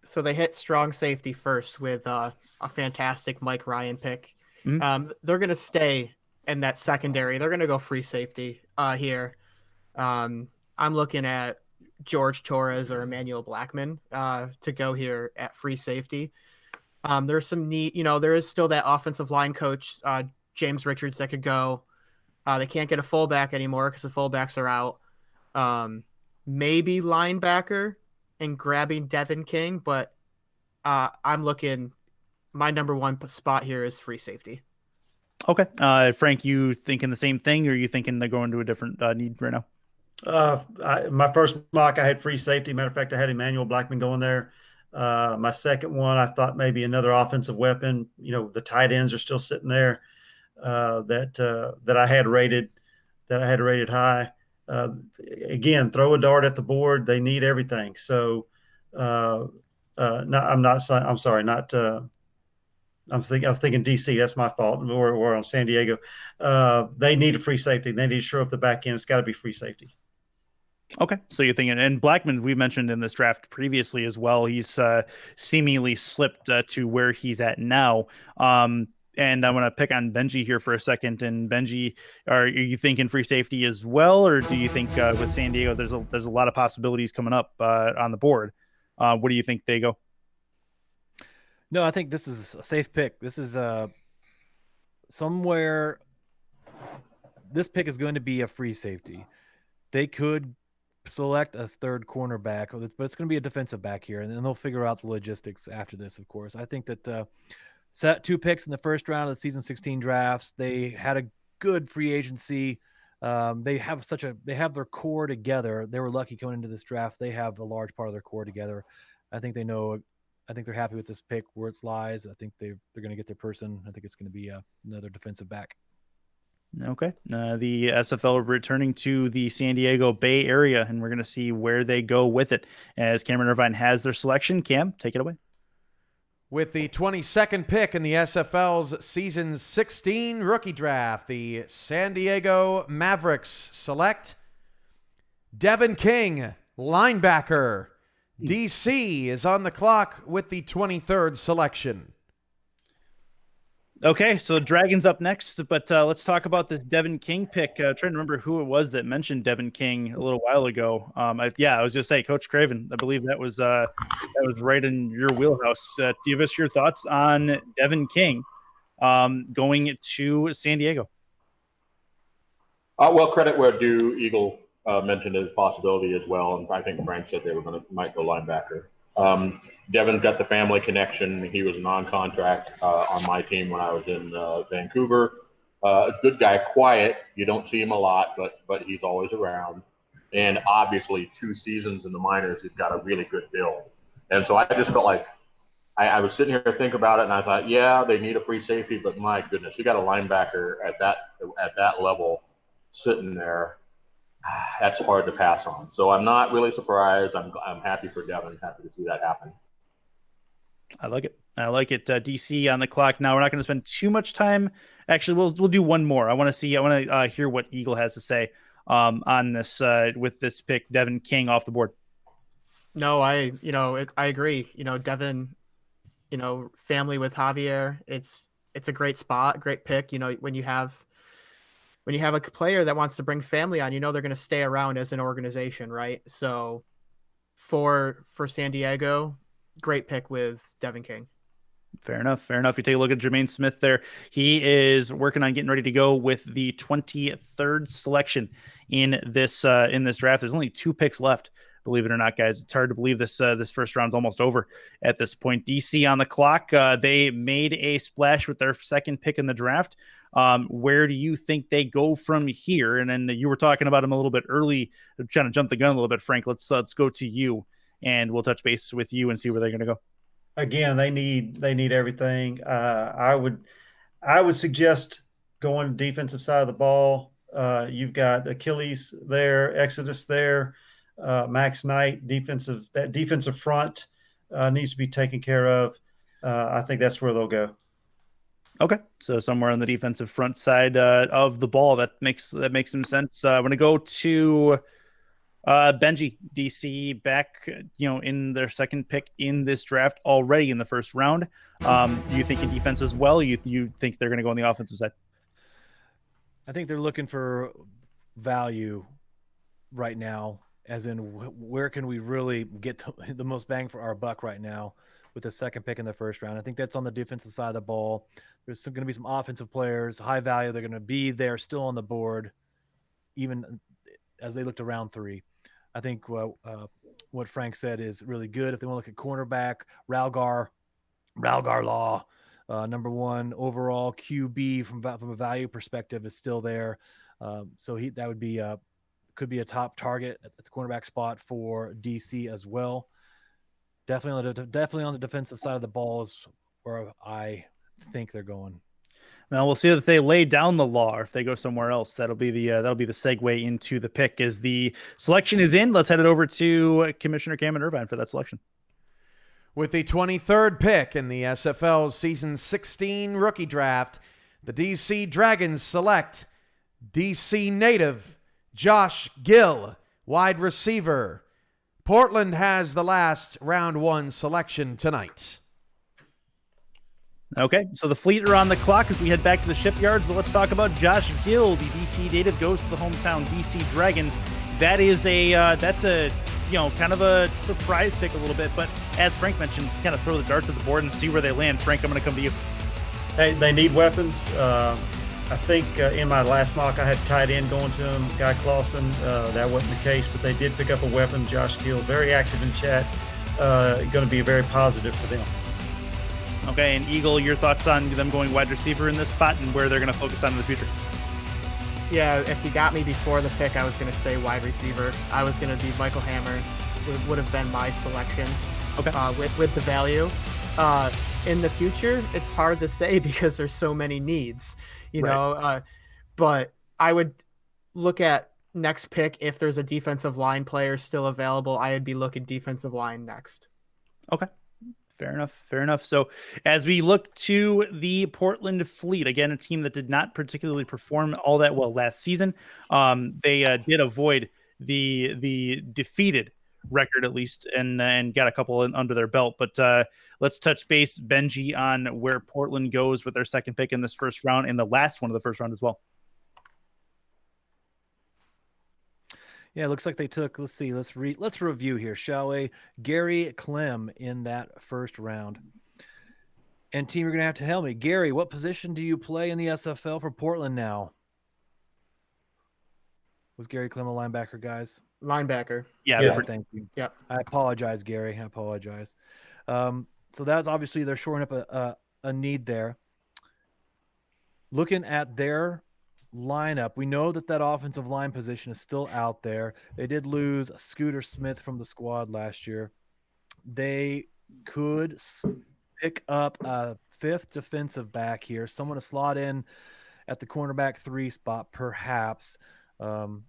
So they hit strong safety first with a fantastic Mike Ryan pick. They're going to stay in that secondary. They're going to go free safety here. I'm looking at George Torres or Emmanuel Blackman to go here at free safety. There's some neat, there is still that offensive line coach, James Richards, that could go. They can't get a fullback anymore because the fullbacks are out. Maybe linebacker and grabbing Devin King, but I'm looking. My number one spot here is free safety. Okay, Frank, you thinking the same thing, or are you thinking they're going to a different need right now? My first mock, I had free safety. Matter of fact, I had Emmanuel Blackman going there. My second one, I thought maybe another offensive weapon. The tight ends are still sitting there. That I had rated high. Again, throw a dart at the board. They need everything. So, I was thinking DC. That's my fault. We're on San Diego. They need a free safety. They need to shore up the back end. It's got to be free safety. Okay, so you're thinking, and Blackman, we mentioned in this draft previously as well. He's seemingly slipped to where he's at now. And I'm going to pick on Benji here for a second. And Benji, are you thinking free safety as well, or do you think with San Diego there's a lot of possibilities coming up on the board? What do you think they go? No, I think this is a safe pick. This is somewhere. This pick is going to be a free safety. They could select a third cornerback, but it's going to be a defensive back here, and then they'll figure out the logistics after this. Of course, I think that. Set 2 picks in the first round of the season 16 drafts. They had a good free agency. They have their core together. They were lucky going into this draft. They have a large part of their core together. I think they're happy with this pick where it lies. I think they're going to get their person. I think it's going to be another defensive back. Okay. The SFL returning to the San Diego Bay Area, and we're going to see where they go with it. As Cameron Irvine has their selection. Cam, take it away. With the 22nd pick in the SFL's Season 16 rookie draft, the San Diego Mavericks select Devin King, linebacker. DC is on the clock with the 23rd selection. Okay, so Dragons up next, but let's talk about this Devin King pick. Trying to remember who it was that mentioned Devin King a little while ago. I was just say Coach Craven. I believe that was right in your wheelhouse. Give us your thoughts on Devin King going to San Diego. Well, credit where due. Eagle mentioned his possibility as well, and I think Frank said they might go linebacker. Devin's got the family connection. He was non-contract on my team when I was in Vancouver. A good guy, quiet. You don't see him a lot, but he's always around. And obviously 2 seasons in the minors, he's got a really good build. And so I just felt like I was sitting here to think about it, and I thought, yeah, they need a free safety, but my goodness, you got a linebacker at that level sitting there. That's hard to pass on. So I'm not really surprised. I'm happy for Devin. Happy to see that happen. I like it. DC on the clock. Now we're not going to spend too much time. Actually, we'll do one more. I want to hear what Eagle has to say on this with this pick, Devin King off the board. No, I agree. Devin, family with Javier. It's a great spot, great pick. When you have a player that wants to bring family on, they're going to stay around as an organization, right? So for San Diego, great pick with Devin King. Fair enough. You take a look at Jermaine Smith there. He is working on getting ready to go with the 23rd selection in this draft. There's only 2 picks left Believe it or not, guys, it's hard to believe this first round's almost over at this point. DC on the clock. They made a splash with their second pick in the draft. Where do you think they go from here? And then you were talking about them a little bit early, trying to jump the gun a little bit, Frank. Let's go to you, and we'll touch base with you and see where they're going to go. Again, they need everything. I would suggest going defensive side of the ball. You've got Achilles there, Exodus there. Max Knight, defensive front needs to be taken care of. I think that's where they'll go. Okay, so somewhere on the defensive front side of the ball, that makes some sense. I'm going to go to Benji, DC, back in their second pick in this draft already in the first round. You think in defense as well? You think they're going to go on the offensive side? I think they're looking for value right now. As in, where can we really get the most bang for our buck right now with the second pick in the first round? I think that's on the defensive side of the ball. There's going to be some offensive players, high value. They're going to be there still on the board, even as they look to round 3. I think what Frank said is really good. If they want to look at cornerback, Ralgar Law, number 1 overall QB from a value perspective is still there. So that would be could be a top target at the cornerback spot for DC as well. Definitely on the defensive side of the ball is where I think they're going. Well, we'll see if they lay down the law or if they go somewhere else. That'll be the segue into the pick. As the selection is in, let's head it over to Commissioner Cameron Irvine for that selection. With the 23rd pick in the SFL's Season 16 rookie draft, the DC Dragons select DC native Josh Gill, wide receiver. Portland has the last round 1 selection tonight. Okay, so the Fleet are on the clock as we head back to the shipyards, but let's talk about Josh Gill. The DC native goes to the hometown DC Dragons. That is that's a kind of a surprise pick a little bit, but as Frank mentioned, kind of throw the darts at the board and see where they land. Frank, I'm going to come to you. Hey, they need weapons. I think in my last mock I had tight end going to him, Guy Clausen. That wasn't the case, but they did pick up a weapon. Josh Gill, very active in chat. Going to be very positive for them. Okay, and Eagle, your thoughts on them going wide receiver in this spot and where they're going to focus on in the future? Yeah, if you got me before the pick, I was going to say wide receiver. I was going to be Michael Hammer. Would have been my selection. Okay. With the value. In the future, it's hard to say because there's so many needs, but I would look at next pick. If there's a defensive line player still available, I would be looking defensive line next. Okay. Fair enough. So as we look to the Portland Fleet, again, a team that did not particularly perform all that well last season. They did avoid the defeated record at least and got a couple under their belt. But let's touch base, Benji, on where Portland goes with their second pick in this first round and the last one of the first round as well. Yeah, it looks like they took, let's see, let's review here, shall we? Gary Clem in that first round. And team, you're going to have to help me. Gary, what position do you play in the SFL for Portland now? Was Gary Clem a linebacker, guys? Linebacker. Yeah. Thank you. Yep. I apologize, Gary. I apologize. So that's obviously they're shoring up a need there. Looking at their lineup, we know that offensive line position is still out there. They did lose Scooter Smith from the squad last year. They could pick up a 5th defensive back here, someone to slot in at the cornerback 3 spot, perhaps. Raul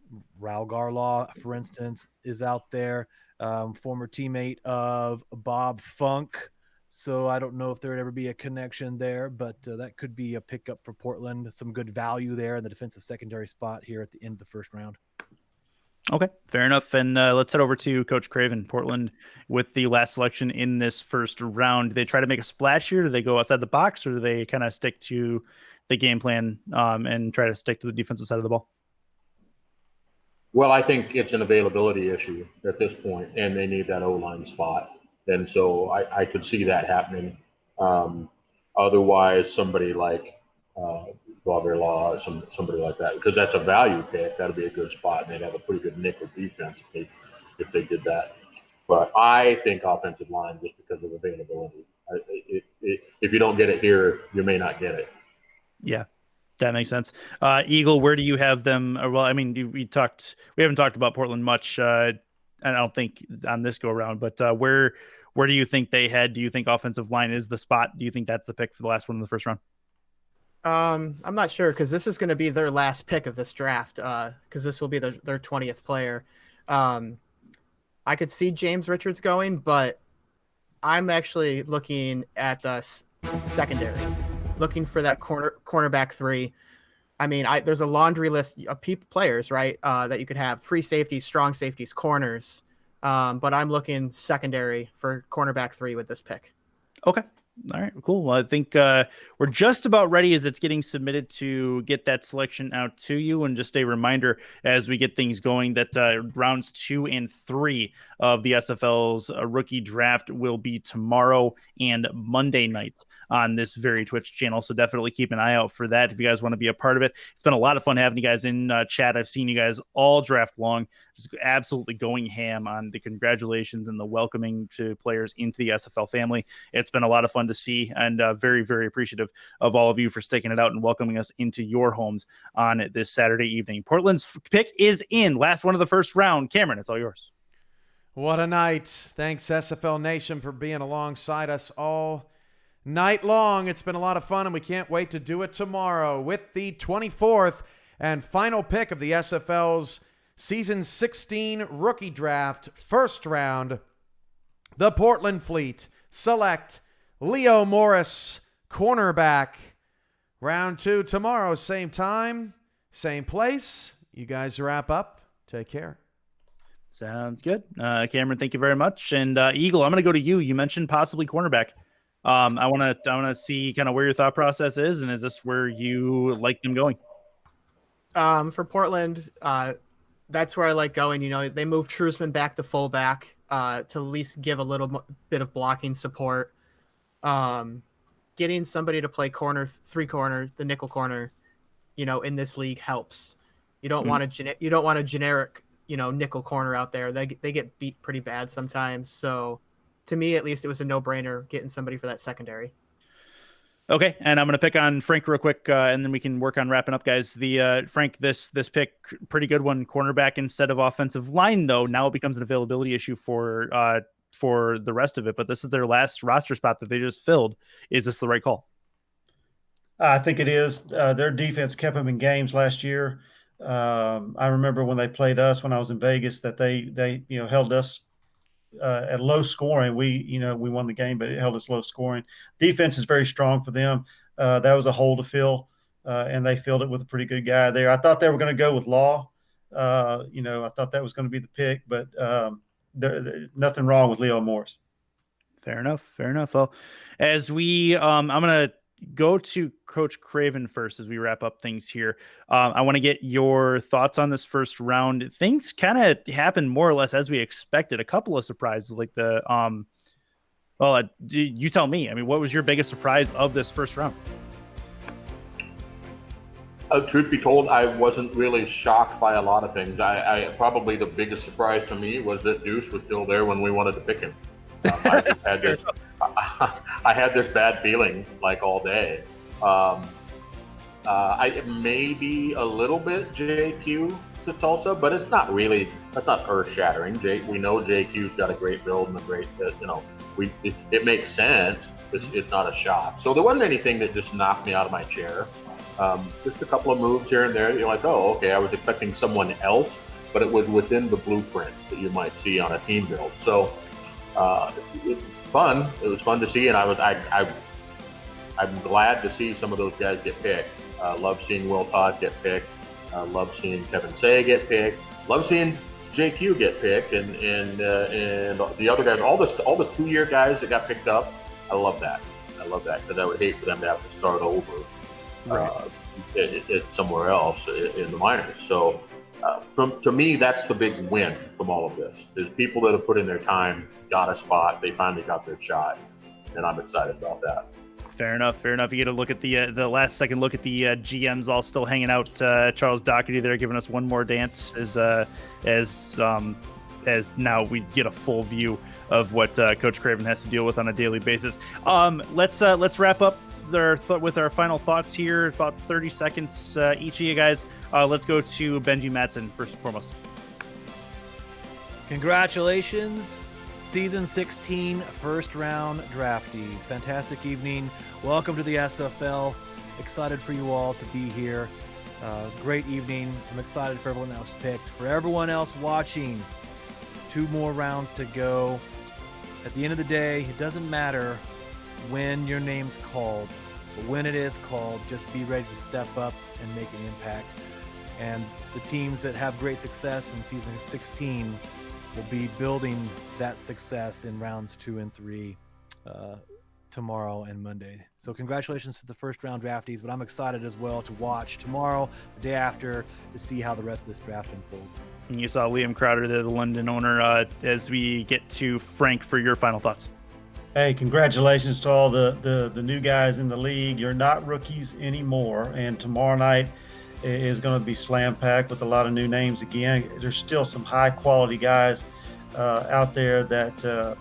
Garlaw, for instance, is out there, former teammate of Bob Funk. So I don't know if there would ever be a connection there, but that could be a pickup for Portland. Some good value there in the defensive secondary spot here at the end of the first round. Okay, fair enough. And let's head over to Coach Craven. Portland with the last selection in this first round. Do they try to make a splash here? Do they go outside the box, or do they kind of stick to the game plan and try to stick to the defensive side of the ball? Well, I think it's an availability issue at this point, and they need that O-line spot. And so I could see that happening. Otherwise, somebody like Bobby Law, somebody like that, because that's a value pick. That'll be a good spot, and they'd have a pretty good nickel defense if if they did that. But I think offensive line, just because of availability. If you don't get it here, you may not get it. Yeah, that makes sense. Eagle, where do you have them? Well, I mean, we haven't talked about Portland much. I don't think on this go around, but where do you think they head? Do you think offensive line is the spot? Do you think that's the pick for the last one in the first round? I'm not sure because this is going to be their last pick of this draft because this will be their 20th player. I could see James Richards going, but I'm actually looking at the secondary, looking for that cornerback 3. I mean, there's a laundry list of players, right, that you could have: free safeties, strong safeties, corners. But I'm looking secondary for cornerback 3 with this pick. Okay. All right, cool. Well, I think we're just about ready as it's getting submitted to get that selection out to you. And just a reminder as we get things going that rounds 2 and 3 of the SFL's rookie draft will be tomorrow and Monday night on this very Twitch channel. So definitely keep an eye out for that if you guys want to be a part of it. It's been a lot of fun having you guys in chat. I've seen you guys all draft long, just absolutely going ham on the congratulations and the welcoming to players into the SFL family. It's been a lot of fun to see, and very, very appreciative of all of you for sticking it out and welcoming us into your homes on this Saturday evening. Portland's pick is in. Last one of the first round. Cameron, it's all yours. What a night. Thanks, SFL Nation, for being alongside us all night long. It's been a lot of fun, and we can't wait to do it tomorrow with the 24th and final pick of the SFL's Season 16 rookie draft. First round, the Portland Fleet select Leo Morris, cornerback. Round 2 tomorrow, same time, same place. You guys wrap up. Take care. Sounds good. Cameron, thank you very much. And Eagle, I'm going to go to you. You mentioned possibly cornerback. I want to see kind of where your thought process is, and is this where you like them going? For Portland, that's where I like going. You know, they moved Trusman back to fullback to at least give a little bit of blocking support. Getting somebody to play corner, 3 corner, the nickel corner, you know, in this league helps. You don't want a generic, you know, nickel corner out there. They get beat pretty bad sometimes. So to me, at least, it was a no-brainer getting somebody for that secondary. Okay, and I'm going to pick on Frank real quick, and then we can work on wrapping up, guys. The Frank, this pick, pretty good one, cornerback instead of offensive line, though. Now it becomes an availability issue for the rest of it, but this is their last roster spot that they just filled. Is this the right call? I think it is. Their defense kept them in games last year. I remember when they played us when I was in Vegas that they held us at low scoring. We won the game, but it held us low scoring. Defense is very strong for them. That was a hole to fill, and they filled it with a pretty good guy there. I thought they were going to go with Law. I thought that was going to be the pick, but nothing wrong with Leo Morris. Fair enough. Well, as we, I'm going to go to Coach Craven first as we wrap up things here. I want to get your thoughts on this first round. Things kind of happened more or less as we expected. A couple of surprises, like you tell me. I mean, what was your biggest surprise of this first round? Truth be told, I wasn't really shocked by a lot of things. I probably the biggest surprise to me was that Deuce was still there when we wanted to pick him. I just had this. I had this bad feeling like all day. I maybe a little bit JQ to Tulsa, but it's not really. That's not earth-shattering. We know JQ's got a great build and a great. It makes sense. It's not a shock. So there wasn't anything that just knocked me out of my chair. Just a couple of moves here and there. You're like, oh, okay. I was expecting someone else, but it was within the blueprint that you might see on a team build. So it's fun. It was fun to see, and I'm glad to see some of those guys get picked. Love seeing Will Todd get picked. Love seeing Kevin Say get picked. Love seeing JQ get picked, and the other guys, all the 2-year guys that got picked up. I love that because I would hate for them to have to start over. Somewhere else in the minors. So to me, that's the big win from all of this is people that have put in their time, got a spot, they finally got their shot, and I'm excited about that. Fair enough. You get a look at the last second look at the GMs all still hanging out. Charles Doherty there giving us one more dance as as now we get a full view of what Coach Craven has to deal with on a daily basis. Let's wrap up with our final thoughts here. About 30 seconds each of you guys. Let's go to Benji Madsen first and foremost. Congratulations, Season 16 first-round draftees. Fantastic evening. Welcome to the SFL. Excited for you all to be here. Great evening. I'm excited for everyone else picked. For everyone else watching, 2 more rounds to go. At the end of the day, it doesn't matter when your name's called, but when it is called, just be ready to step up and make an impact. And the teams that have great success in Season 16 will be building that success in rounds 2 and 3 tomorrow and Monday. So congratulations to the first round draftees, but I'm excited as well to watch tomorrow, the day after, to see how the rest of this draft unfolds. And you saw Liam Crowder, the London owner, as we get to Frank for your final thoughts. Hey, congratulations to all the new guys in the league. You're not rookies anymore, and tomorrow night is going to be slam-packed with a lot of new names again. There's still some high-quality guys out there that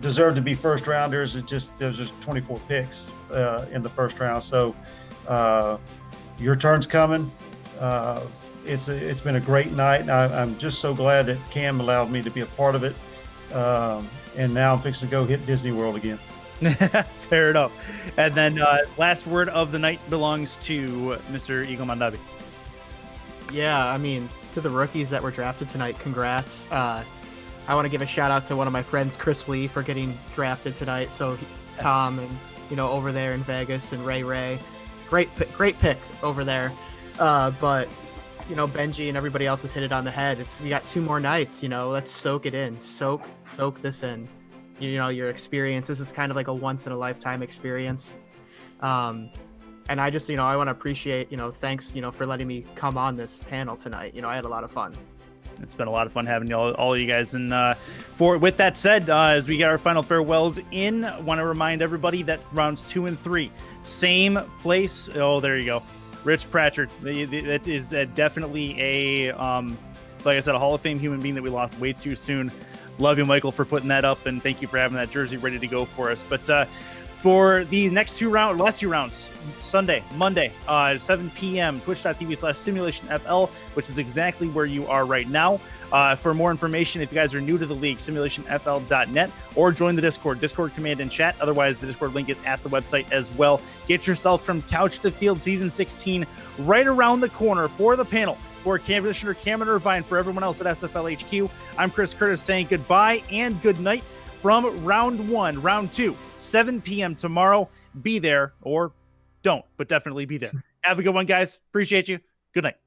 deserve to be first-rounders. There's just 24 picks in the first round. So your turn's coming. It's been a great night, and I'm just so glad that Cam allowed me to be a part of it. And now I'm fixing to go hit Disney World again. Fair enough. And then last word of the night belongs to Mr. Eagle Mandabi. Yeah, I mean, to the rookies that were drafted tonight, congrats. I want to give a shout out to one of my friends, Chris Lee, for getting drafted tonight. So Tom and, over there in Vegas, and Ray, great pick over there. But, Benji and everybody else has hit it on the head. We got 2 more nights, let's soak it in, soak this in. Your experience. This is kind of like a once in a lifetime experience. And I just, I want to appreciate, thanks, for letting me come on this panel tonight. I had a lot of fun. It's been a lot of fun having all of you guys. And with that said, as we get our final farewells in, I want to remind everybody that rounds 2 and 3, same place. Oh, there you go. Rich Pratchard. That is definitely a, like I said, a Hall of Fame human being that we lost way too soon. Love you, Michael, for putting that up, and thank you for having that jersey ready to go for us. But for the last 2 rounds, Sunday, Monday, 7 p.m., twitch.tv/SimulationFL, which is exactly where you are right now. For more information, if you guys are new to the league, simulationfl.net, or join the Discord command and chat. Otherwise, the Discord link is at the website as well. Get yourself from couch to field season 16 right around the corner for the panel. For Commissioner Cameron Irvine, for everyone else at SFL HQ, I'm Chris Curtis saying goodbye and good night from round 1, round 2, 7 p.m. tomorrow. Be there, or don't, but definitely be there. Have a good one, guys. Appreciate you. Good night.